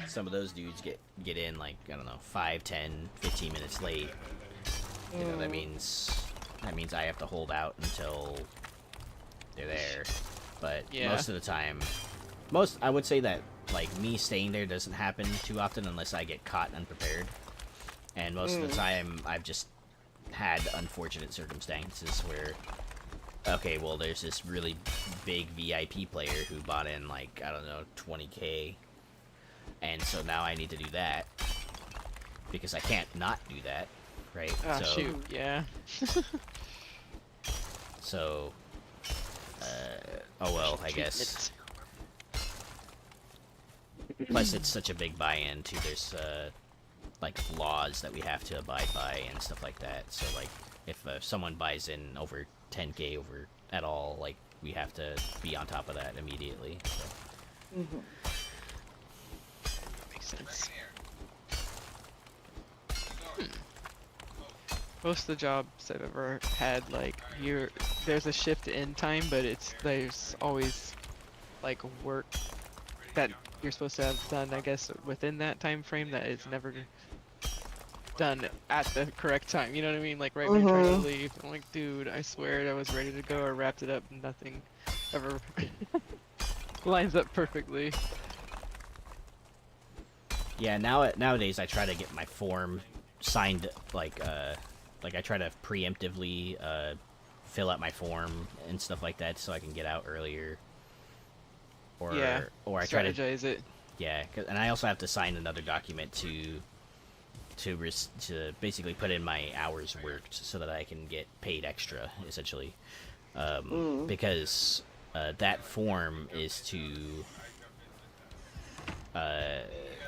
some of those dudes get in, like, I don't know, 5, 10, 15 minutes late, you know, that means I have to hold out until they're there. But most of the time, I would say that, like, me staying there doesn't happen too often unless I get caught unprepared. And most of the time, I've just had unfortunate circumstances where, okay, well, there's this really big VIP player who bought in, like, I don't know, 20K. And so now I need to do that. Because I can't not do that, right? Ah, shoot, yeah. So, oh well, I guess. Plus, it's such a big buy-in, too. There's, like, laws that we have to abide by and stuff like that. So, like, if someone buys in over 10K over at all, like, we have to be on top of that immediately. So. Makes sense. Most of the jobs I've ever had, like, there's a shift in time, but there's always, like, work that you're supposed to have done, I guess, within that time frame that is never done at the correct time. You know what I mean? Like, right when you're trying to leave, I'm like, dude, I swear I was ready to go or wrapped it up, and nothing ever lines up perfectly. Yeah, nowadays I try to get my form signed, like I try to preemptively fill out my form and stuff like that so I can get out earlier. Or I try to strategize it. Yeah, and I also have to sign another document to basically put in my hours worked so that I can get paid extra, essentially. Because that form is to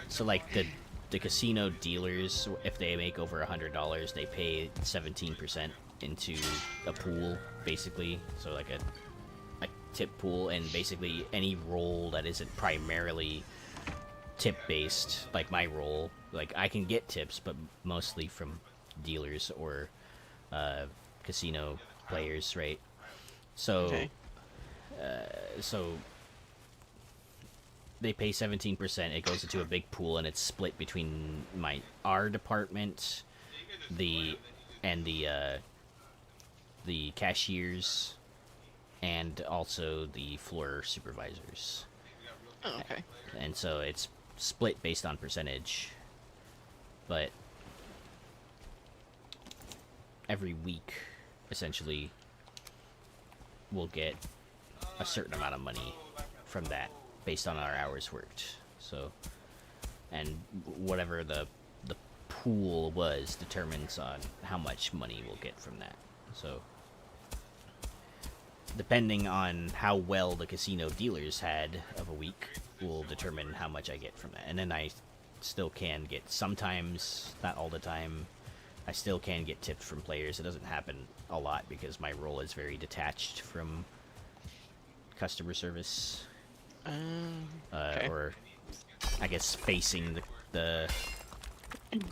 so like the casino dealers, if they make over $100, they pay 17% into a pool, basically. So like a tip pool, and basically any role that isn't primarily tip based, like my role, like I can get tips, but mostly from dealers or casino players, right? So so they pay 17%. It goes into a big pool, and it's split between our department, the cashiers, and also the floor supervisors. Oh, okay. And so it's split based on percentage. But every week, essentially, we'll get a certain amount of money from that based on our hours worked. So, and whatever the pool was determines on how much money we'll get from that. So, depending on how well the casino dealers had of a week will determine how much I get from that. And then I still can get, sometimes, not all the time, I still can get tipped from players. It doesn't happen a lot because my role is very detached from customer service. Okay. Or I guess facing the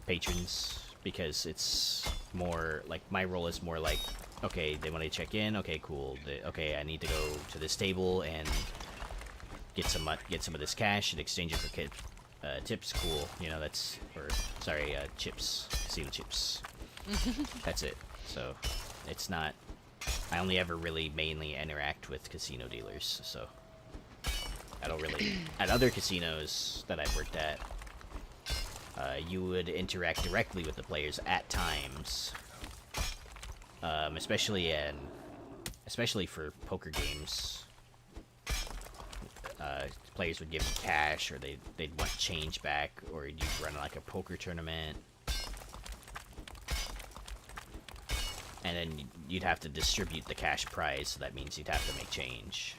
patrons, because it's more like my role is more like, okay, they want to check in, okay, cool, okay, I need to go to this table and get some of this cash and exchange it for tips, cool, you know, that's, or sorry, chips, casino chips. That's it. So it's not, I only ever really mainly interact with casino dealers, so. I don't really. At other casinos that I've worked at, you would interact directly with the players at times, especially for poker games. Players would give you cash, or they'd want change back, or you'd run like a poker tournament, and then you'd have to distribute the cash prize. So that means you'd have to make change.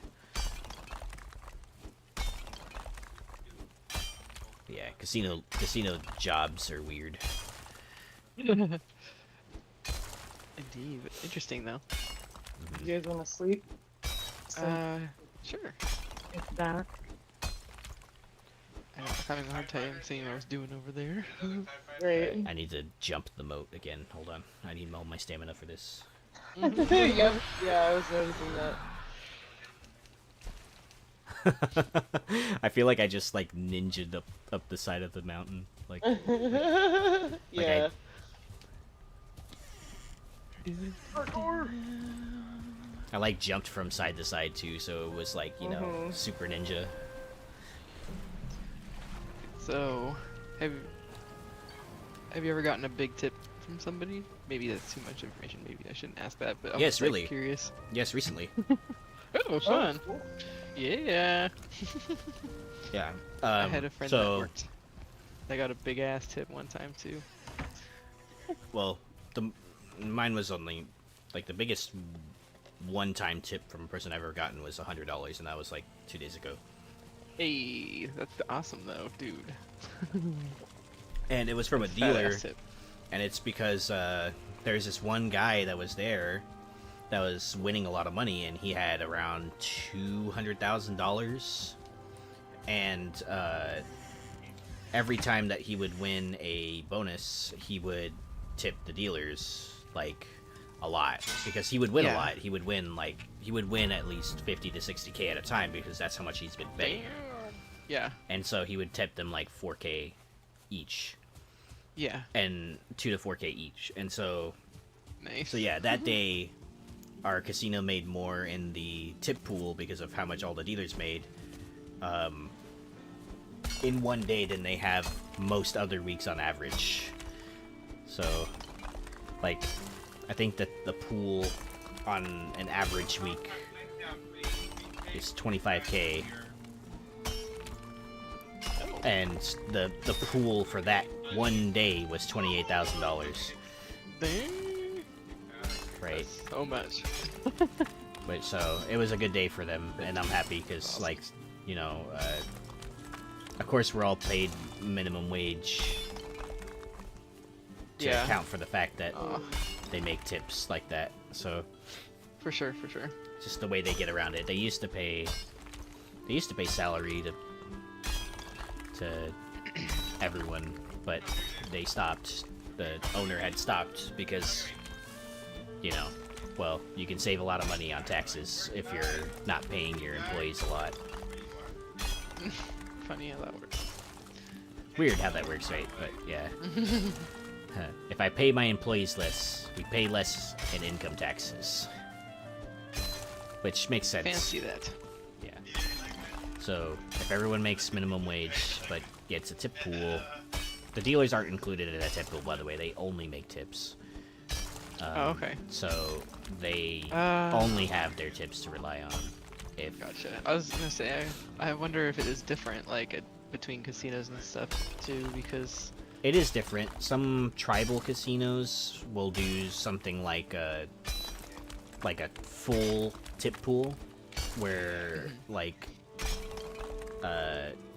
Yeah, casino jobs are weird. Indeed. Interesting though. You guys want to sleep? Sure. It's dark. I'm having a hard time seeing what I was doing over there. Great. I need to jump the moat again. Hold on. I need all my stamina for this. Yep. Yeah, I was noticing that. I feel like I just like ninja'd up the side of the mountain. Like, Yeah. I like jumped from side to side too, so it was like, you know, super ninja. So, have you ever gotten a big tip from somebody? Maybe that's too much information. Maybe I shouldn't ask that. But I'm Yes, just, like, really. curious. Yes, recently. Oh, fun. cool. Yeah. Yeah. I had a friend so, that worked. I got a big ass tip one time too. well, mine was only like the biggest one-time tip from a person I've ever gotten was $100, and that was like 2 days ago. Hey, that's awesome though, dude. And it was from a Fat dealer, ass tip. and it's because there's this one guy that was there that was winning a lot of money, and he had around $200,000, and every time that he would win a bonus, he would tip the dealers like a lot, because he would win a lot. He would win at least 50 to 60K at a time, because that's how much he's been betting. Yeah. And so he would tip them like 4K each, Yeah. and 2 to 4K each. And so Nice. So yeah, that day, our casino made more in the tip pool because of how much all the dealers made in one day than they have most other weeks on average. So, like, I think that the pool on an average week is 25K, and the pool for that one day was $28,000. Dang. Right. So much. But so it was a good day for them, and I'm happy because, Awesome. like, you know, of course we're all paid minimum wage to Yeah. account for the fact that Aw. they make tips like that. So For sure, for sure. just the way they get around it. They used to pay salary to everyone, but they stopped. The owner had stopped because, you know, well, you can save a lot of money on taxes if you're not paying your employees a lot. Funny how that works. Weird how that works, right? But yeah. If I pay my employees less, we pay less in income taxes. Which makes sense. Fancy that. Yeah. So, if everyone makes minimum wage, but gets a tip pool, the dealers aren't included in that tip pool, by the way. They only make tips. Oh, okay. So, they only have their tips to rely on. If Gotcha. I was gonna say, I wonder if it is different, like, between casinos and stuff, too, because... It is different. Some tribal casinos will do something like a full tip pool, where like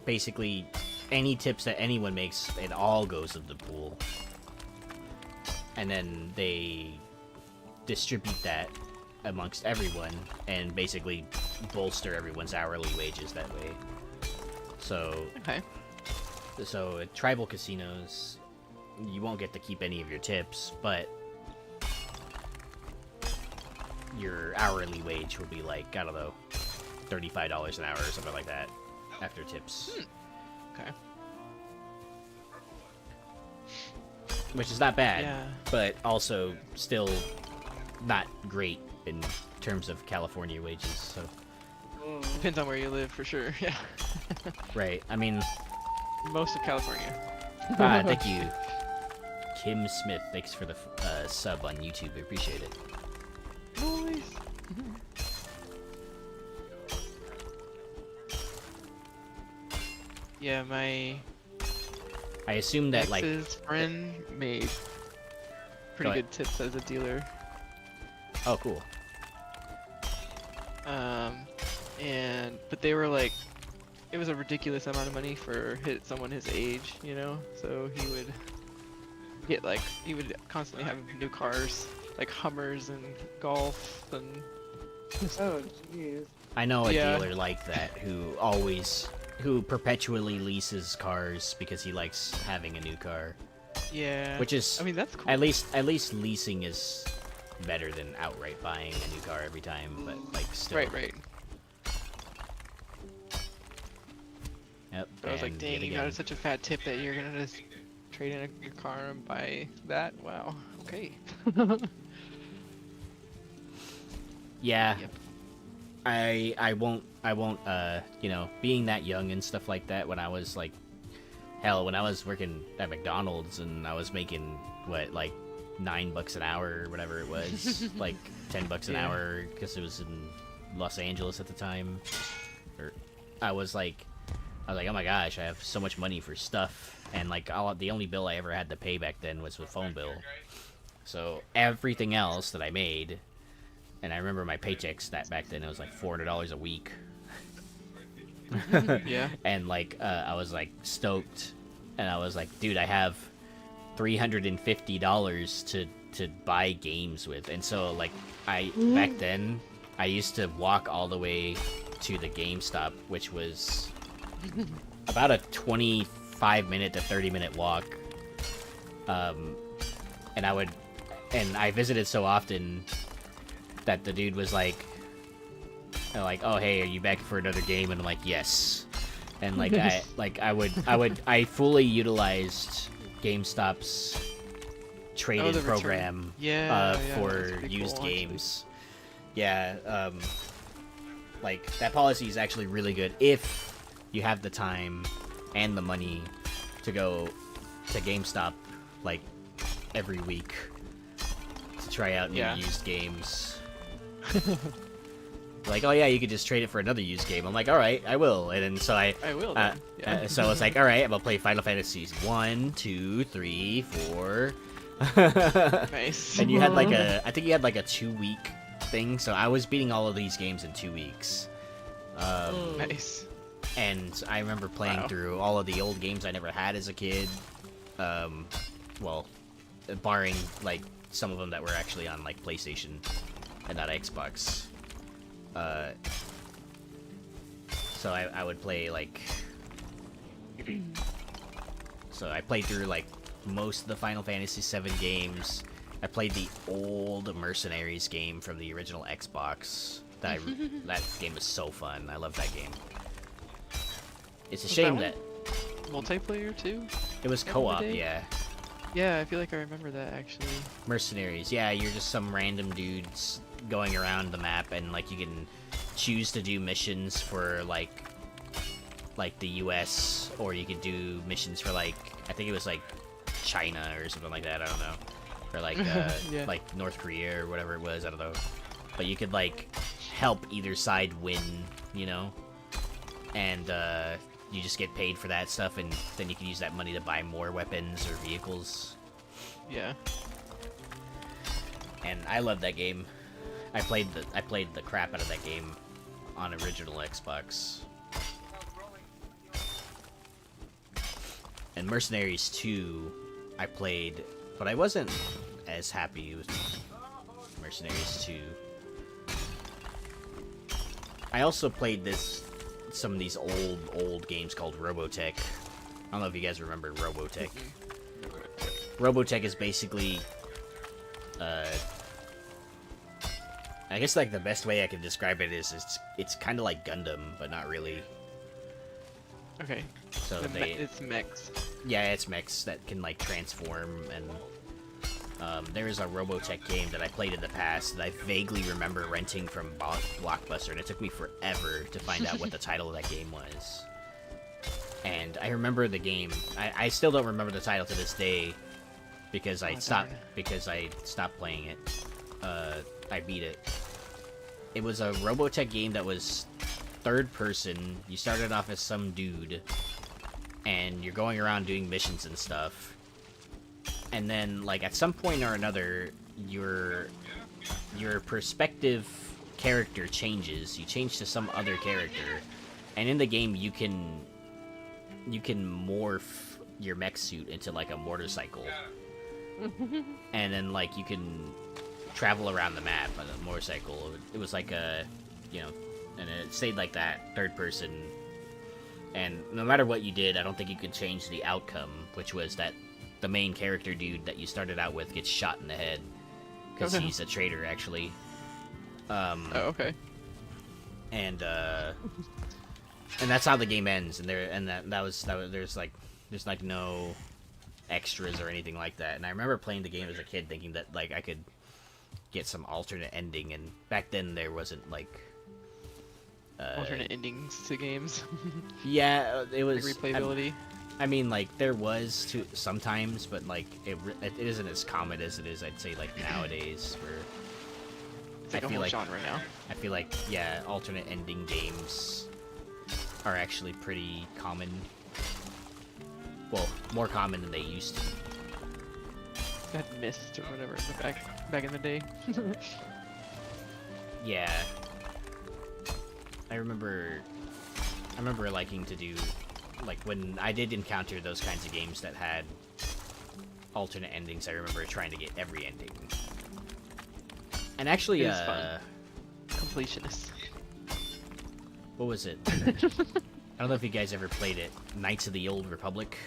basically any tips that anyone makes, it all goes to the pool, and then they distribute that amongst everyone and basically bolster everyone's hourly wages that way. So Okay. So at tribal casinos, you won't get to keep any of your tips, but your hourly wage will be like, I don't know, $35 an hour or something like that after tips. Okay. Which is not bad, Yeah. but also still not great in terms of California wages. So Depends on where you live, for sure. Yeah. Right. I mean, Most of California. thank you, Kim Smith. Thanks for the sub on YouTube. I appreciate it. Nice. Yeah, my I assume that like. ex's friend made pretty ahead. good tips as a dealer. Oh, cool. But they were like, it was a ridiculous amount of money for someone his age, you know. So he would he would constantly have new cars, like Hummers and Golf and. Oh, jeez. I know a Yeah. dealer like that who perpetually leases cars because he likes having a new car. Yeah. Which is, I mean, that's cool. at least leasing is better than outright buying a new car every time, but like still. Right. Yep. But I was like, and dang, yet you again. got such a fat tip that you're gonna just trade in your car and buy that? Wow. Okay. Yeah. Yep. I won't you know, being that young and stuff like that, when I was like, hell, when I was working at McDonald's and I was making what, like $9 an hour or whatever it was, like $10 an Yeah. hour because it was in Los Angeles at the time, or I was like, oh my gosh, I have so much money for stuff, and like the only bill I ever had to pay back then was the phone bill. So everything else that I made, and I remember my paychecks that back then it was like $400 a week. Yeah. And like I was like stoked, and I was like, dude, I have $350 to buy games with, and so like back then I used to walk all the way to the GameStop, which was about a 25-minute to 30-minute walk. And I visited so often that the dude was like, oh hey, are you back for another game? And I'm like, yes. And like I fully utilized GameStop's trade-in the return. program Yeah, that's for pretty used cool, actually. games. Yeah, like that policy is actually really good if you have the time and the money to go to GameStop like every week to try out new Yeah. used games. Like, oh yeah, you could just trade it for another used game. I'm like, all right, I will. And then so I will then. Yeah. so I was like, all right, I'm gonna play Final Fantasies 1, 2, 3, 4. Nice. And you had like I think you had like a 2-week thing. So I was beating all of these games in 2 weeks. Nice. And I remember playing Wow. through all of the old games I never had as a kid. Well, barring like some of them that were actually on like PlayStation and not Xbox. So I would play like. So I played through like most of the Final Fantasy VII games. I played the old Mercenaries game from the original Xbox. That game was so fun. I love that game. It's a Was shame that that Multiplayer too? it was back in the co-op. day? Yeah, Yeah, I feel like I remember that actually. Mercenaries. Yeah, you're just some random dudes going around the map, and like you can choose to do missions for like the US, or you could do missions for like, I think it was like China or something like that. I don't know, or like Yeah. like North Korea or whatever it was. I don't know, but you could like help either side win, you know, and you just get paid for that stuff, and then you can use that money to buy more weapons or vehicles. Yeah. And I love that game. I played the crap out of that game on original Xbox. And Mercenaries 2, I played, but I wasn't as happy with Mercenaries 2. I also played some of these old games called Robotech. I don't know if you guys remember Robotech. Robotech is basically, I guess like the best way I can describe it is it's kind of like Gundam, but not really. Okay. So It's mechs. yeah, it's mechs that can like transform, and There is a Robotech game that I played in the past that I vaguely remember renting from Blockbuster, and it took me forever to find out what the title of that game was. And I remember the game. I still don't remember the title to this day because I stopped playing it. I beat it. It was a Robotech game that was third person. You started off as some dude, and you're going around doing missions and stuff. And then, like, at some point or another, your perspective character changes. You change to some other character, and in the game you can morph your mech suit into like a motorcycle, and then like you can travel around the map on a motorcycle. It was like a, and it stayed like that, third person. And no matter what you did, I don't think you could change the outcome, which was that the main character dude that you started out with gets shot in the head because he's a traitor, actually. Okay. And that's how the game ends. And there's like no extras or anything like that. And I remember playing the game as a kid, thinking that like I could get some alternate ending. And back then there wasn't like alternate endings to games. Yeah, it was like replayability. I mean, like, there was sometimes, but, like, it isn't as common as it is, I'd say, like, nowadays, where... It's like a whole genre now. I feel like, yeah, alternate ending games are actually pretty common. Well, more common than they used to. That Myst or whatever, back in the day. Yeah. I remember liking to do... Like, when I did encounter those kinds of games that had alternate endings, I remember trying to get every ending. And actually, it was fun. Completionist. What was it? I don't know if you guys ever played it. Knights of the Old Republic.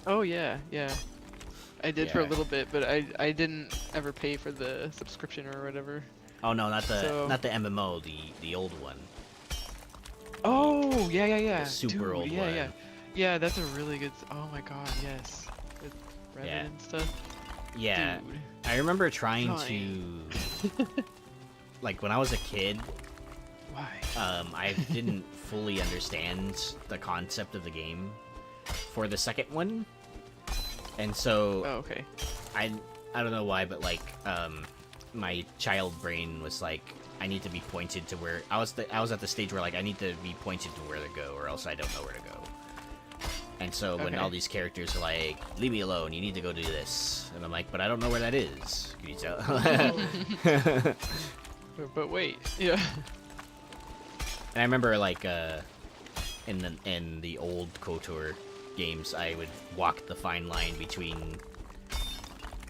Oh, yeah. I did for a little bit, but I didn't ever pay for the subscription or whatever. Oh, no, not the MMO, the old one. Oh, yeah. The super old one. Yeah, that's a really good... Oh my god, yes. With Reddit and stuff. Yeah. Dude. I remember trying to... Like, when I was a kid... Why? I didn't fully understand the concept of the game for the second one. And so... Oh, okay. I don't know why, but, like, my child brain was like... I need to be pointed to where... I was at the stage where, like, I need to be pointed to where to go, or else I don't know where to go. And so when all these characters are like, leave me alone, you need to go do this. And I'm like, but I don't know where that is. Can you tell? But wait, yeah. And I remember, like, in the old KOTOR games, I would walk the fine line between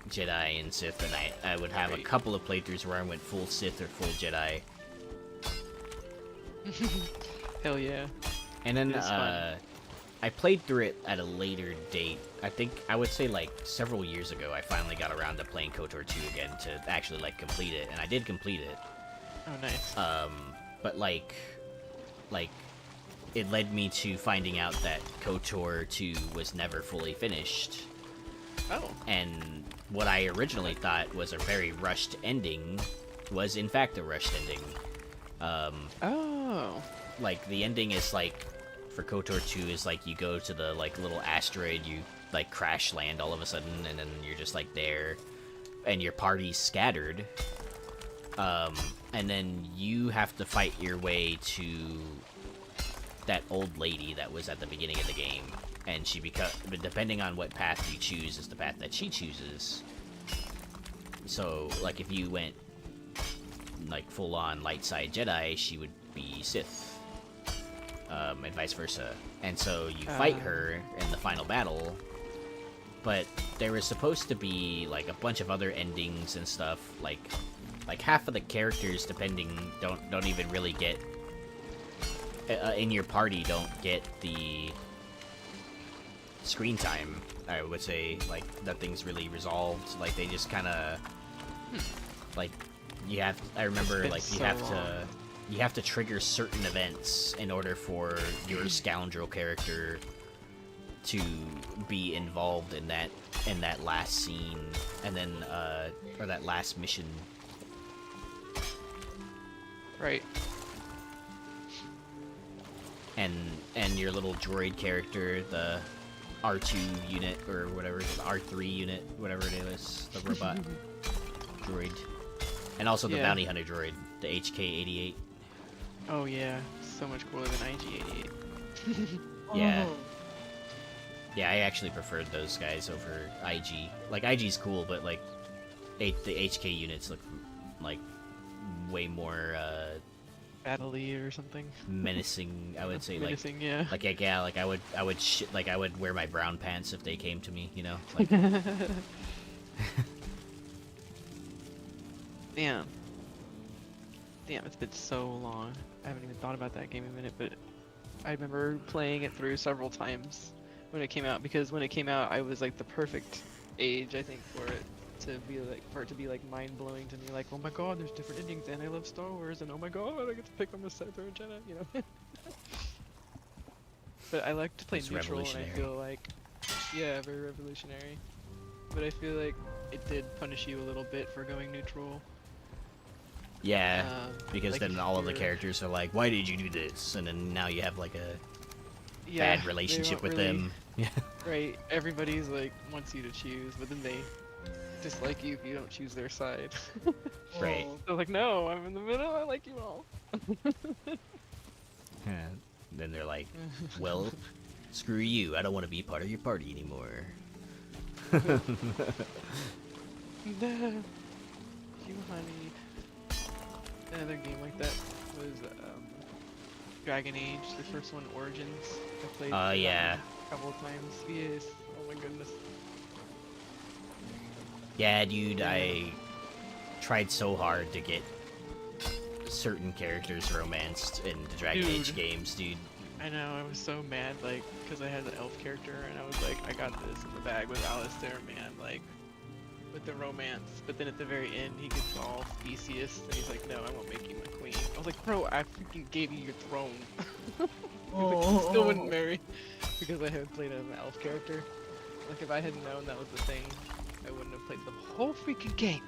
Jedi and Sith, and I would have a couple of playthroughs where I went full Sith or full Jedi. Hell yeah. And then I played through it at a later date. I think I would say like several years ago I finally got around to playing KOTOR 2 again to actually like complete it, and I did complete it. Oh, nice. But like it led me to finding out that KOTOR 2 was never fully finished. Oh. And what I originally thought was a very rushed ending was in fact a rushed ending. Oh. Like, the ending is like, for KOTOR 2 is like you go to the like little asteroid, you like crash land all of a sudden, and then you're just like there, and your party's scattered. And then you have to fight your way to that old lady that was at the beginning of the game, and but depending on what path you choose is the path that she chooses. So, like, if you went like full-on light side Jedi, she would be Sith, and vice versa. And so you fight her in the final battle, but there was supposed to be like a bunch of other endings and stuff. Like half of the characters, don't even really get in your party, don't get the screen time. I would say, like, nothing's really resolved. Like, they just kind of like, I remember, like, you have to trigger certain events in order for your scoundrel character to be involved in that last scene, and then or that last mission. Right. And your little droid character, the R2 unit or whatever, the R3 unit, whatever it is, the robot droid, and also the bounty hunter droid, the HK-88. Oh yeah, so much cooler than IG-88. Yeah. Yeah, I actually preferred those guys over IG. Like, IG's cool, but, like, the HK units look, like, way more, Battle-y or something. menacing, I would say. Menacing, like, yeah. Like, yeah, like, I would wear my brown pants if they came to me, you know? Like, Damn. Damn, it's been so long. I haven't even thought about that game in a minute, but I remember playing it through several times when it came out, because when it came out, I was like the perfect age, I think, for it to be like mind-blowing to me, like, oh my god, there's different endings, and I love Star Wars, and oh my god, I get to pick on the Sith or Jedi, you know? But I like to play It's neutral, and I revolutionary. feel like, yeah, very revolutionary. But I feel like it did punish you a little bit for going neutral. yeah, because like then if all of the you're- characters are like, why did you do this? And then now you have, like, a Yeah, bad they relationship don't with really- them. Yeah. Right, everybody's like wants you to choose, but then they dislike you if you don't choose their side. Right. They're like, no, I'm in the middle, I like you all. Then they're like, well, screw you, I don't want to be part of your party anymore. No, you honey. Another game like that was Dragon Age, the first one, Origins. I played that yeah. one a couple of times. Yes, oh my goodness. Yeah, dude, I tried so hard to get certain characters romanced in the Dragon Age Dude. games, dude. I know, I was so mad, like, because I had the elf character, and I was like, I got this in the bag with Alistair, man, like, with the romance. But then at the very end, he gets all specious, and he's like, no, I won't make you my queen. I was like, bro, I freaking gave you your throne. He's like, "You still wouldn't marry, because I had played as an elf character. Like, if I had known that was the thing, I wouldn't have played the whole freaking game.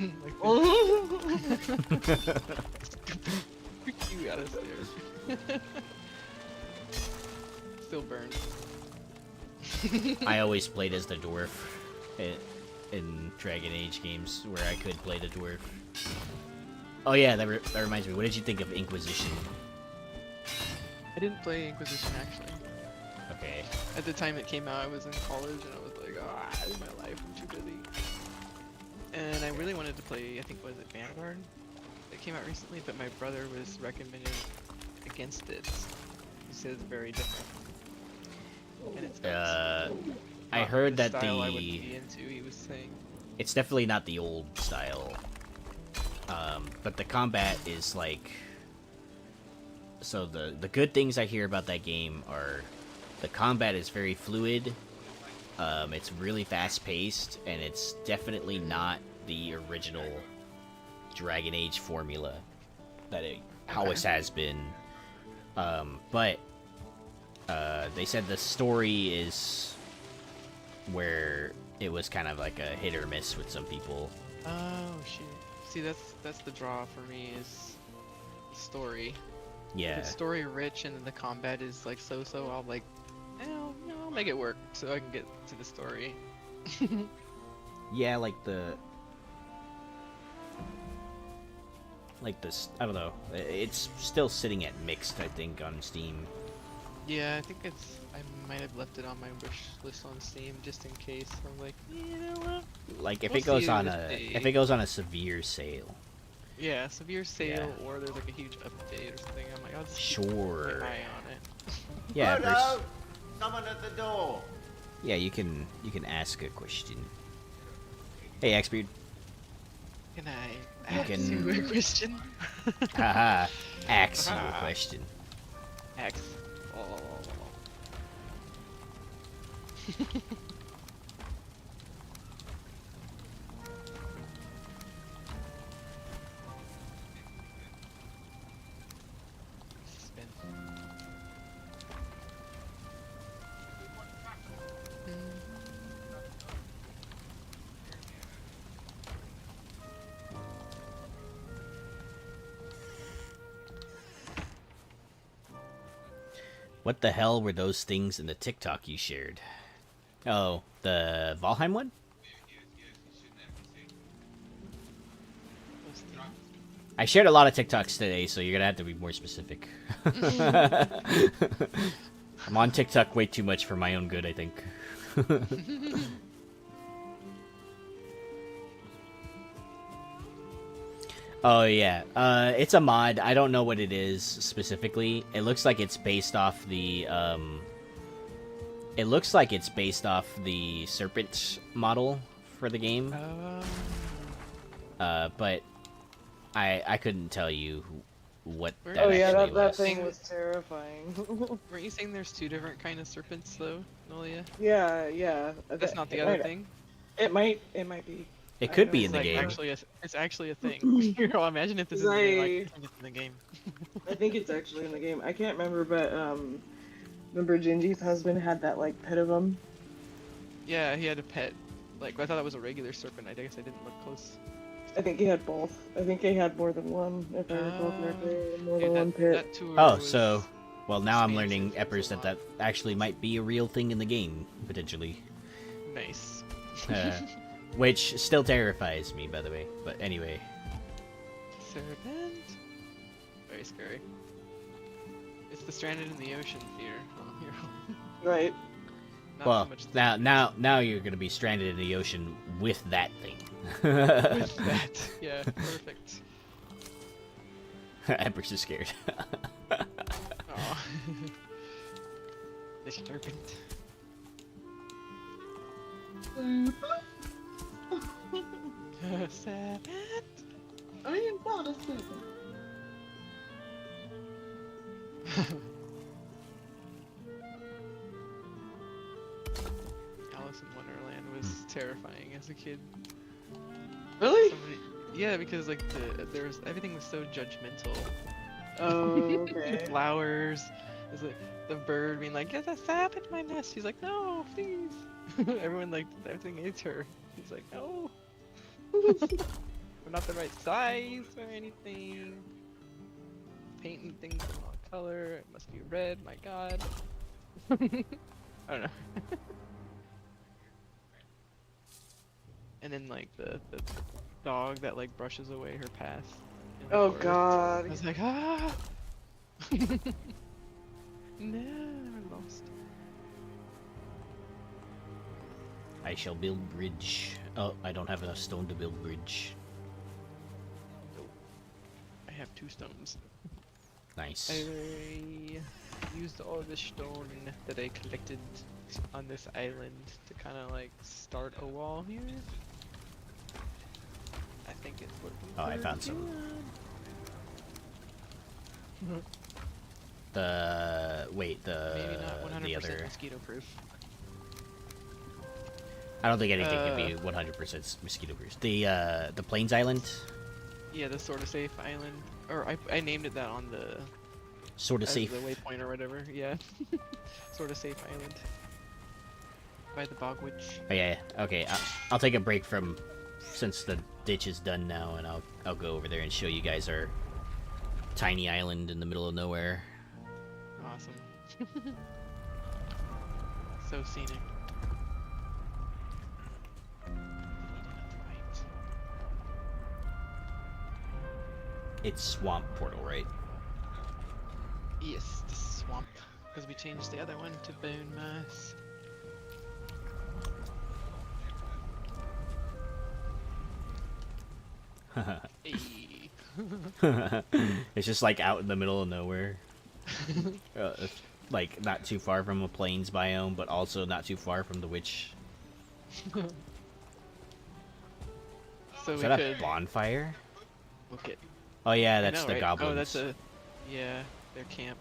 Like this. Freak you, Alistair. Still burned. I always played as the dwarf in Dragon Age games where I could play the dwarf. Oh yeah, that reminds me. What did you think of Inquisition? I didn't play Inquisition actually. Okay. At the time it came out, I was in college and I was like, ah, in my life, I'm too busy. And I really wanted to play, I think, was it Vanguard? It came out recently, but my brother was recommending against it. He said it's very different. And it's I not heard the that style I would be into, he was saying. it's definitely not the old style. But the combat is like, so the good things I hear about that game are the combat is very fluid. It's really fast paced, and it's definitely not the original Dragon Age formula that it always has been. But they said the story is where it was kind of like a hit or miss with some people. Oh shit. See, that's the draw for me, is the story. If Yeah. it's story rich and then the combat is like so, I'll like, I'll make it work so I can get to the story. Yeah, like this, I don't know. It's still sitting at mixed, I think, on Steam. Yeah, I think I might have left it on my wish list on Steam just in case. I'm like, you know what? Like if We'll it goes see on this a day. if it goes on a severe sale. Yeah, severe sale Yeah. or there's like a huge update or something. I'm like, I'll just Sure. keep my eye on it. Yeah, Hello? Someone at the door. yeah, you can ask a question. Hey, Xbeard. Can I You ask can- you a question? Haha. Ask you a question. X. Oh. Spin. What the hell were those things in the TikTok you shared? Oh, the Valheim one? Those things. I shared a lot of TikToks today, so you're gonna have to be more specific. I'm on TikTok way too much for my own good, I think. Oh yeah, it's a mod. I don't know what it is specifically. It looks like it's based off the It looks like it's based off the serpent model for the game. But I couldn't tell you what Where- that Oh yeah, actually that was. thing was terrifying. Weren't you saying there's two different kind of serpents though, Nolia? yeah. That's not the it other might- thing. It might be. It could I be know in the Like game. it's actually a thing. Well, imagine if this is real life. It's in the game. I think it's actually in the game. I can't remember, but remember Gingy's husband had that like pit of them. Yeah, he had a pet. Like I thought that was a regular serpent. I guess I didn't look close. I think he had both. I think he had more than one, if I recall correctly. More Dude, than one pit. that tour Oh, was so well now I'm expansive. learning Eppers that actually might be a real thing in the game potentially. nice. Which still terrifies me, by the way. But anyway, Serpent. Very scary. It's the stranded in the ocean fear. Oh, here. Right. Not well, so much the- now you're gonna be stranded in the ocean with that thing. with that. Yeah, perfect. Empress is scared. Aw. the serpent. Serpent. I am not a serpent. Alice in Wonderland was terrifying as a kid. Really? Somebody, yeah, because like everything was so judgmental. Oh, The okay. flowers, there's like the bird being like, "Get a sap in my nest." She's like, "No, please." Everyone like everything hates her. She's like, "No, we're not the right size or anything." Painting things the wrong color. It must be red. My God. I don't know. And then like the dog that like brushes away her path. in the Oh forest. god. I was like, ah! No, I'm lost. I shall build bridge. Oh, I don't have enough stone to build bridge. I have 2 stones. Nice. I used all the stone that I collected on this island to kind of like start a wall here. I think it's working. Oh, I found some. The Maybe not 100% the other. mosquito proof. I don't think anything can be 100% mosquito proof. The Plains Island, Yeah, the sort of safe island, or I named it that on the sort of as safe. the waypoint or whatever. Yeah, sort of safe island by the bog witch. Oh, yeah. Okay, I'll take a break from since the ditch is done now, and I'll go over there and show you guys our tiny island in the middle of nowhere. Awesome. So scenic. It's Swamp Portal, right? Yes, the swamp. Because we changed the other one to bone mass. Hey. It's just like out in the middle of nowhere. Like not too far from a plains biome, but also not too far from the witch. So Is we that could a bonfire? look at. Oh yeah, I that's know, the right? goblins. Oh, that's a. Yeah, their camp.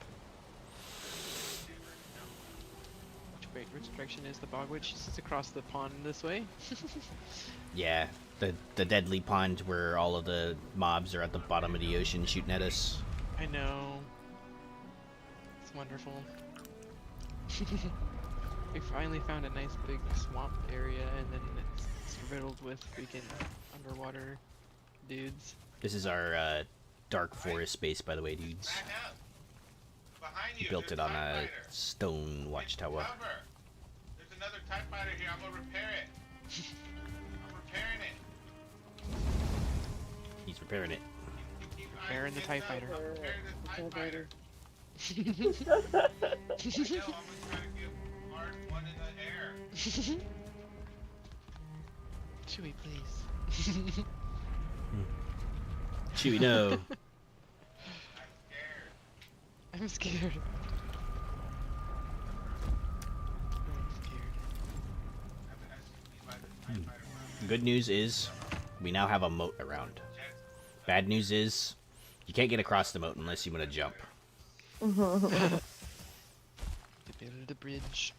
Which direction is the bog witch? It's across the pond this way. Yeah, the deadly pond where all of the mobs are at the bottom of the ocean shooting at us. I know. It's wonderful. We finally found a nice big swamp area, and then it's riddled with freaking underwater dudes. This is our dark forest base, by the way, dudes. behind you. Built There's it on TIE a fighter. stone Get watchtower. cover. There's another TIE fighter here. I'm gonna repair it. I'm repairing it. He's repairing it. Keep Repairing the TIE fighter. I'm repairing this TIE fighter. Fighter. I know. I'm gonna try to give Lars one in the air. Chewie, please. Chewie, no. I'm scared. I'm scared. Good news is, we now have a moat around. Bad news is, you can't get across the moat unless you want to jump. To build a bridge.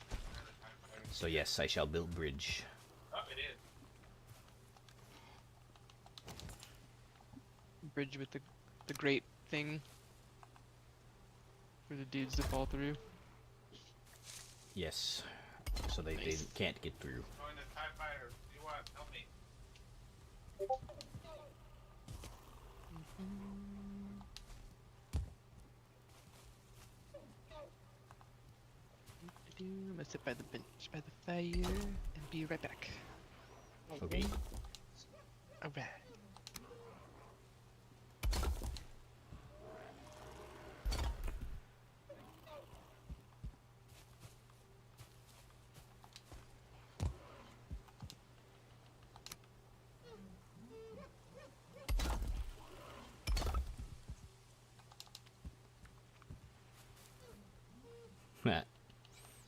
So yes, I shall build bridge. Oh, it is. Bridge with the great thing for the dudes to fall through. Yes. So they Nice. can't get through. Join the TIE fighter. You want? Help me. I'm gonna sit by the bench by the fire and be right back. Okay. Alright.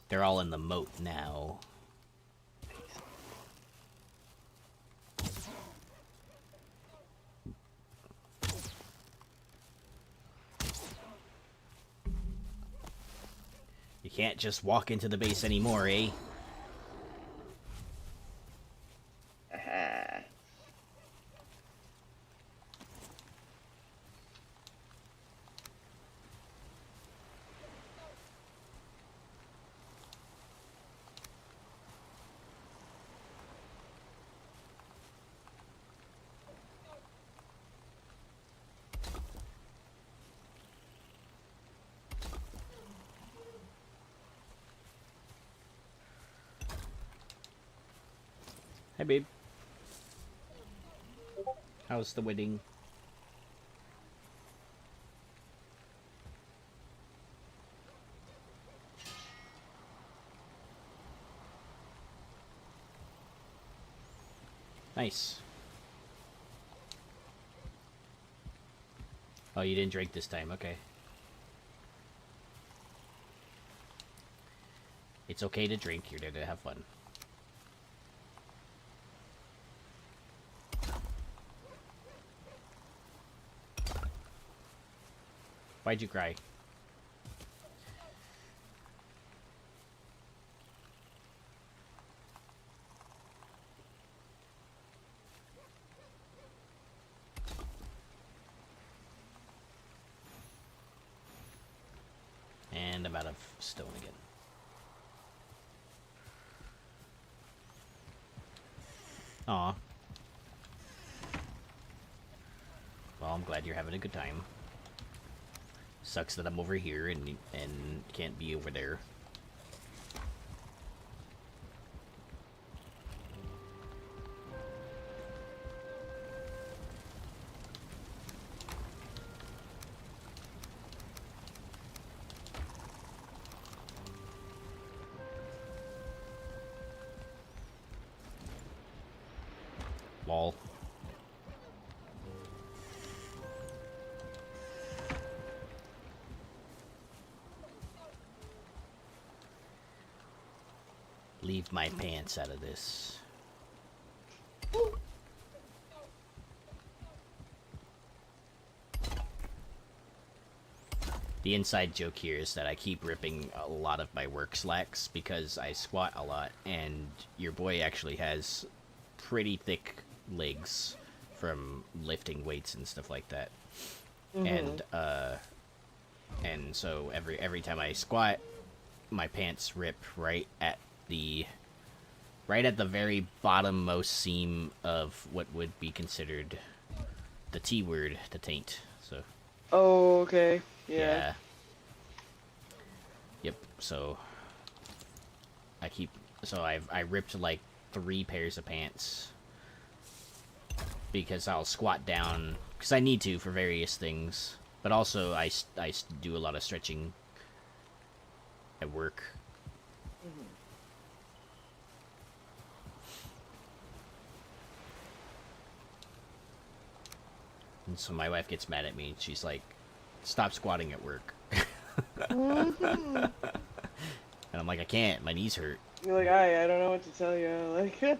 They're all in the moat now. You can't just walk into the base anymore, eh? Aha. Hi, babe. How's the wedding? Nice. Oh, you didn't drink this time. Okay. It's okay to drink. You're there to have fun. Why'd you cry? And I'm out of stone again. Aw. Well, I'm glad you're having a good time. Sucks that I'm over here and can't be over there. Lol. Leave my pants out of this. The inside joke here is that I keep ripping a lot of my work slacks because I squat a lot, and your boy actually has pretty thick legs from lifting weights and stuff like that. And so every time I squat, my pants rip right at the very bottommost seam of what would be considered the T word, the taint. So Oh, okay. Yeah. Yep. So I ripped like 3 pairs of pants because I'll squat down because I need to for various things, but also I do a lot of stretching at work. And so my wife gets mad at me. She's like, "Stop squatting at work." And I'm like, "I can't. My knees hurt." You're like, I don't know what to tell you. Like,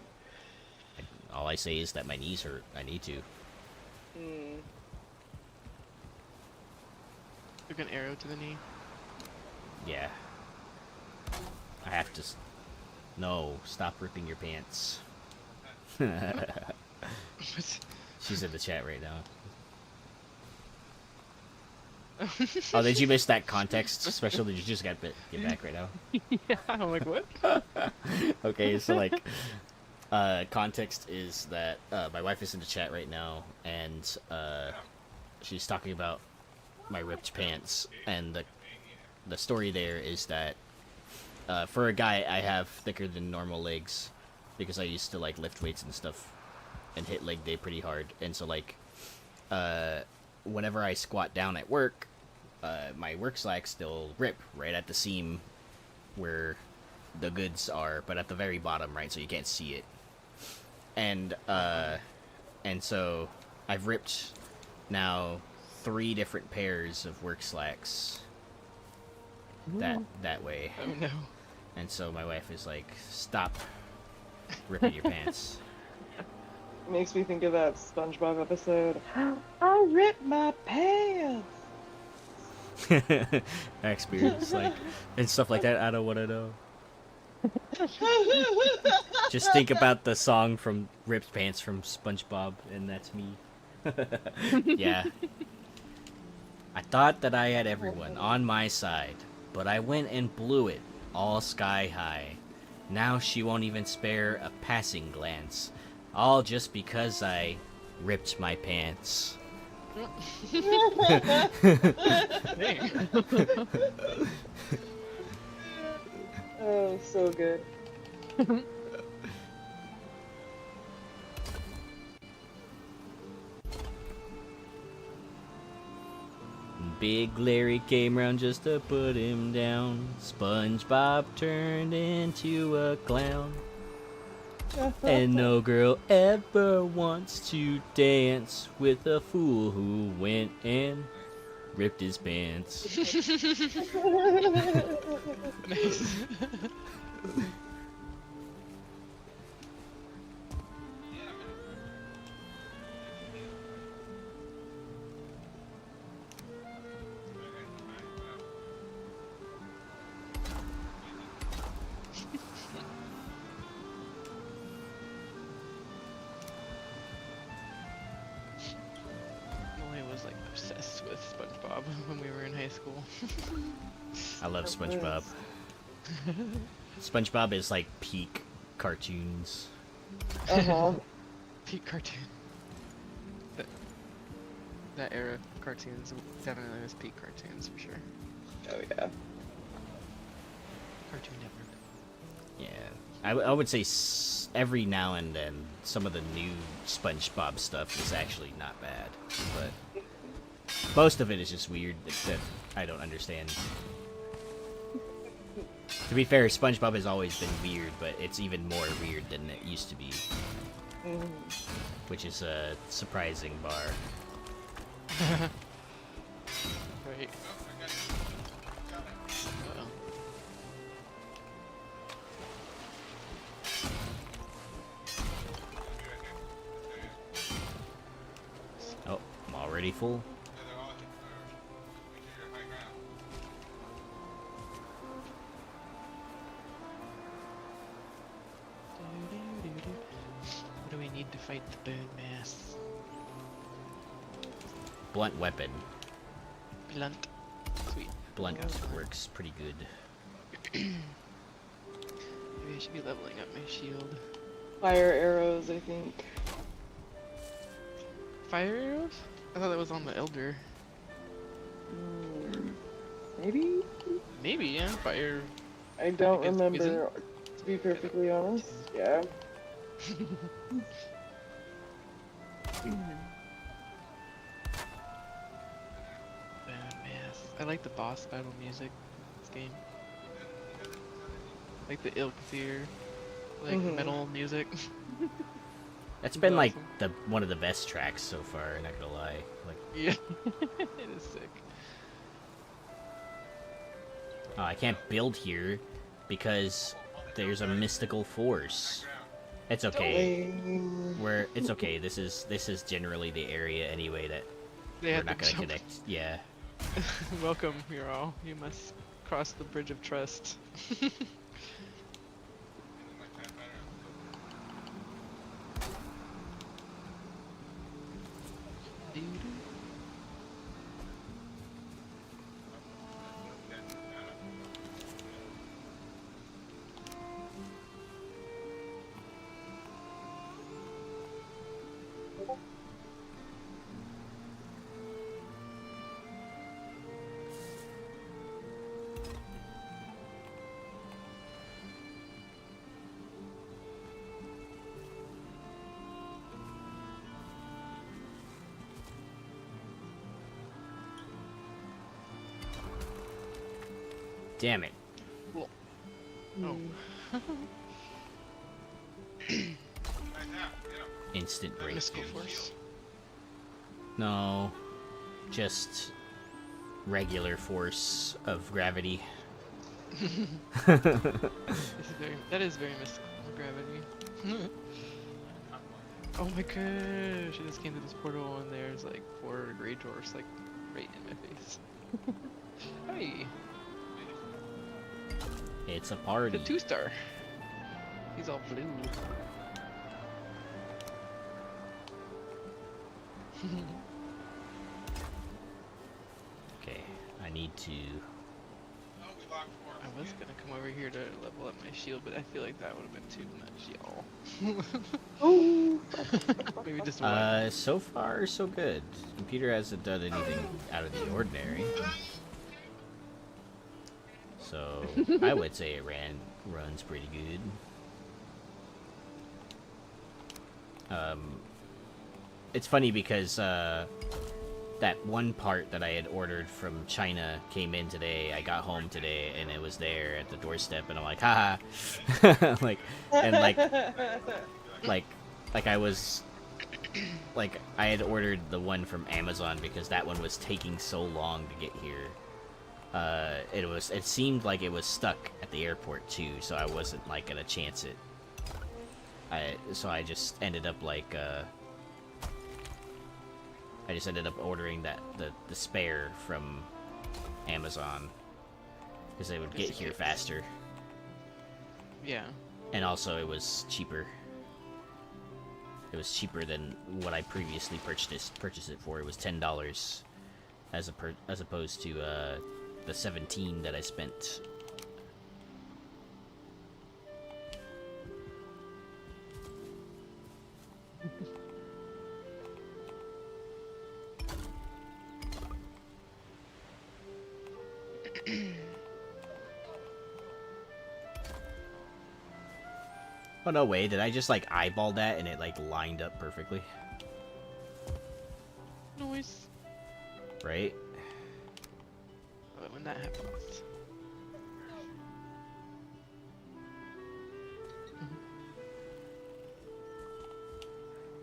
All I say is that my knees hurt. I need to. Took an arrow to the knee. Yeah. I have to. No, stop ripping your pants. She's in the chat right now. Oh, did you miss that context special? Did you just get back right now? Yeah, I'm like, what? Okay, so like, context is that my wife is in the chat right now, and she's talking about my ripped pants, and the story there is that for a guy, I have thicker than normal legs because I used to like lift weights and stuff and hit leg day pretty hard, and so like whenever I squat down at work, my work slacks still rip right at the seam where the goods are, but at the very bottom, right, so you can't see it. And so I've ripped now 3 different pairs of work slacks that way. Oh no. And so my wife is like, "Stop ripping your pants." makes me think of that SpongeBob episode. I ripped my pants. I experience like and stuff like that. I don't want to know. Just think about the song from Ripped Pants from SpongeBob, and that's me. Yeah. I thought that I had everyone on my side, but I went and blew it all sky high. Now she won't even spare a passing glance, all just because I ripped my pants. Oh, so good. Big Larry came round just to put him down. SpongeBob turned into a clown. And no girl ever wants to dance with a fool who went and ripped his pants. Nice. Molly was like obsessed with SpongeBob when we were in high school. I love SpongeBob. SpongeBob is like peak cartoons. Uh-huh. Peak cartoon. That era of cartoons definitely was peak cartoons for sure. Oh, yeah. Cartoon Network. Yeah, I would say every now and then some of the new SpongeBob stuff is actually not bad, but most of it is just weird that I don't understand. To be fair, SpongeBob has always been weird, but it's even more weird than it used to be, which is a surprising bar. Right. Uh-oh. Oh, I'm already full. What do we need to fight the bone mass? Blunt weapon. Blunt. Sweet. Blunt Go. works pretty good. Maybe I should be leveling up my shield. Fire arrows, I think. Fire arrows? I thought that was on the Elder. Maybe? Maybe, yeah. Fire. I don't It's remember, to be perfectly honest. Yeah. Yes. I like the boss battle music in this game. Like the Ilkthir, like Mhm. metal music. That's It's been like awesome. one of the best tracks so far. Not gonna lie. Like, Yeah, it is sick. oh, I can't build here because there's a mystical force. It's okay. Lame. It's okay. This is generally the area anyway that They we're had to not gonna jump. connect. Yeah. Welcome, hero. You must cross the bridge of trust. Damn it. Oh, Instant break. mystical force. No, just regular force of gravity. That is very mystical gravity. Oh my gosh! I just came to this portal and there's like 4 Grey Dwarfs like right in my face. Hey, It's a the party. 2-star. He's all blue. Okay, I need to. I was gonna come over here to level up my shield, but I feel like that would have been too much, y'all. Oh. Maybe just one. So far so good. Computer hasn't done anything out of the ordinary. So I would say it runs pretty good. It's funny because that one part that I had ordered from China came in today. I got home today and it was there at the doorstep, and I'm like, haha, like, and like I was like I had ordered the one from Amazon because that one was taking so long to get here. It seemed like it was stuck at the airport too, so I wasn't like gonna chance it. So I just ended up like I just ended up ordering the spare from Amazon because they would get here faster, Yeah. and also it was cheaper. It was cheaper than what I previously purchased it for. It was $10 as opposed to the 17 that I spent. Oh no way, did I just like eyeball that and it like lined up perfectly? Noise. Right? But when that happens.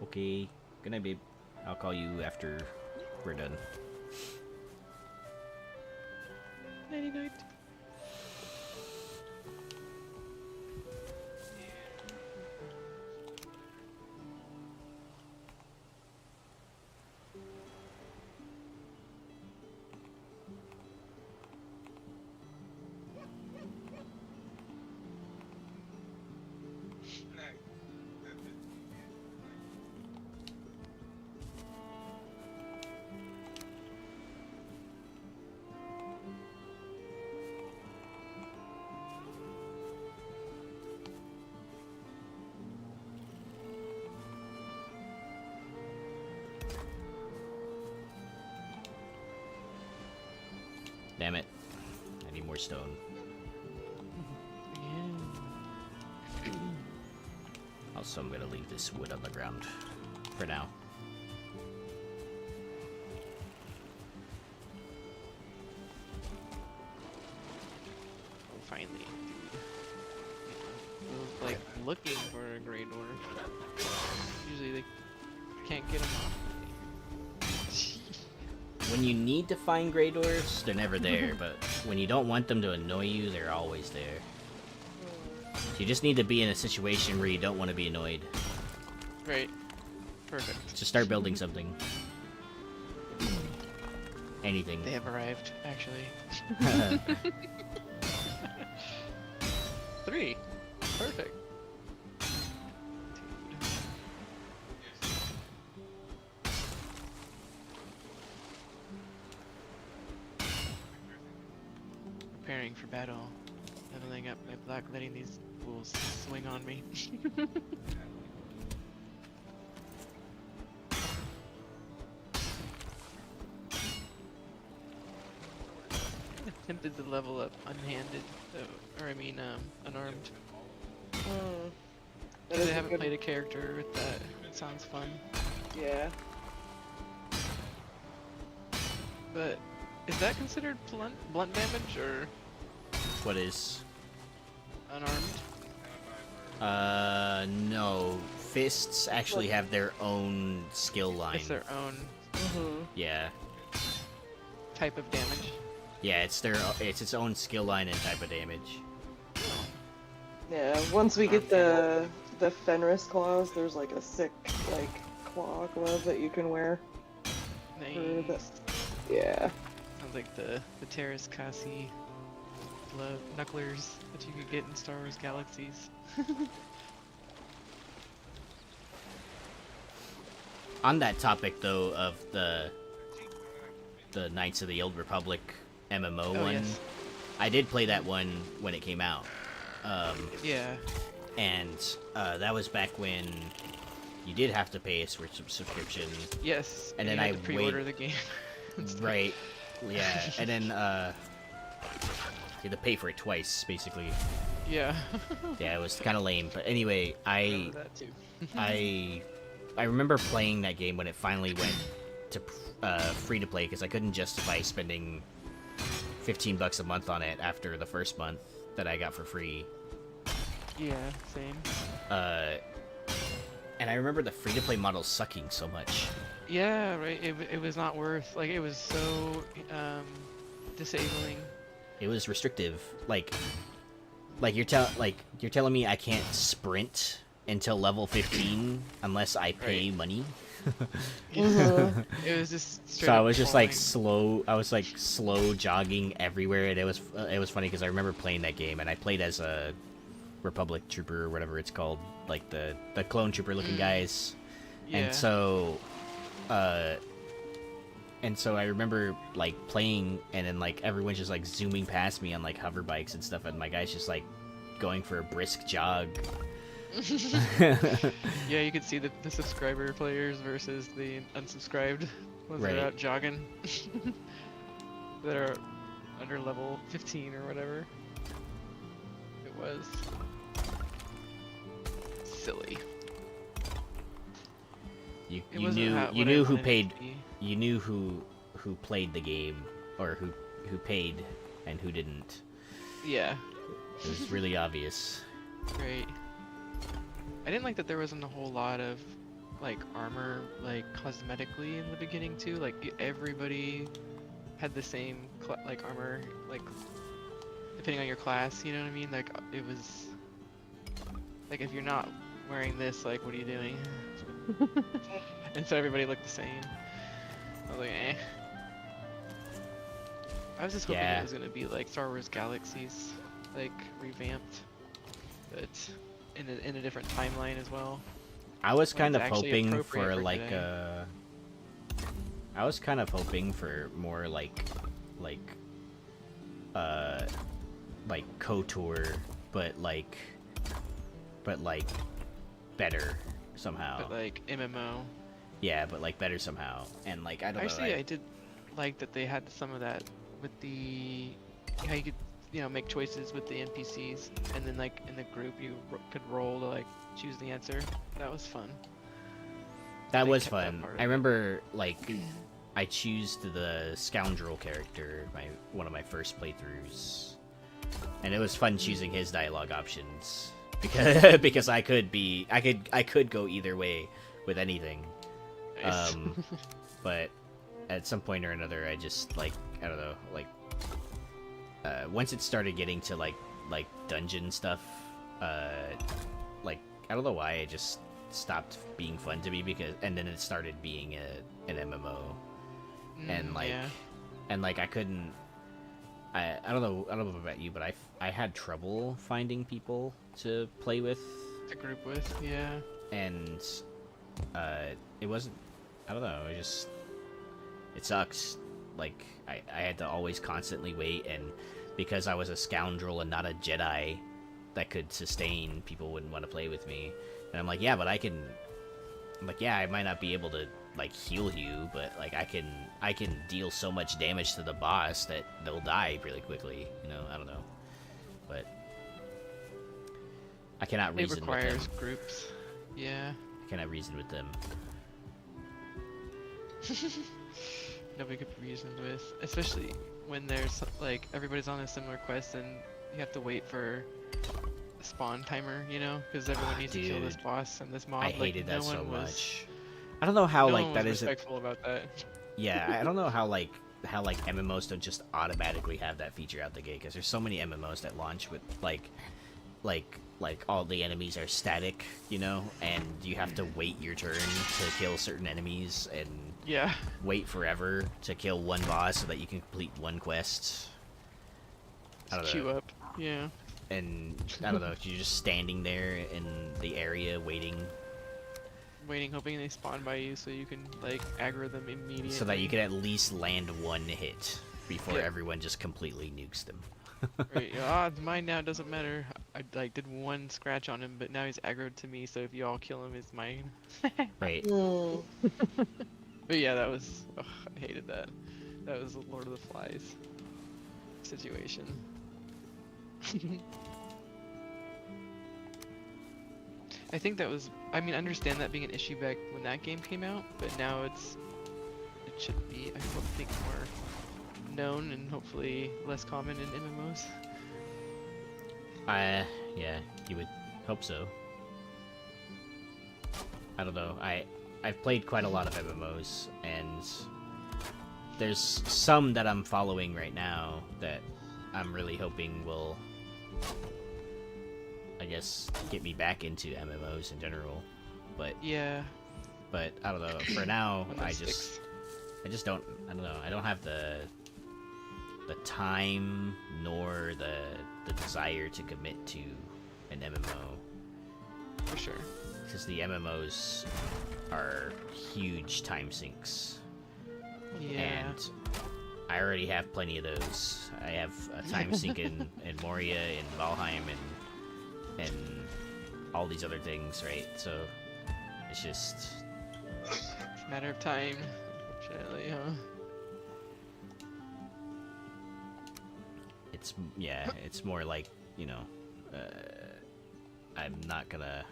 Okay, good night, babe. I'll call you after we're done. Nighty night. Damn it. any more stone. Yeah. Also, I'm gonna leave this wood on the ground for now. Finally, dude. I was like looking for a Grey Dwarf. Usually they can't get them off. When you need to find Grey Dwarfs, they're never there, but when you don't want them to annoy you, they're always there. So you just need to be in a situation where you don't want to be annoyed. Right. Perfect. Just start building something. Anything. They have arrived, actually. 3. Perfect. Preparing for battle. Leveling up my block, letting these fools swing on me. Tempted to level up unhanded, or I mean, unarmed. That I is a haven't good- played a character with that. It sounds fun. Yeah. But is that considered blunt damage or What is? unarmed? No. Fists actually have their own skill line. It's their own Yeah. type of damage. Yeah, it's its own skill line and type of damage. Yeah, once we get the Fenris claws, there's like a sick like claw glove that you can wear. For the, Nice. yeah. Sounds like the Terrace Kasi glove knucklers that you could get in Star Wars Galaxies. On that topic, though, of the Knights of the Old Republic MMO Oh, one, yes. I did play that one when it came out. Yeah. And that was back when you did have to pay a subscription. Yes. And you then had I to pre-order the game. Right. Yeah. And then you had to pay for it twice, basically. Yeah. Yeah, it was kind of lame. But anyway, I Remember that too. I remember playing that game when it finally went to free to play because I couldn't justify spending $15 a month on it after the first month that I got for free. Yeah, same. And I remember the free to play model sucking so much. Yeah, right. It was not worth. Like, it was so disabling. It was restrictive. Like you're telling me I can't sprint until level 15 unless I pay Right. money. It was just straight So I up was just like crawling. slow. I was like slow jogging everywhere, and it was funny because I remember playing that game, and I played as a Republic trooper or whatever it's called, like the clone trooper looking guys. Yeah. And so I remember like playing, and then like everyone's just like zooming past me on like hover bikes and stuff, and my guy's just like going for a brisk jog. Yeah, you could see the subscriber players versus the unsubscribed ones that Right. are out jogging. That are under level 15 or whatever. It was silly. You It you wasn't knew what you I knew who intended paid it to be. you knew who played the game, or who paid and who didn't. Yeah, It was really obvious. great. I didn't like that there wasn't a whole lot of like armor, like cosmetically in the beginning too. Like everybody had the same like armor, like depending on your class. You know what I mean? Like it was like if you're not wearing this, like what are you doing? And so everybody looked the same. I was like, eh. I was just hoping Yeah. it was gonna be like Star Wars Galaxies, like revamped, but in a different timeline as well. I was When kind of it's actually hoping appropriate for for like today. I was kind of hoping for more like KOTOR, but better somehow. But like MMO. Yeah, but like better somehow. And like I don't Actually, know. I did like that they had some of that with the how you could make choices with the NPCs, and then like in the group you could roll to like choose the answer. That was fun. That They was kept that fun. part of I it. remember like I chose the scoundrel character one of my first playthroughs, and it was fun choosing his dialogue options because I could go either way with anything. Nice. But at some point or another, I just like I don't know, like once it started getting to like dungeon stuff, like I don't know why it just stopped being fun to me and then it started being an MMO, and like Yeah. and like I couldn't. I don't know about you, but I had trouble finding people to play with, To group with, yeah. and it wasn't. I don't know. It sucks. Like I had to always constantly wait, and because I was a scoundrel and not a Jedi that could sustain, people wouldn't want to play with me. And I'm like, yeah, but I can. I'm like, yeah, I might not be able to like heal you, but like I can deal so much damage to the boss that they'll die really quickly. You know, I don't know, but I cannot It reason with them. requires groups. Yeah. I cannot reason with them. Nobody could be reasoned with, especially when there's like everybody's on a similar quest and you have to wait for a spawn timer, because everyone needs to kill this Dude. boss and this mob. I Like, hated that no so one was- much. I don't know how no like one that was isn't. respectful about that. Yeah, I don't know how MMOs don't just automatically have that feature out the gate, because there's so many MMOs that launch with like all the enemies are static, and you have to wait your turn to kill certain enemies and Yeah. wait forever to kill one boss so that you can complete one quest. I don't Queue know. up. Yeah. And I don't know, you're just standing there in the area waiting Waiting, hoping they spawn by you so you can like aggro them immediately. so that you can at least land one hit before Yeah. everyone just completely nukes them. Right, mine now doesn't matter. I like did one scratch on him, but now he's aggroed to me. So if you all kill him, it's mine. Right. Hmm. But yeah, that was. Ugh, I hated that. That was a Lord of the Flies situation. I think that was. I mean, I understand that being an issue back when that game came out, but now it should be. I think more known and hopefully less common in MMOs. Yeah, you would hope so. I don't know. I've played quite a lot of MMOs, and there's some that I'm following right now that I'm really hoping will, I guess, get me back into MMOs in general. But Yeah. I don't know. For now, when I that just sticks. don't. I don't know. I don't have the time nor the desire to commit to an MMO, For sure. because the MMOs are huge time sinks, Yeah. and I already have plenty of those. I have a time sink in Moria and Valheim and all these other things, right? So it's just It's a matter of time, unfortunately, huh? it's more like, I'm not gonna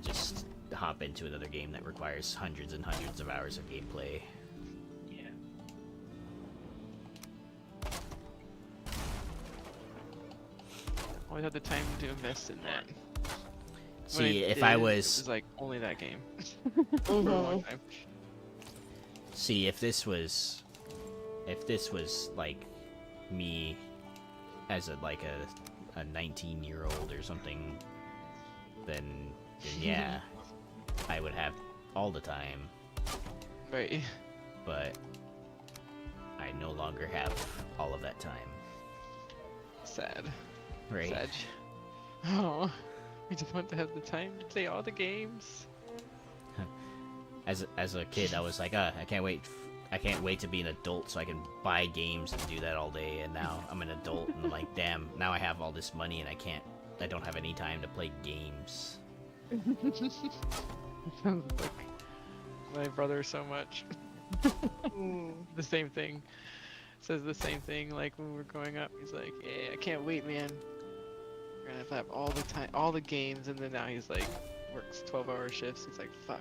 just hop into another game that requires hundreds and hundreds of hours of gameplay. Yeah. Always have the time to invest in that. When See, if did, I it was was like only that game for a long time. See, if this was like me as a 19-year-old or something, then yeah, I would have all the time, Right. but I no longer have all of that time. Sad. Right. Sad. Oh, we just want to have the time to play all the games. As a kid, I was like, I can't wait to be an adult so I can buy games and do that all day. And now I'm an adult and I'm like, damn, now I have all this money and I don't have any time to play games. Sounds like my brother so much. Hmm. The same thing. says the same thing like when we're growing up. He's like, yeah, I can't wait, man. We're gonna have all the time, all the games, and then now he's like, works 12-hour shifts. He's like, fuck,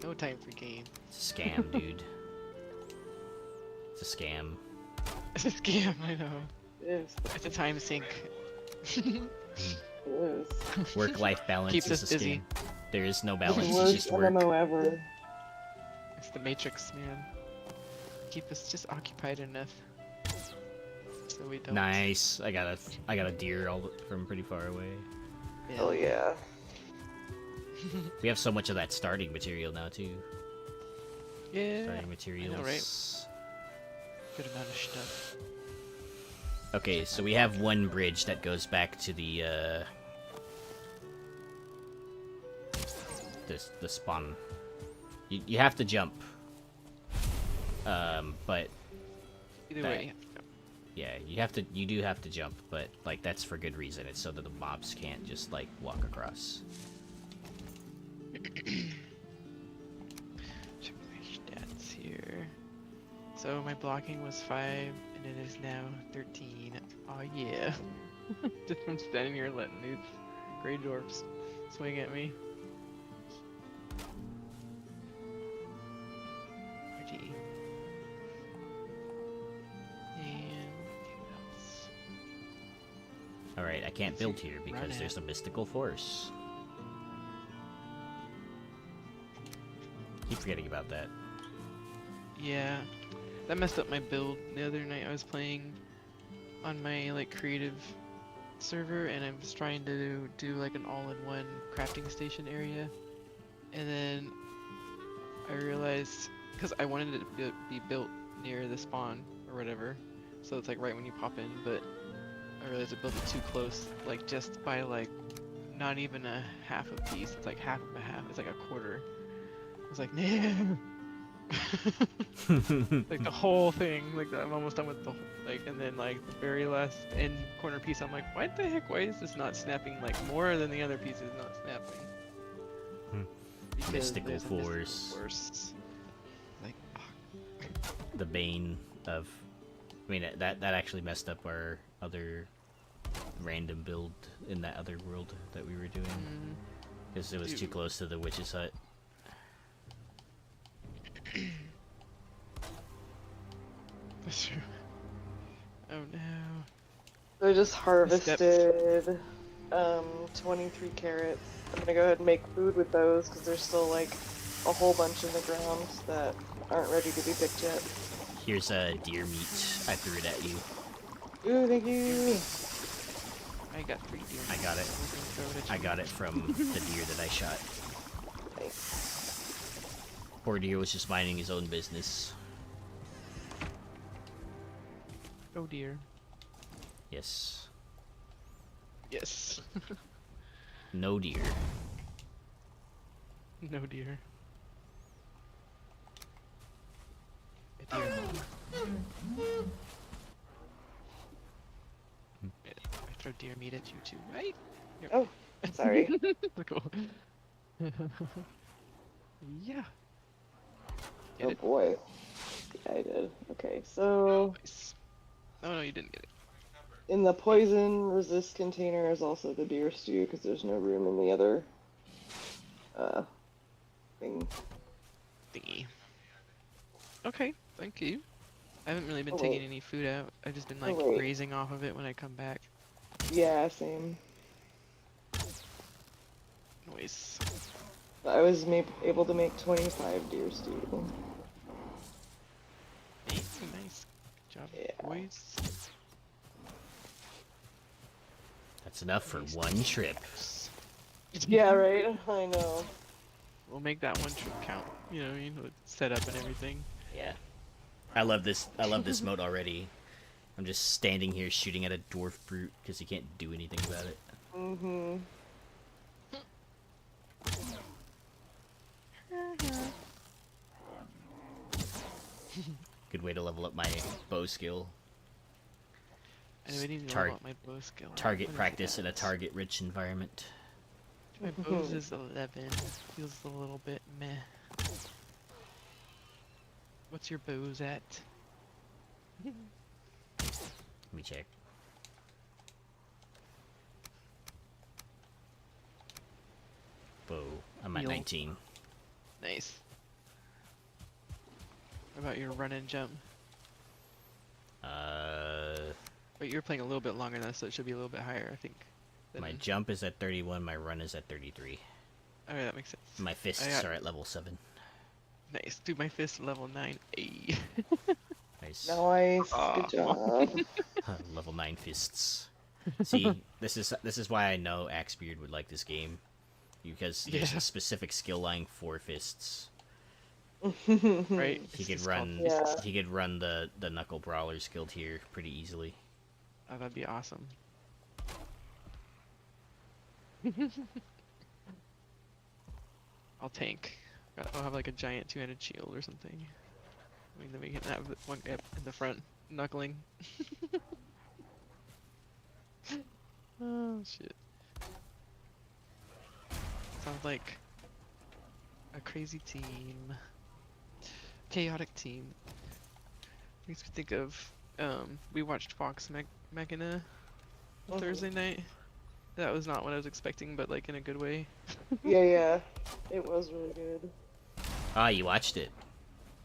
no time for games. It's a scam, dude. It's a scam. It's a scam, I know. Yes, It's a time sink. it is. Work-life balance Keeps is us a busy. scam. There is no The balance. It's worst just work. MMO ever. It's the Matrix, man. Keep us just occupied enough. So we don't. Nice. I got a deer from pretty far away. Yeah. Oh yeah. We have so much of that starting material now too. Yeah. Starting materials. right? Good amount of stuff. Okay, so we have one bridge that goes back to the spawn. You have to jump. But Either that- way. yeah, you do have to jump, but like that's for good reason. It's so that the mobs can't just like walk across. Check my stats here. So my blocking was 5, and it is now 13. Oh yeah. Just from standing here letting these gray dwarfs swing at me. Pretty. And what else? All right, I can't build here Run because it. there's a mystical force. Keep forgetting about that. Yeah, that messed up my build the other night. I was playing on my like creative server, and I was trying to do like an all-in-one crafting station area, and then I realized because I wanted it to be built near the spawn or whatever, so it's like right when you pop in, but I realized I built it too close, like just by like not even a half a piece. It's like half of a half. It's like a quarter. I was like, no. Like the whole thing, like I'm almost done with the whole, like, and then like the very last end corner piece, I'm like, why the heck? Why is this not snapping like more than the other piece is not snapping? Hmm. Because Mystical there's a mystical force. force. Like, The bane of. I mean, that actually messed up our other random build in that other world that we were doing because it was too Dude. close to the witch's hut. that's true. Oh no. So I just harvested 23 carrots. I'm gonna go ahead and make food with those because there's still like a whole bunch in the ground that aren't ready to be picked yet. Here's a deer meat. I threw it at you. Ooh, thank you. I got 3 deer. I got it. I was gonna throw it at I you. got it from the deer that I shot. Nice. Poor deer was just minding his own business. Oh dear. Yes. Yes. No deer. No dear. A deer. I throw deer meat at you too, right? Here. Oh, sorry. Cool. Yeah. Get Oh it? boy. Yeah, I did. Okay, so Nice. No, you didn't get it. in the poison resist container is also the deer stew because there's no room in the other thing. Thingy. Okay, thank you. I haven't really been Oh, taking wait. any food out. I've just been like wait. grazing off of it when I come back. Yeah, same. Noise. I was able to make 25 deer stew. Nice, nice. Good job, Yeah. boys. That's enough for one trip. Yeah, right? I know. We'll make that one trip count. You know what I mean? With setup and everything. Yeah. I love this mode already. I'm just standing here shooting at a dwarf brute because he can't do anything about it. Mm-hmm. Good way to level up my bow skill. I didn't even know Tar- about my bow skill. Target What is practice in a that? target-rich environment. My bows is 11. Feels a little bit meh. What's your bows at? Let me check. Whoa, I'm at Heal. 19. Nice. What about your run and jump? But you're playing a little bit longer than us, so it should be a little bit higher, I think. My jump is at 31, my run is at 33. Okay, that makes sense. My fists are at level 7. Nice. Dude, my fist level 9. Ayy. Nice. Nice. Aw. Good job. Level 9 fists. See, this is why I know Axebeard would like this game. Because there's Yeah. a specific skill line for fists. Right? He It's could just called run Yeah. he could run the Knuckle Brawlers guild here pretty easily. Oh, that'd be awesome. I'll tank. I'll have like a giant two-handed shield or something. I mean, then we can have one guy in the front knuckling. Oh shit. Sounds like a crazy team. Chaotic team. Makes me think of we watched Fox Machina on Mhm. Thursday night. That was not what I was expecting, but like in a good way. Yeah. It was really good. Ah, you watched it.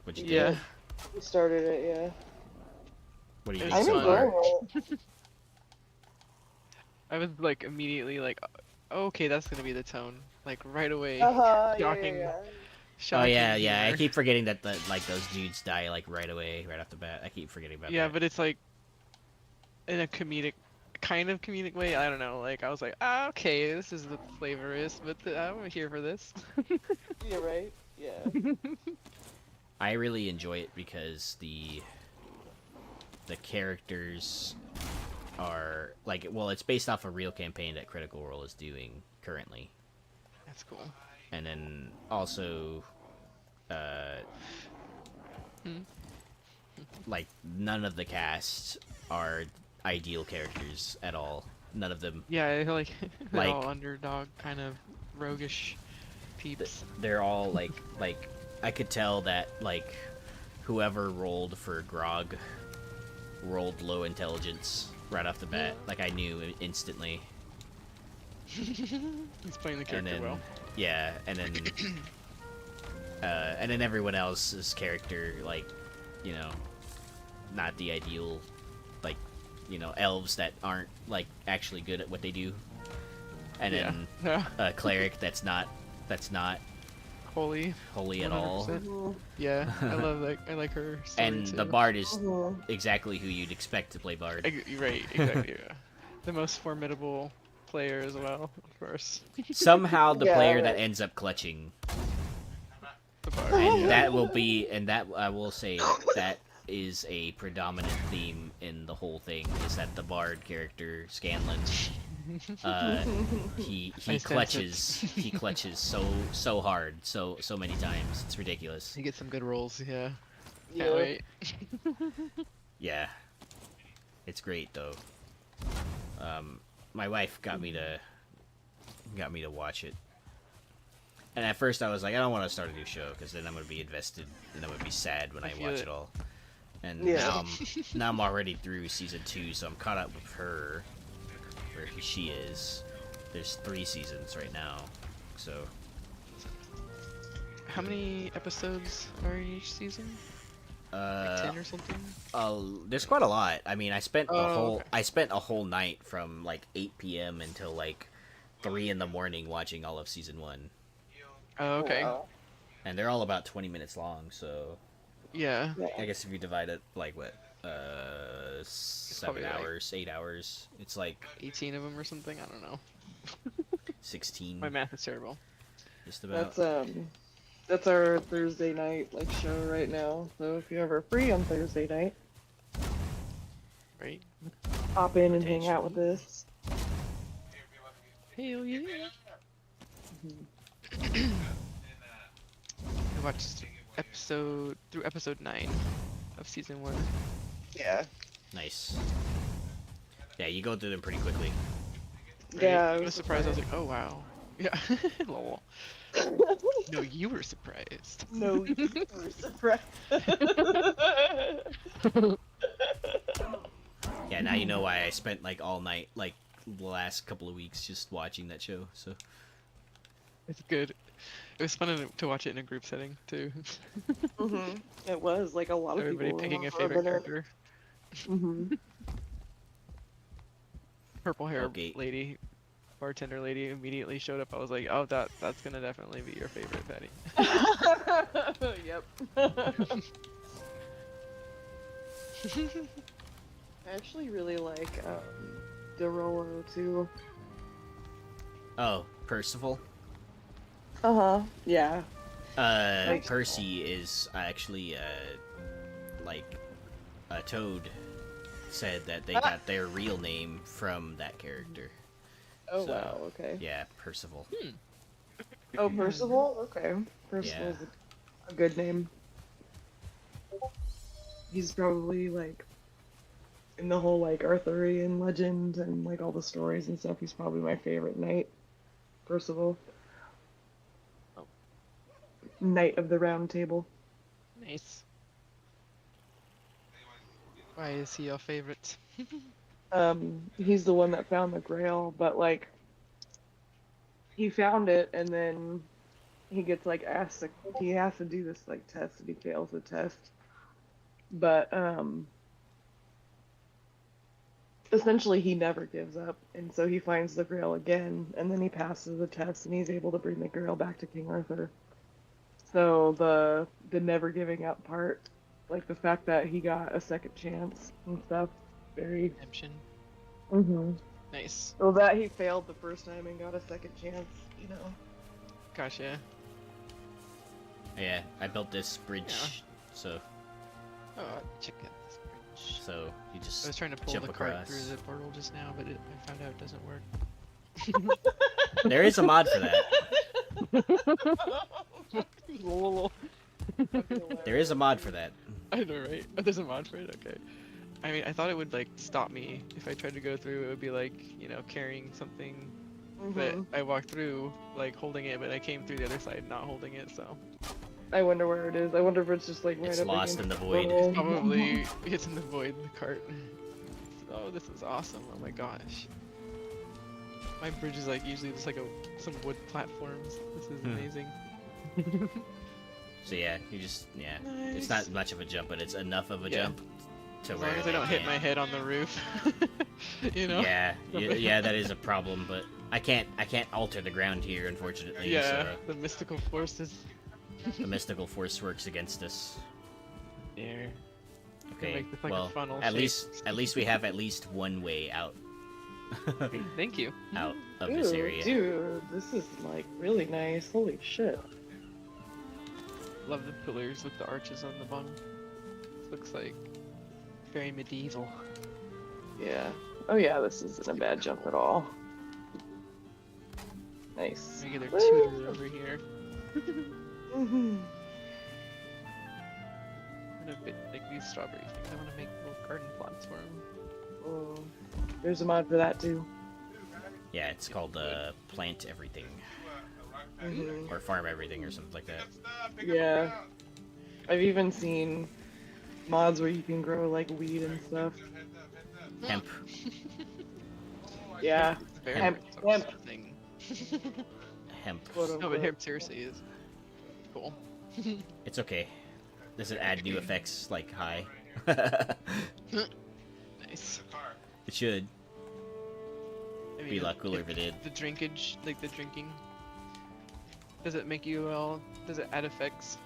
What'd you Yeah. think? We started it, yeah. What do you It think was I'm so fun. far? enjoying it. I was like immediately like, "Oh, okay, that's gonna be the tone. Like right away. Yeah, Shocking. yeah. Oh Shocking yeah, yeah. I humor. keep forgetting that like those dudes die like right away, right off the bat. I keep forgetting about Yeah, that. but it's like in a kind of comedic way. I don't know. Like I was like, ah, okay, this is what the flavor is, but I'm here for this. You're right. Yeah. I really enjoy it because the characters are like, well, it's based off a real campaign that Critical Role is doing currently, That's cool. and then also, like none of the cast are ideal characters at all. None of them. Yeah, like they're Like- all underdog kind of roguish peeps. They're all like I could tell that like whoever rolled for Grog rolled low intelligence right off the bat. Like I knew instantly. He's playing the And character then well. yeah, and then everyone else's character, like, you know, not the ideal, like, you know, elves that aren't like actually good at what they do, and then Yeah. a cleric that's not Holy. holy at all, 100%. Mhm. Yeah, I love that. I like her story and too. the bard is Mhm. exactly who you'd expect to play bard. You're right, exactly. Yeah. The most formidable player as well, of course. Somehow the Yeah, player that right. ends up clutching, The bard. and yeah. that will be, and that I will say that is a predominant theme in the whole thing, is that the bard character Scanlan, he I sense clutches so hard so many times, it's ridiculous. You get some good rolls, yeah. Yeah. Can't wait. Yeah, it's great though. My wife got me to watch it, and at first I was like, I don't want to start a new show because then I'm gonna be invested and I'm gonna be sad when I I feel watch it. it all. And Yeah. now I'm already through season 2, so I'm caught up with her, where she is. There's 3 seasons right now, so How many episodes are in each season? Like 10 or something? there's quite a lot. I mean, I spent Oh, okay. a whole night from like 8 p.m. until like 3 in the morning watching all of season 1, Oh, okay. Wow. and they're all about 20 minutes long. So Yeah. I guess if you divide it like what, 7 probably, like- hours, 8 hours, it's like 18 of them or something? I don't know. 16. My math is terrible. Just about. That's our Thursday night like show right now. So if you're ever free on Thursday night, Right? hop in and hang out with us. Hell yeah. I watched episode 9 of season 1. Yeah. Nice. Yeah, you go through them pretty quickly. Right? Yeah. I was surprised. I was like, oh wow. Yeah. Lol. No, you were surprised. No, you were surprised. Yeah, now you know why I spent like all night, like the last couple of weeks, just watching that show. So It's good. It was fun to watch it in a group setting too. It was like a lot of Everybody people picking a for favorite minute. character. Mm-hmm. Purple hair Okay. lady, bartender lady immediately showed up. I was like, oh, that's gonna definitely be your favorite, Patty. Yep. I actually really like Derolo too. oh, Percival. Yeah. Like- Percy is actually like a Toad said that they got their real name from that character. Oh So, wow. Okay. Yeah, Percival. Oh, Percival. Okay. Percival's a good name. He's probably like in the whole like Arthurian legend and like all the stories and stuff. He's probably my favorite knight. Percival. Oh. Knight of the Round Table. Nice. Why is he your favorite? He's the one that found the Grail, but like he found it and then he gets like asked to, he has to do this like test and he fails the test. But essentially he never gives up, and so he finds the Grail again, and then he passes the test and he's able to bring the Grail back to King Arthur. So the never giving up part, like the fact that he got a second chance and stuff, very Redemption. Nice. Well, that he failed the first time and got a second chance, you know. Gosh, yeah. Yeah, I built this bridge, Yeah. so Check out this bridge. you just I was trying to pull jump the cart across. through the portal just now, but I found out it doesn't work. There is a mod for that. There is a mod for that. I know, right? Oh, there's a mod for it? Okay. I mean, I thought it would, like, stop me. If I tried to go through, it would be, like, you know, carrying something. But I walked through, like, holding it, but I came through the other side not holding it, so. I wonder where it is. I wonder if it's just like right It's up lost against in the the void. portal. Probably it's in the void, the cart. Oh, this is awesome. Oh my gosh. My bridge is, like, usually just, like, some wood platforms. This is amazing. So yeah, you just it's not much of a jump, but it's enough of a Yeah. jump to As where long as I don't hit can't- my head on the roof. You know? Yeah, that is a problem, but I can't alter the ground here, unfortunately. Yeah, So the mystical forces. the mystical force works against us. There. Okay, make this like a well, funnel at shape. least we have at least one way out Thank you. out of this Ooh, area. dude, this is like really nice. Holy shit. Love the pillars with the arches on the bottom. This looks like very medieval. Yeah. Oh yeah, this isn't a bad jump at all. Nice. Regular Woo! tutor over here. Mhm. And a bit like these strawberry things. I want to make little garden plots for them. Oh, there's a mod for that too. Yeah, it's called plant everything Mhm. or farm everything or something like that. Yeah. I've even seen mods where you can grow like weed and stuff. Hemp. Yeah. Very Hemp- much hemp. thing. Hemp. Quote, No, but unquote. hemp seriously is cool. It's okay. Does it add new effects like high? Nice. It should. I Be a lot cooler if it did. The drinkage, like the drinking. Does it make you does it add effects?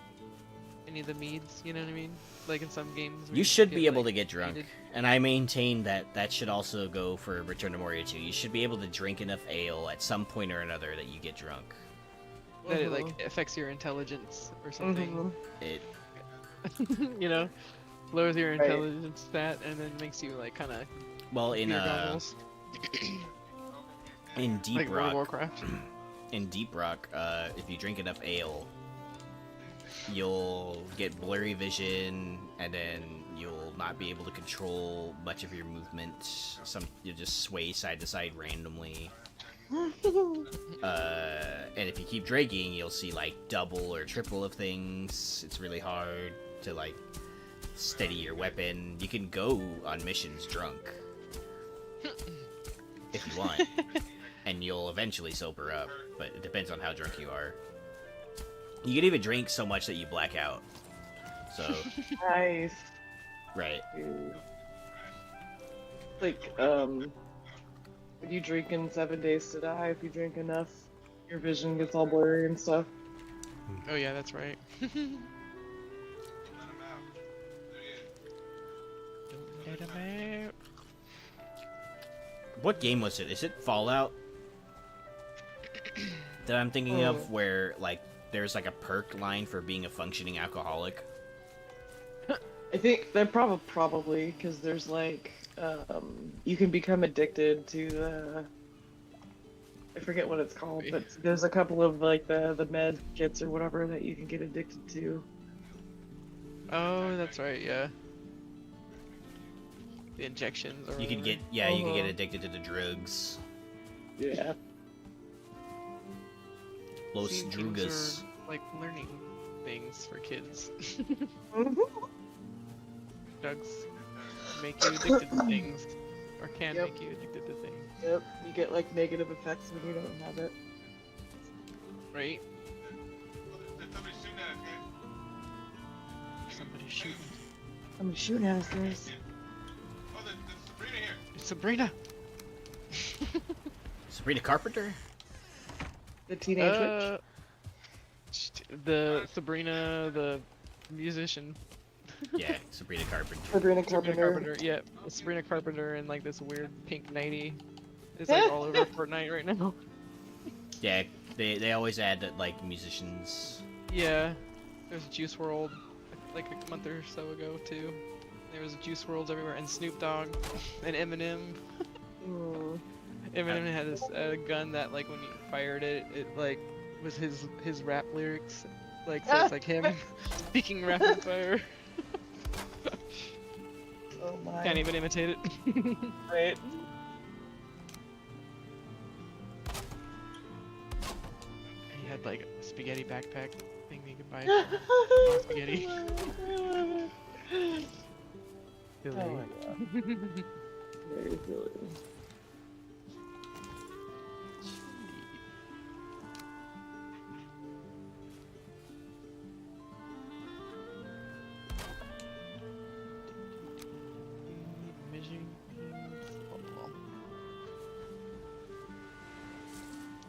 Any of the meads, you know what I mean? Like in some games. where You should get, be able like, to get drunk, heated. and I maintain that that should also go for Return to Moria 2. You should be able to drink enough ale at some point or another that you get drunk. That it like affects your intelligence or something. Mhm. It You know, lowers your Right. intelligence stat and then makes you like kind of well in Deep like World of Rock. Warcraft. In Deep Rock, if you drink enough ale, you'll get blurry vision, and then you'll not be able to control much of your movement. You'll just sway side to side randomly. And if you keep drinking, you'll see like double or triple of things. It's really hard to like steady your weapon. You can go on missions drunk, if you want, and you'll eventually sober up. But it depends on how drunk you are. You can even drink so much that you black out. So, Nice. right. Dude. Like, if you drink in 7 Days to Die, if you drink enough, your vision gets all blurry and stuff. Oh yeah, that's right. Let him out. There he is. Don't let 'em out. What game was it? Is it Fallout? That I'm thinking of, where like there's like a perk line for being a functioning alcoholic. I think that probably because there's like you can become addicted to the, I forget what it's called, but there's a couple of like the med kits or whatever that you can get addicted to. Oh, that's right. Yeah. The injections. Or You could get whatever. you could get addicted to the drugs. Yeah. Los See, games Drugas. are, like learning things for kids. Drugs make you addicted to things, or can Yep. make you addicted to things, Yep. You get like negative effects when you don't have it. right? Did somebody shoot at us, guys? Somebody's shooting. I'm shooting at us, guys. Oh, there's Sabrina here. It's Sabrina. Sabrina Carpenter? The teenage witch. The Sabrina, the musician. Yeah, Sabrina Carpenter. Sabrina Sabrina Carpenter. Carpenter, yeah. Sabrina Carpenter in like this weird pink nightie. It's like all over Fortnite right now. Yeah, they always add that like musicians. Yeah. There's Juice World like a month or so ago too. There was Juice Worlds everywhere, and Snoop Dogg, and Eminem. Mm. Eminem had this gun that like when you fired it, it like was his rap lyrics. Like so it's like him speaking rapid fire. Oh my. Can't even imitate it. Right. He had like a spaghetti backpack thing that you could buy for spaghetti. Oh my god. Very silly. Measuring things. Well.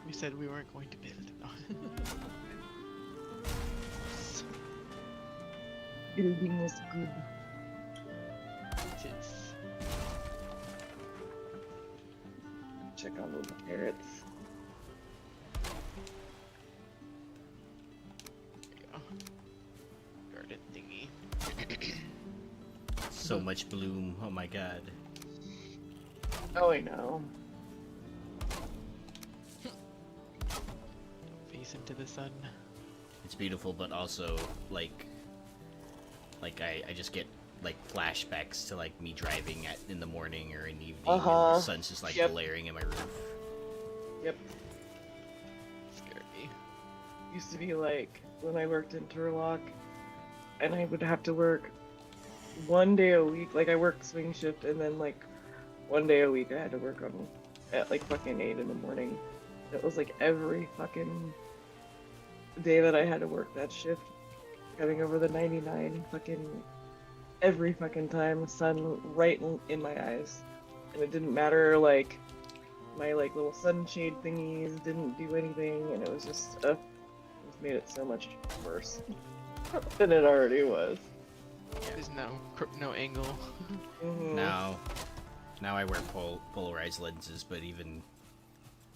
We said we weren't going to build. Building was good. It is. Check on those parrots. There you go. Garden thingy. So much bloom. Oh my god. Oh, I know. Face into the sun. It's beautiful, but also like I just get like flashbacks to like me driving in the morning or in the evening, and the sun's just like Yep. glaring at my roof. Yep. Scared me. Used to be like when I worked in Turlock, and I would have to work 1 day a week. Like I worked swing shift, and then like 1 day a week I had to work on at like fucking 8 in the morning. It was like every fucking day that I had to work that shift, getting over the 99 fucking every fucking time, sun right in my eyes, and it didn't matter like my like little sunshade thingies didn't do anything, and it was just it just made it so much worse than it already was. There's no angle. Mhm. Now I wear polarized lenses, but even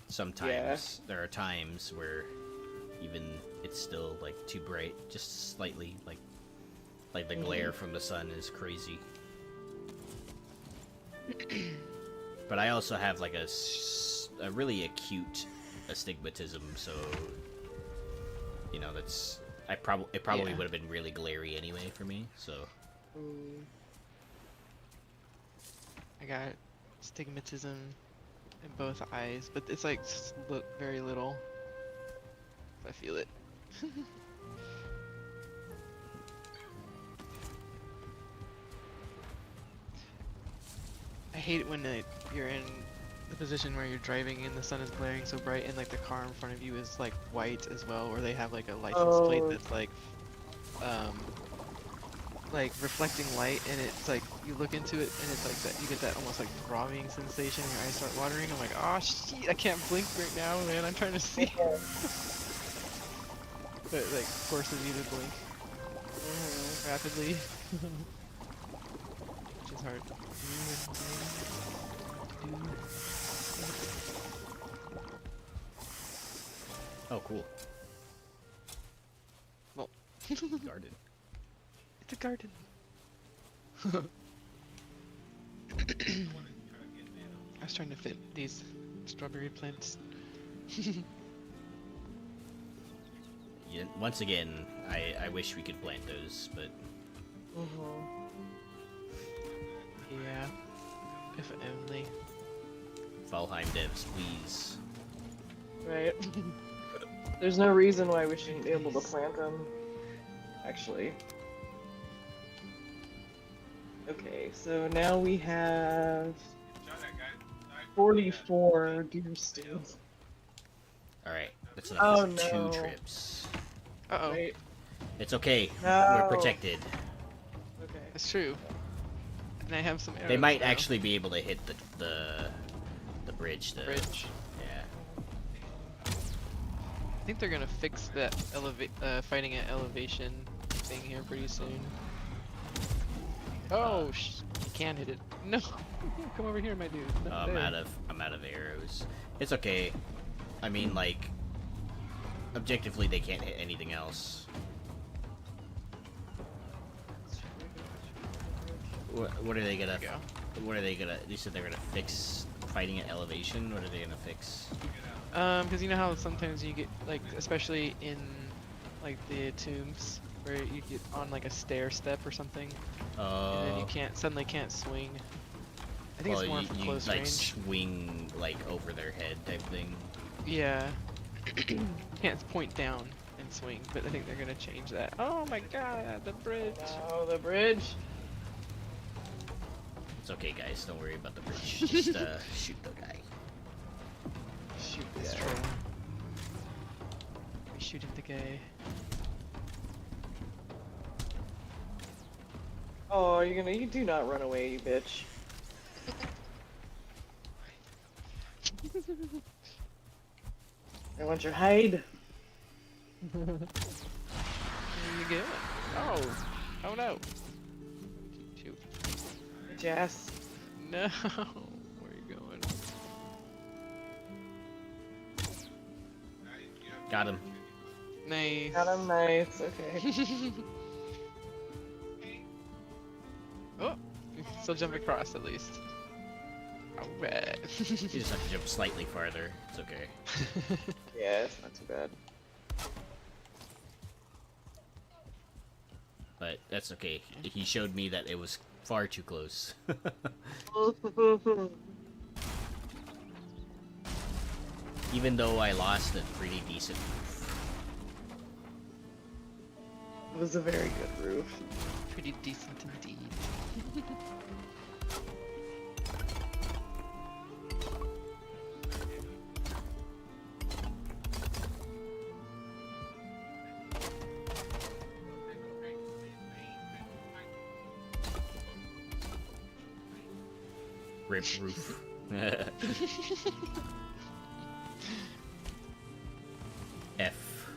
sometimes there are times where even it's still like too bright, just slightly, like the glare from the sun is crazy. But I also have like a really acute astigmatism, so you know that's it probably would have been really glary anyway for me. So Mm. I got stigmatism in both eyes, but it's like very little. I feel it. I I hate it when you're in the position where you're driving and the sun is glaring so bright and like the car in front of you is like white as well, or they have like a license plate that's like reflecting light, and it's like you look into it and it's like that, you get that almost like throbbing sensation and your eyes start watering. I'm like, oh shit, I can't blink right now, man, I'm trying to see. But like forces you to blink rapidly. Which is hard. Oh, cool. Well, Garden. it's a garden. I was trying to fit these strawberry plants. Yeah, once again, I wish we could plant those, but Yeah. If only. Valheim devs, please. Right. There's no reason why we shouldn't be able to plant them. Actually. Okay, so now we have Shot that guy. 44 deer stew. Alright, that's Oh, enough for no. 2 trips. Uh-oh. Right? It's okay, No. we're protected. Okay. That's true. And I have some arrows They might now. actually be able to hit the bridge, though. Bridge. Yeah. I think they're gonna fix that fighting at elevation thing here pretty soon. Oh, you can hit it. No, come over here, my dude. No, I'm there. out of arrows. It's okay. I mean, like, objectively, they can't hit anything else. What are they gonna? There you What are they gonna? You said they're gonna fix fighting at elevation. What are they gonna fix? Because you know how sometimes you get like, especially in like the tombs, where you get on like a stair step or something, and then you suddenly can't swing. I think well, it's more you, for you close like range. swing like over their head type thing. Yeah. Can't point down and swing, but I think they're gonna change that. Oh my god, the bridge! Oh, the bridge. It's okay, guys. Don't worry about the bridge. Just shoot the guy. Shoot this Yeah. troll. We shooting the guy. Oh, you do not run away, you bitch. I want your hide. Where you going? Oh! Oh no! Shoot. Jess. No! Where you going? Got him. Nice. Got him nice, okay. Oh! Still jump across at least. Alright. You just have to jump slightly farther. It's okay. Yeah, it's not too bad. But that's okay. He showed me that it was far too close. Even though I lost a pretty decent roof. It was a very good roof. Pretty decent indeed. Rip roof. F.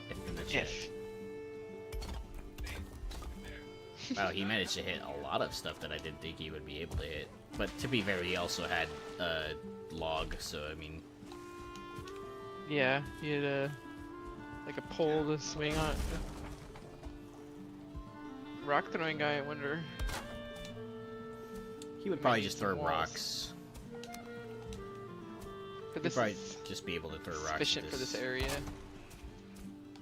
F in the chat. F. Wow, he managed to hit a lot of stuff that I didn't think he would be able to hit. But to be fair, he also had a log, so I mean... Yeah, he had a like a pole to swing on. Rock throwing guy, I wonder. He would Might probably need just some throw walls. rocks. But He'd this probably is just be able to throw rocks. sufficient for this area.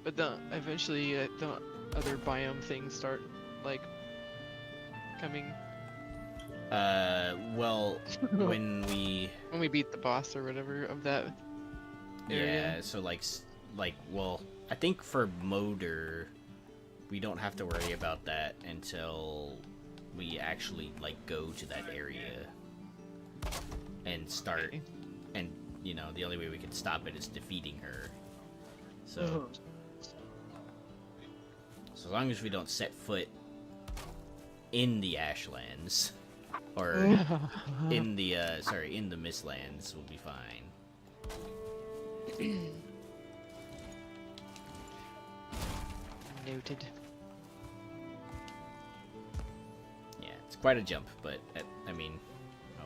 But eventually the other biome things start like coming Well, when we... when we beat the boss or whatever of that area. Yeah, so well, I think for Moder, we don't have to worry about that until we actually like go to that area and start. Okay. And you know, the only way we can stop it is defeating her. So, Mhm. so as long as we don't set foot in the Ashlands, or in the in the Mistlands, we'll be fine. Noted. Yeah, it's quite a jump, but I mean, oh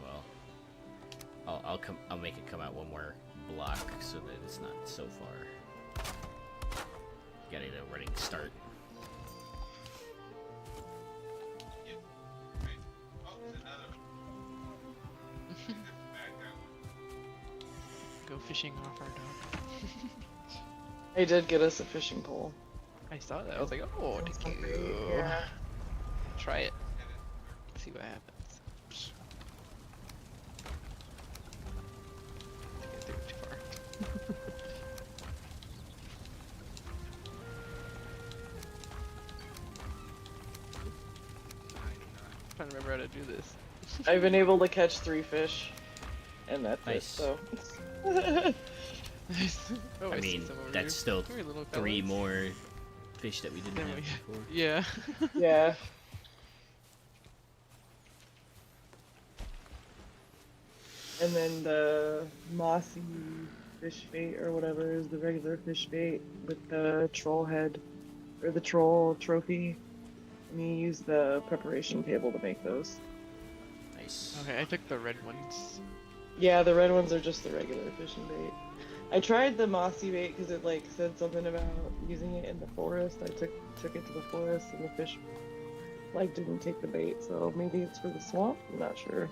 well. I'll make it come out one more block so that it's not so far. Gotta get a running start. Right. Oh, there's another one. There's a bad guy one. Go fishing off our dock. I did get us a fishing pole. I saw that. I was like, oh, That's thank great, you. yeah. Try it. Hit it. See what happens. I think I threw it too far. Trying to remember how to do this. I've been able to catch 3 fish, and that's it. Nice. So. Nice. Oh, I see mean, some over that's here. still Come here, little 3 fellas. more fish that we didn't Then have we- before. Yeah. Yeah. And then the mossy fish bait or whatever is the regular fish bait with the troll head or the troll trophy. And you use the preparation table to make those. Nice. Okay, I took the red ones. Yeah, the red ones are just the regular fishing bait. I tried the mossy bait because it like said something about using it in the forest. I took it to the forest and the fish like didn't take the bait, so maybe it's for the swamp. I'm not sure.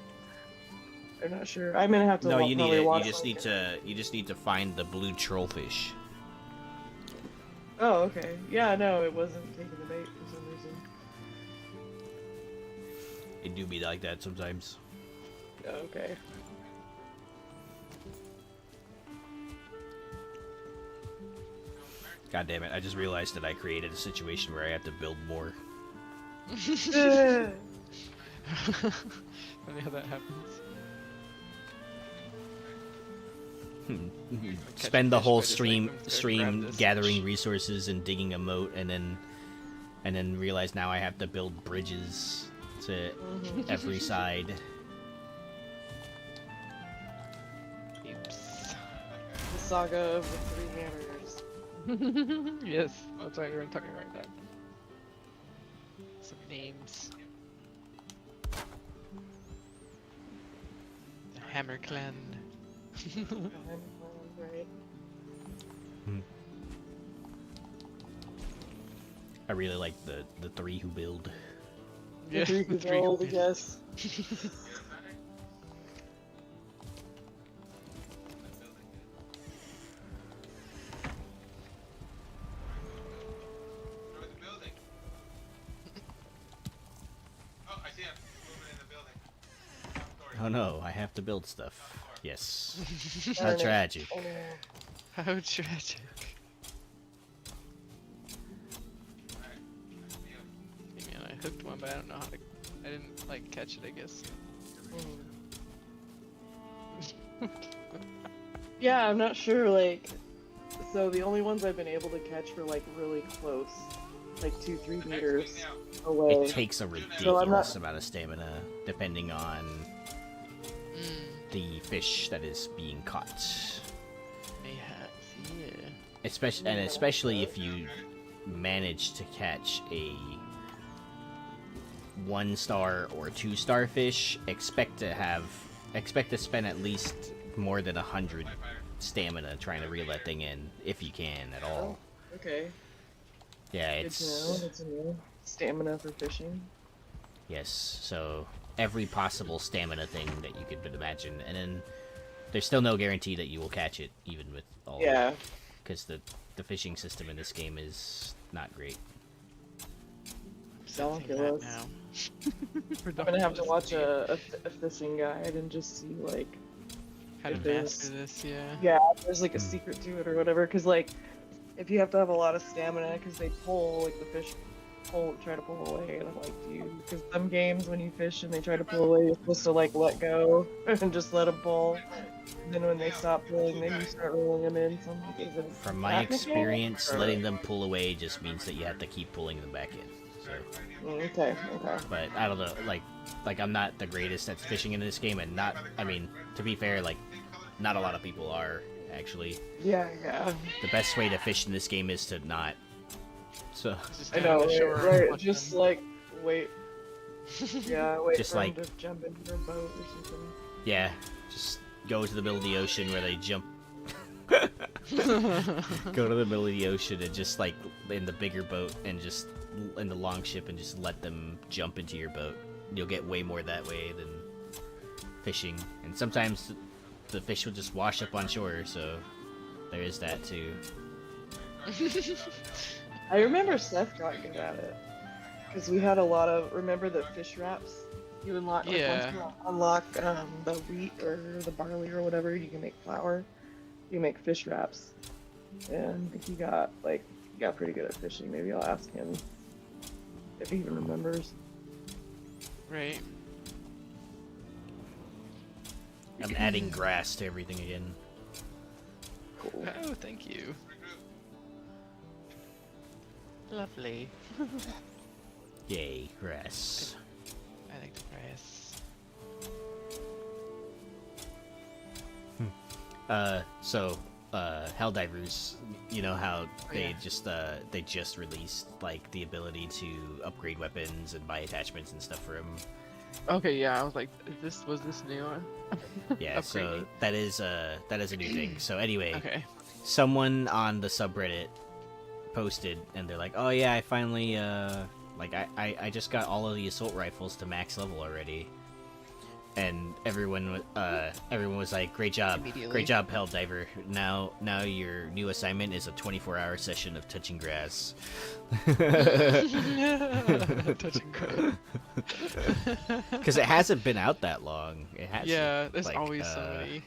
I'm not sure. I'm gonna have to. No, you need probably it. You watch just like need to. You just need to find the blue trollfish. Oh, okay. Yeah, no, it wasn't taking the bait for some reason. It do be like that sometimes. Oh, okay. God damn it! I just realized that I created a situation where I have to build more. Funny how that happens. Spend the fish whole by just, like, stream I'm just gonna grab stream this gathering fish. resources and digging a moat, and then realize now I have to build bridges to every side. Oops. The saga of the 3 hammers. Yes, that's why we were talking about that. Some names. The Hammer Clan. Right. I really like the 3 who build. The 3 the years old, I who- guess. Destroy the building. Oh, I see him moving in the building. Top story. Oh no, I have to build stuff. Yes. How Darn it. tragic. Oh, no. How tragic. Alright, I see him. Yeah, man, I hooked one, but I don't know how to. I didn't like catch it, I guess. Yeah, I'm not sure, like, so the only ones I've been able to catch were, like, really close, like 2-3 The next thing meters now. away. It takes a So I'm ridiculous not- amount of stamina depending on the fish that is being caught. Mayhaps, yeah. Especially if you manage to catch a 1-star or 2-star fish, expect to spend at least more than 100 Fire. stamina trying to reel that thing in, if you can at all. Okay, Yeah, good to know, it's good to know. Stamina for fishing. yes. So every possible stamina thing that you could imagine, and then there's still no guarantee that you will catch it, even with all. Yeah. Because the fishing system in this game is not great. Don't Saying kill that us. now. We're I'm gonna have to done watch with a fishing guide and just see, like, how to if there's- master this, yeah. yeah, if there's, like, a secret to it or whatever, because, like, if you have to have a lot of stamina, because they pull, like, the fish try to pull away, and I'm like, dude, because some games when you fish and they try to pull away, you're supposed to like let go and just let them pull. And then when they stop pulling, then you start rolling them in. So I'm like, is it From my that mechanic, experience, or- letting them pull away just means that you have to keep pulling them back in. So, Okay, okay. but I don't know, like I'm not the greatest at fishing in this game, and not, I mean, to be fair, like, not a lot of people are actually. Yeah, yeah. The best way to fish in this game is to not. So Just I stand on know, the shore and right? watch Just them. like wait. Yeah, wait Just for like- them to jump into your boat or something. yeah, just go to the middle of the ocean where they jump. Go to the middle of the ocean and just like in the bigger boat and just in the long ship and just let them jump into your boat. You'll get way more that way than fishing. And sometimes the fish will just wash up on shore, so there is that too. I remember Seth got good at it because we had a lot of. Remember the fish wraps? You unlock like, Yeah. once you unlock the wheat or the barley or whatever, you can make flour. You make fish wraps, and he got pretty good at fishing. Maybe I'll ask him if he even remembers. Right. I'm adding grass to everything again. Cool. Oh, thank you. Lovely. Yay, grass. I like the grass. Helldivers, you know how they yeah. they just released like the ability to upgrade weapons and buy attachments and stuff for them. Okay, yeah, I was like, was this new? Yeah, so Upgrading. that is a new thing. So anyway, Okay. someone on the subreddit posted and they're like, "Oh yeah, I finally like I just got all of the assault rifles to max level already." And everyone was like, "Great job, Immediately. great job, Helldiver. Now your new assignment is a 24-hour session of touching grass." Touching grass. Because it hasn't been out that long. It has. Yeah, there's like, always somebody.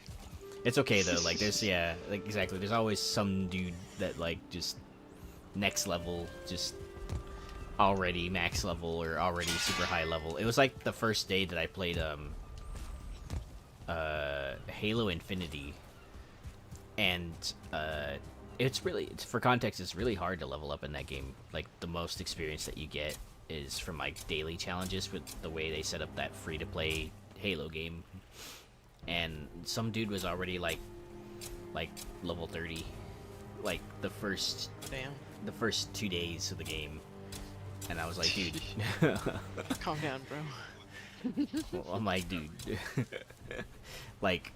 It's okay though. Like there's like exactly. There's always some dude that like just next level, just already max level or already super high level. It was like the first day that I played Halo Infinity, and it's for context, it's really hard to level up in that game. Like the most experience that you get is from like daily challenges with the way they set up that free to play Halo game. And some dude was already like level 30, like the first Damn. 2 days of the game, and I was like, dude. Calm down, bro. Well, I'm like, dude, like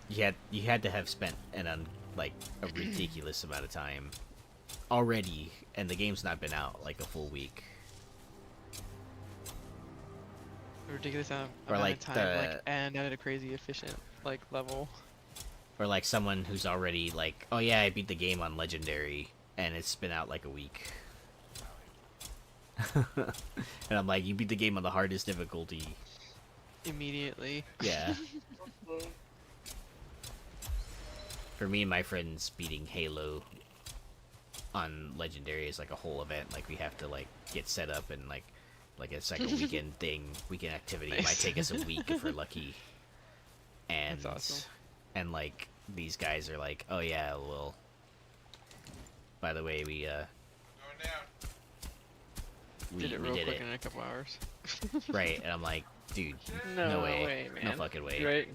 you had to have spent like a ridiculous amount of time already, and the game's not been out like a full week. A ridiculous amount Or, like, of time, the- and at a crazy efficient level. Or like someone who's already like, oh yeah, I beat the game on Legendary, and it's been out like a week. And I'm like, you beat the game on the hardest difficulty. Immediately. Yeah. For me and my friends, beating Halo on Legendary is like a whole event. Like we have to like get set up and like it's like a weekend thing, weekend activity. It might Nice. take us a week if we're lucky. And That's awesome. and like these guys are like, oh yeah, well. By the way, we Going down. Did it we real did quick it. in a couple hours. Right, and I'm like, dude, No, no way, way, man. no fucking way. Right?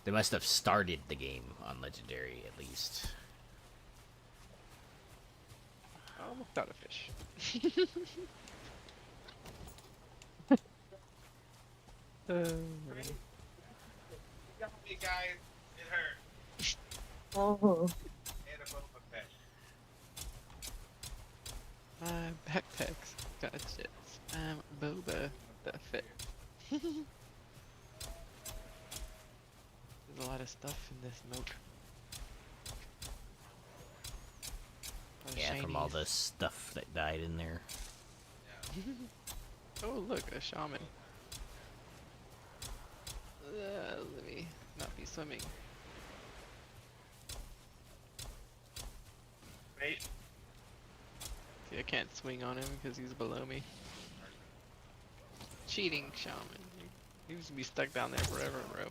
They must have started the game on Legendary at least. I almost got a fish. Got me, guys. It hurt. Oh, And a Boba Fett. My backpack's got jets. I'm Boba the Fett. There's a lot of stuff in this moat. A lot of Yeah, from all shinies. the stuff that died in there. Oh, look, a shaman. Let me not be swimming. Wait. See, I can't swing on him because he's below me. Cheating shaman. He used to be stuck down there forever, bro.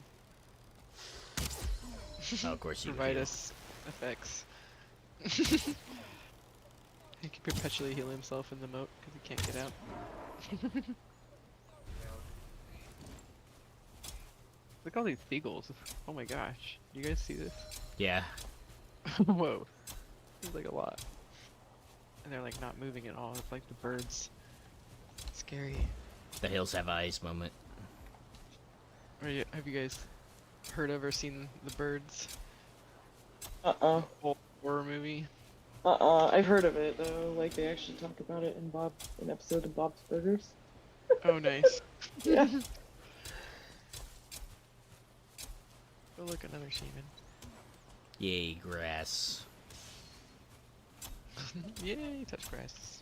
Oh, of course you Provide do. us effects. He can perpetually heal himself in the moat because he can't get out. Look at all these seagulls. Oh my gosh. Do you guys see this? Yeah. Whoa. There's like a lot. And they're like not moving at all. It's like the birds. Scary. The hills have eyes moment. Have you guys heard of or seen The Birds? Uh-uh. Horror movie? I've heard of it, though. Like, they actually talk about it in an episode of Bob's Burgers. Oh, nice. Yeah. Oh, look, another shaman. Yay, grass. Yay, touch grass.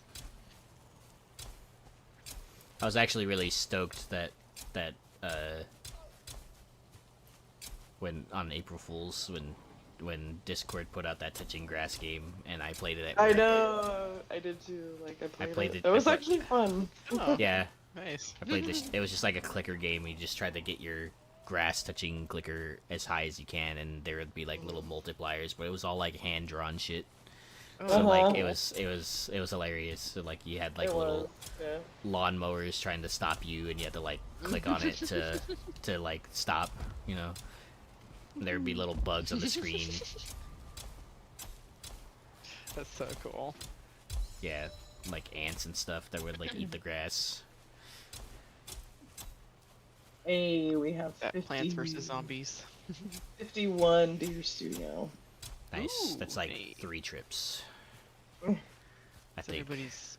I was actually really stoked that when on April Fools when Discord put out that touching grass game and I played it at I work. know. I did too. Like, I played it. It was actually fun. Oh, Yeah, nice. I played this. It was just like a clicker game. You just tried to get your grass touching clicker as high as you can, and there would be like little multipliers, but it was all like hand drawn shit. So like it was hilarious. So like you had like It little was, yeah. lawnmowers trying to stop you, and you had to like click on it to like stop, you know. And there would be little bugs on the screen. That's so cool. Yeah, like ants and stuff that would like eat the grass. Hey, we have That 50, Plants vs Zombies. 51 deer studio. Nice. Ooh, That's like neat. 3 trips. Mm. I So think. everybody's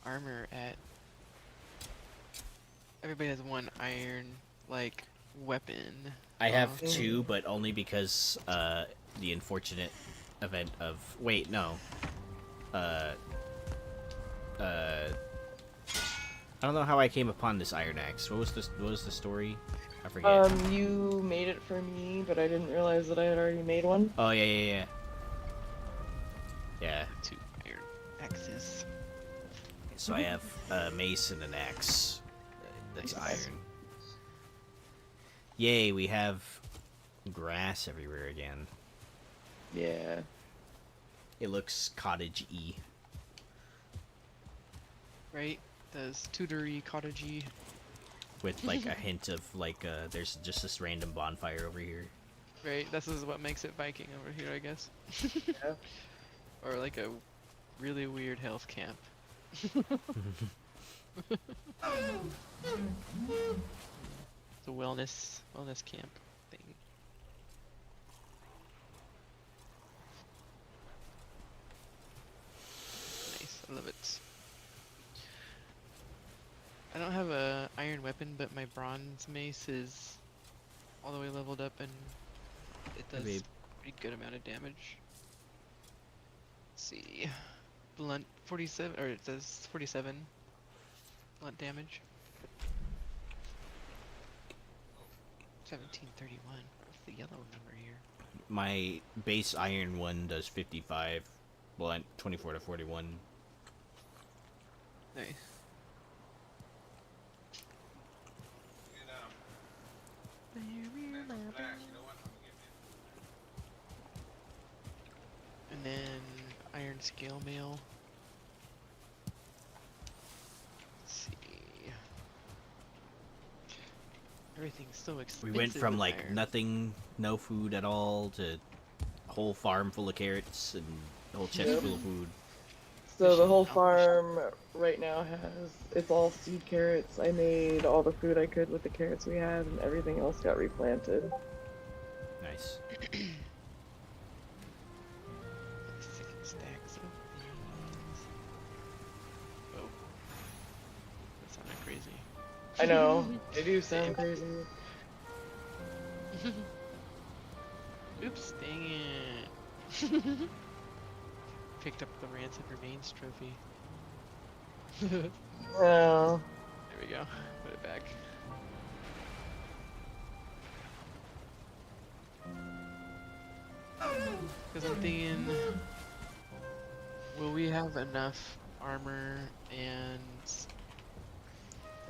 armor at... Everybody has one iron, like, weapon. I have Oh. 2, but only because the unfortunate event of I don't know how I came upon this iron axe. What was the story? I forget. You made it for me, but I didn't realize that I had already made one. Oh yeah. Yeah. 2 iron axes. So I have a mace and an axe. That's Nice. iron. Yay, we have grass everywhere again. Yeah. It looks cottage-y. Right? Those Tudory, cottagey. With like a hint of like there's just this random bonfire over here. Right? This is what makes it Viking over here, I guess. Yeah. Or like a really weird health camp. It's a wellness camp thing. Nice, I love it. I don't have a iron weapon, but my bronze mace is all the way leveled up and it does Maybe. pretty good amount of damage. Let's see. Blunt 47, or it says 47 blunt damage. 1731. What's the yellow number here? My base iron one does 55, blunt 24 to 41. Nice. Flash, you know what? I'm gonna get And then iron scale mail. Let's see. Everything's so expensive. We went from with like iron. nothing, no food at all, to a whole farm full of carrots and a whole chest Yep. full of food. So the whole farm right now it's all seed carrots. I made all the food I could with the carrots we had, and everything else got replanted. Nice. 6 stacks of these. Oh. That sounded crazy. I know, they do sound crazy. Oops, dang it. Picked up the Ransom Remains trophy. There Oh, we go. Put it back. Because I'm thinking, will we have enough armor and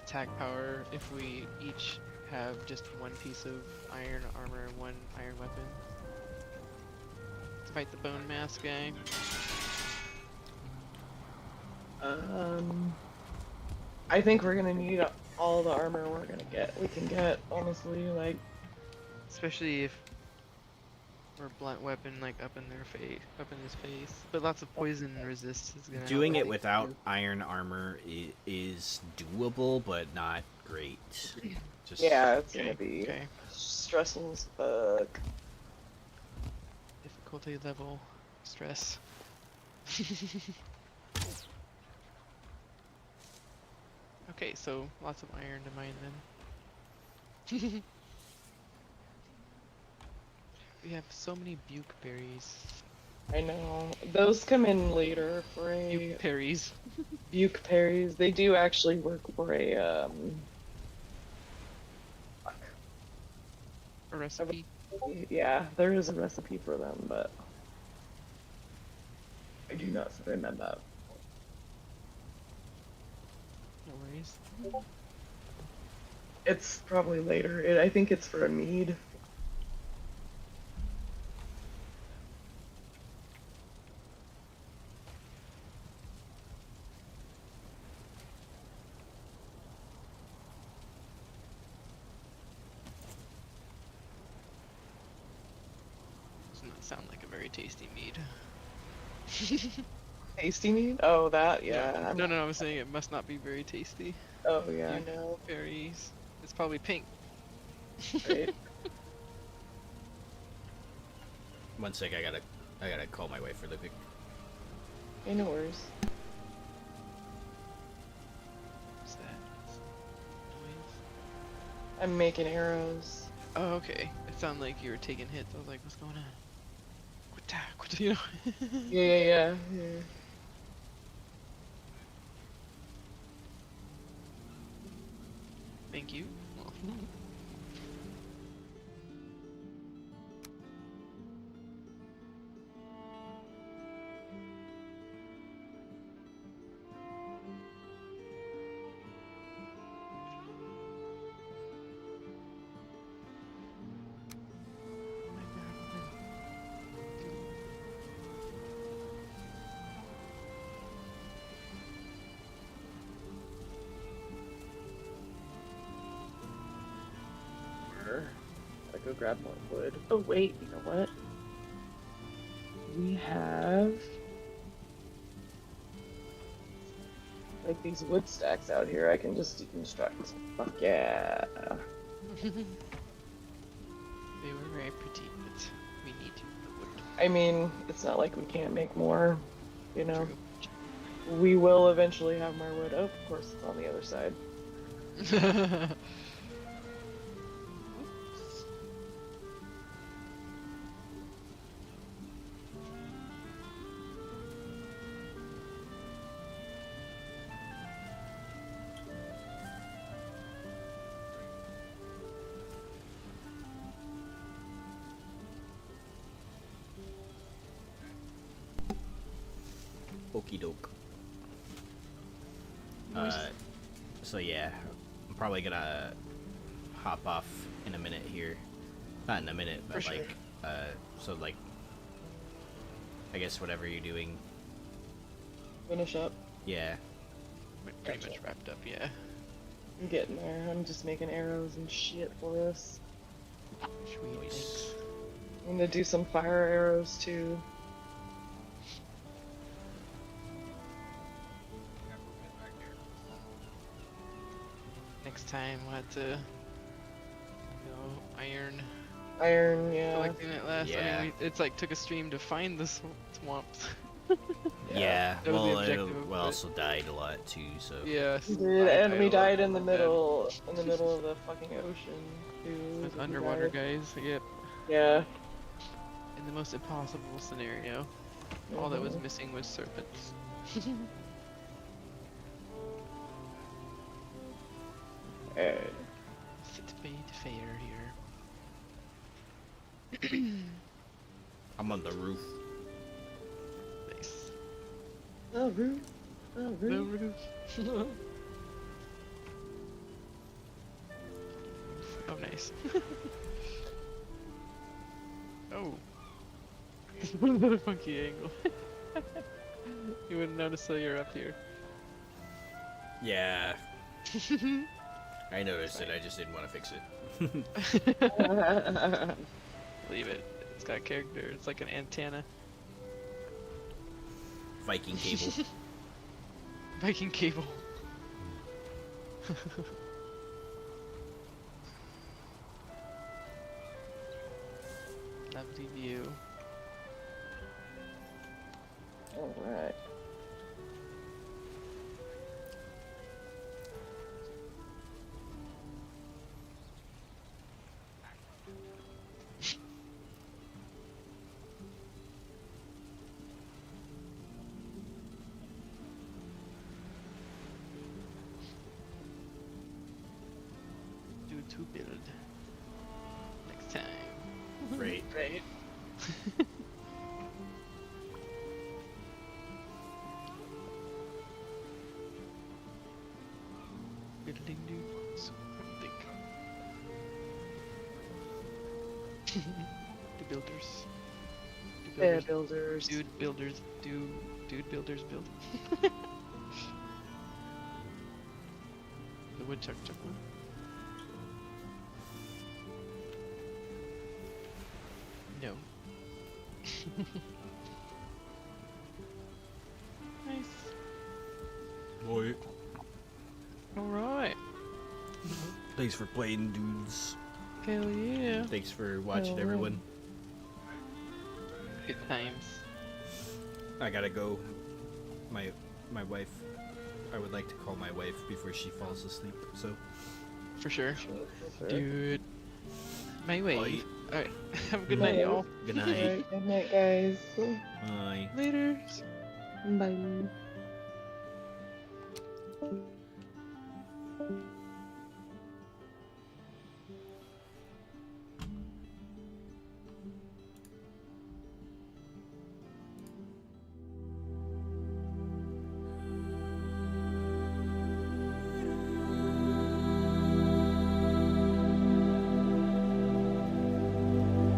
attack power if we each have just one piece of iron armor and one iron weapon. To fight the bone mass guy. I think we're gonna need all the armor we can get, honestly, like. Especially if we're blunt weapon like up in their face, up in his face. But lots of poison resist is gonna Doing help, it I think, without too. iron armor is doable, but not great. Just Yeah, it's Okay, gonna be okay. stressful as fuck. Difficulty level, stress. Okay, so lots of iron to mine then. We have so many buke berries. I know. Those come in later for Buke a berries. buke parries. They do actually work for a A recipe. yeah, there is a recipe for them, but I do not remember. No worries. It's probably later. I think it's for a mead. Does not sound like a very tasty mead. Tasty mead? Oh, that, yeah. No, I was saying it must not be very tasty. Oh, yeah, Buke no. berries. It's probably pink. Right. one sec, I gotta call my wife really quick. Hey, no worries. What's that? Noise? I'm making arrows. Oh, okay. It sounded like you were taking hits. I was like, what's going on? Quit, you know? Yeah. Thank you. Well, oh my God. Gotta go grab more wood. Oh, wait, you know what? We have like these wood stacks out here I can just deconstruct. Fuck yeah. They were very pretty, but we need the wood. I mean, it's not like we can't make more, you know. True. We will eventually have more wood. Oh, of course, it's on the other side. Okie doke. Nice. So yeah, I'm probably gonna hop off in a minute here. Not in a minute, but For sure. like, so like, I guess whatever you're doing, Finish up. yeah. We're pretty Gotcha. much wrapped up, yeah. I'm getting there. I'm just making arrows and shit for us. Sweet, Nice. thanks. I'm gonna do some fire arrows too. Next time we'll have to go iron Iron, yeah. collecting it last. Yeah. I mean, it's like took a stream to find the swamps. Yeah, That was the well, objective of we it. also died a lot too, so. Yes. We did, and we a lot died in the before that. middle of the fucking ocean, too. With We underwater died. guys, yep. Yeah. In the most impossible scenario. All that was Mhm. missing was serpents. Alright. Fit bait fair here. I'm on the roof. Nice. Oh, rude. Oh, No really? roof. Oh, nice. Oh. Another funky angle. You wouldn't notice till you're up here. Yeah, I noticed it. I just didn't want to fix it. Leave it. It's got character. It's like an antenna. Viking cable. Viking cable. Lovely view. Alright. Do to build. Next time. Right. Right. Building dudes. Think. Do builders. Do Yeah, builders. builders. Dude builders. Dude builders build. The woodchuck took one. No. Nice. Boy. Alright. Thanks for playing, dudes. Hell yeah. Thanks for watching, Alright. everyone. Good times. I gotta go. My wife. I would like to call my wife before she falls asleep. So. For sure. Sure. Dude. My way. Bye. Alright. Have a good night, y'all. Good night. Alright, good night, guys. Bye. Later. Bye.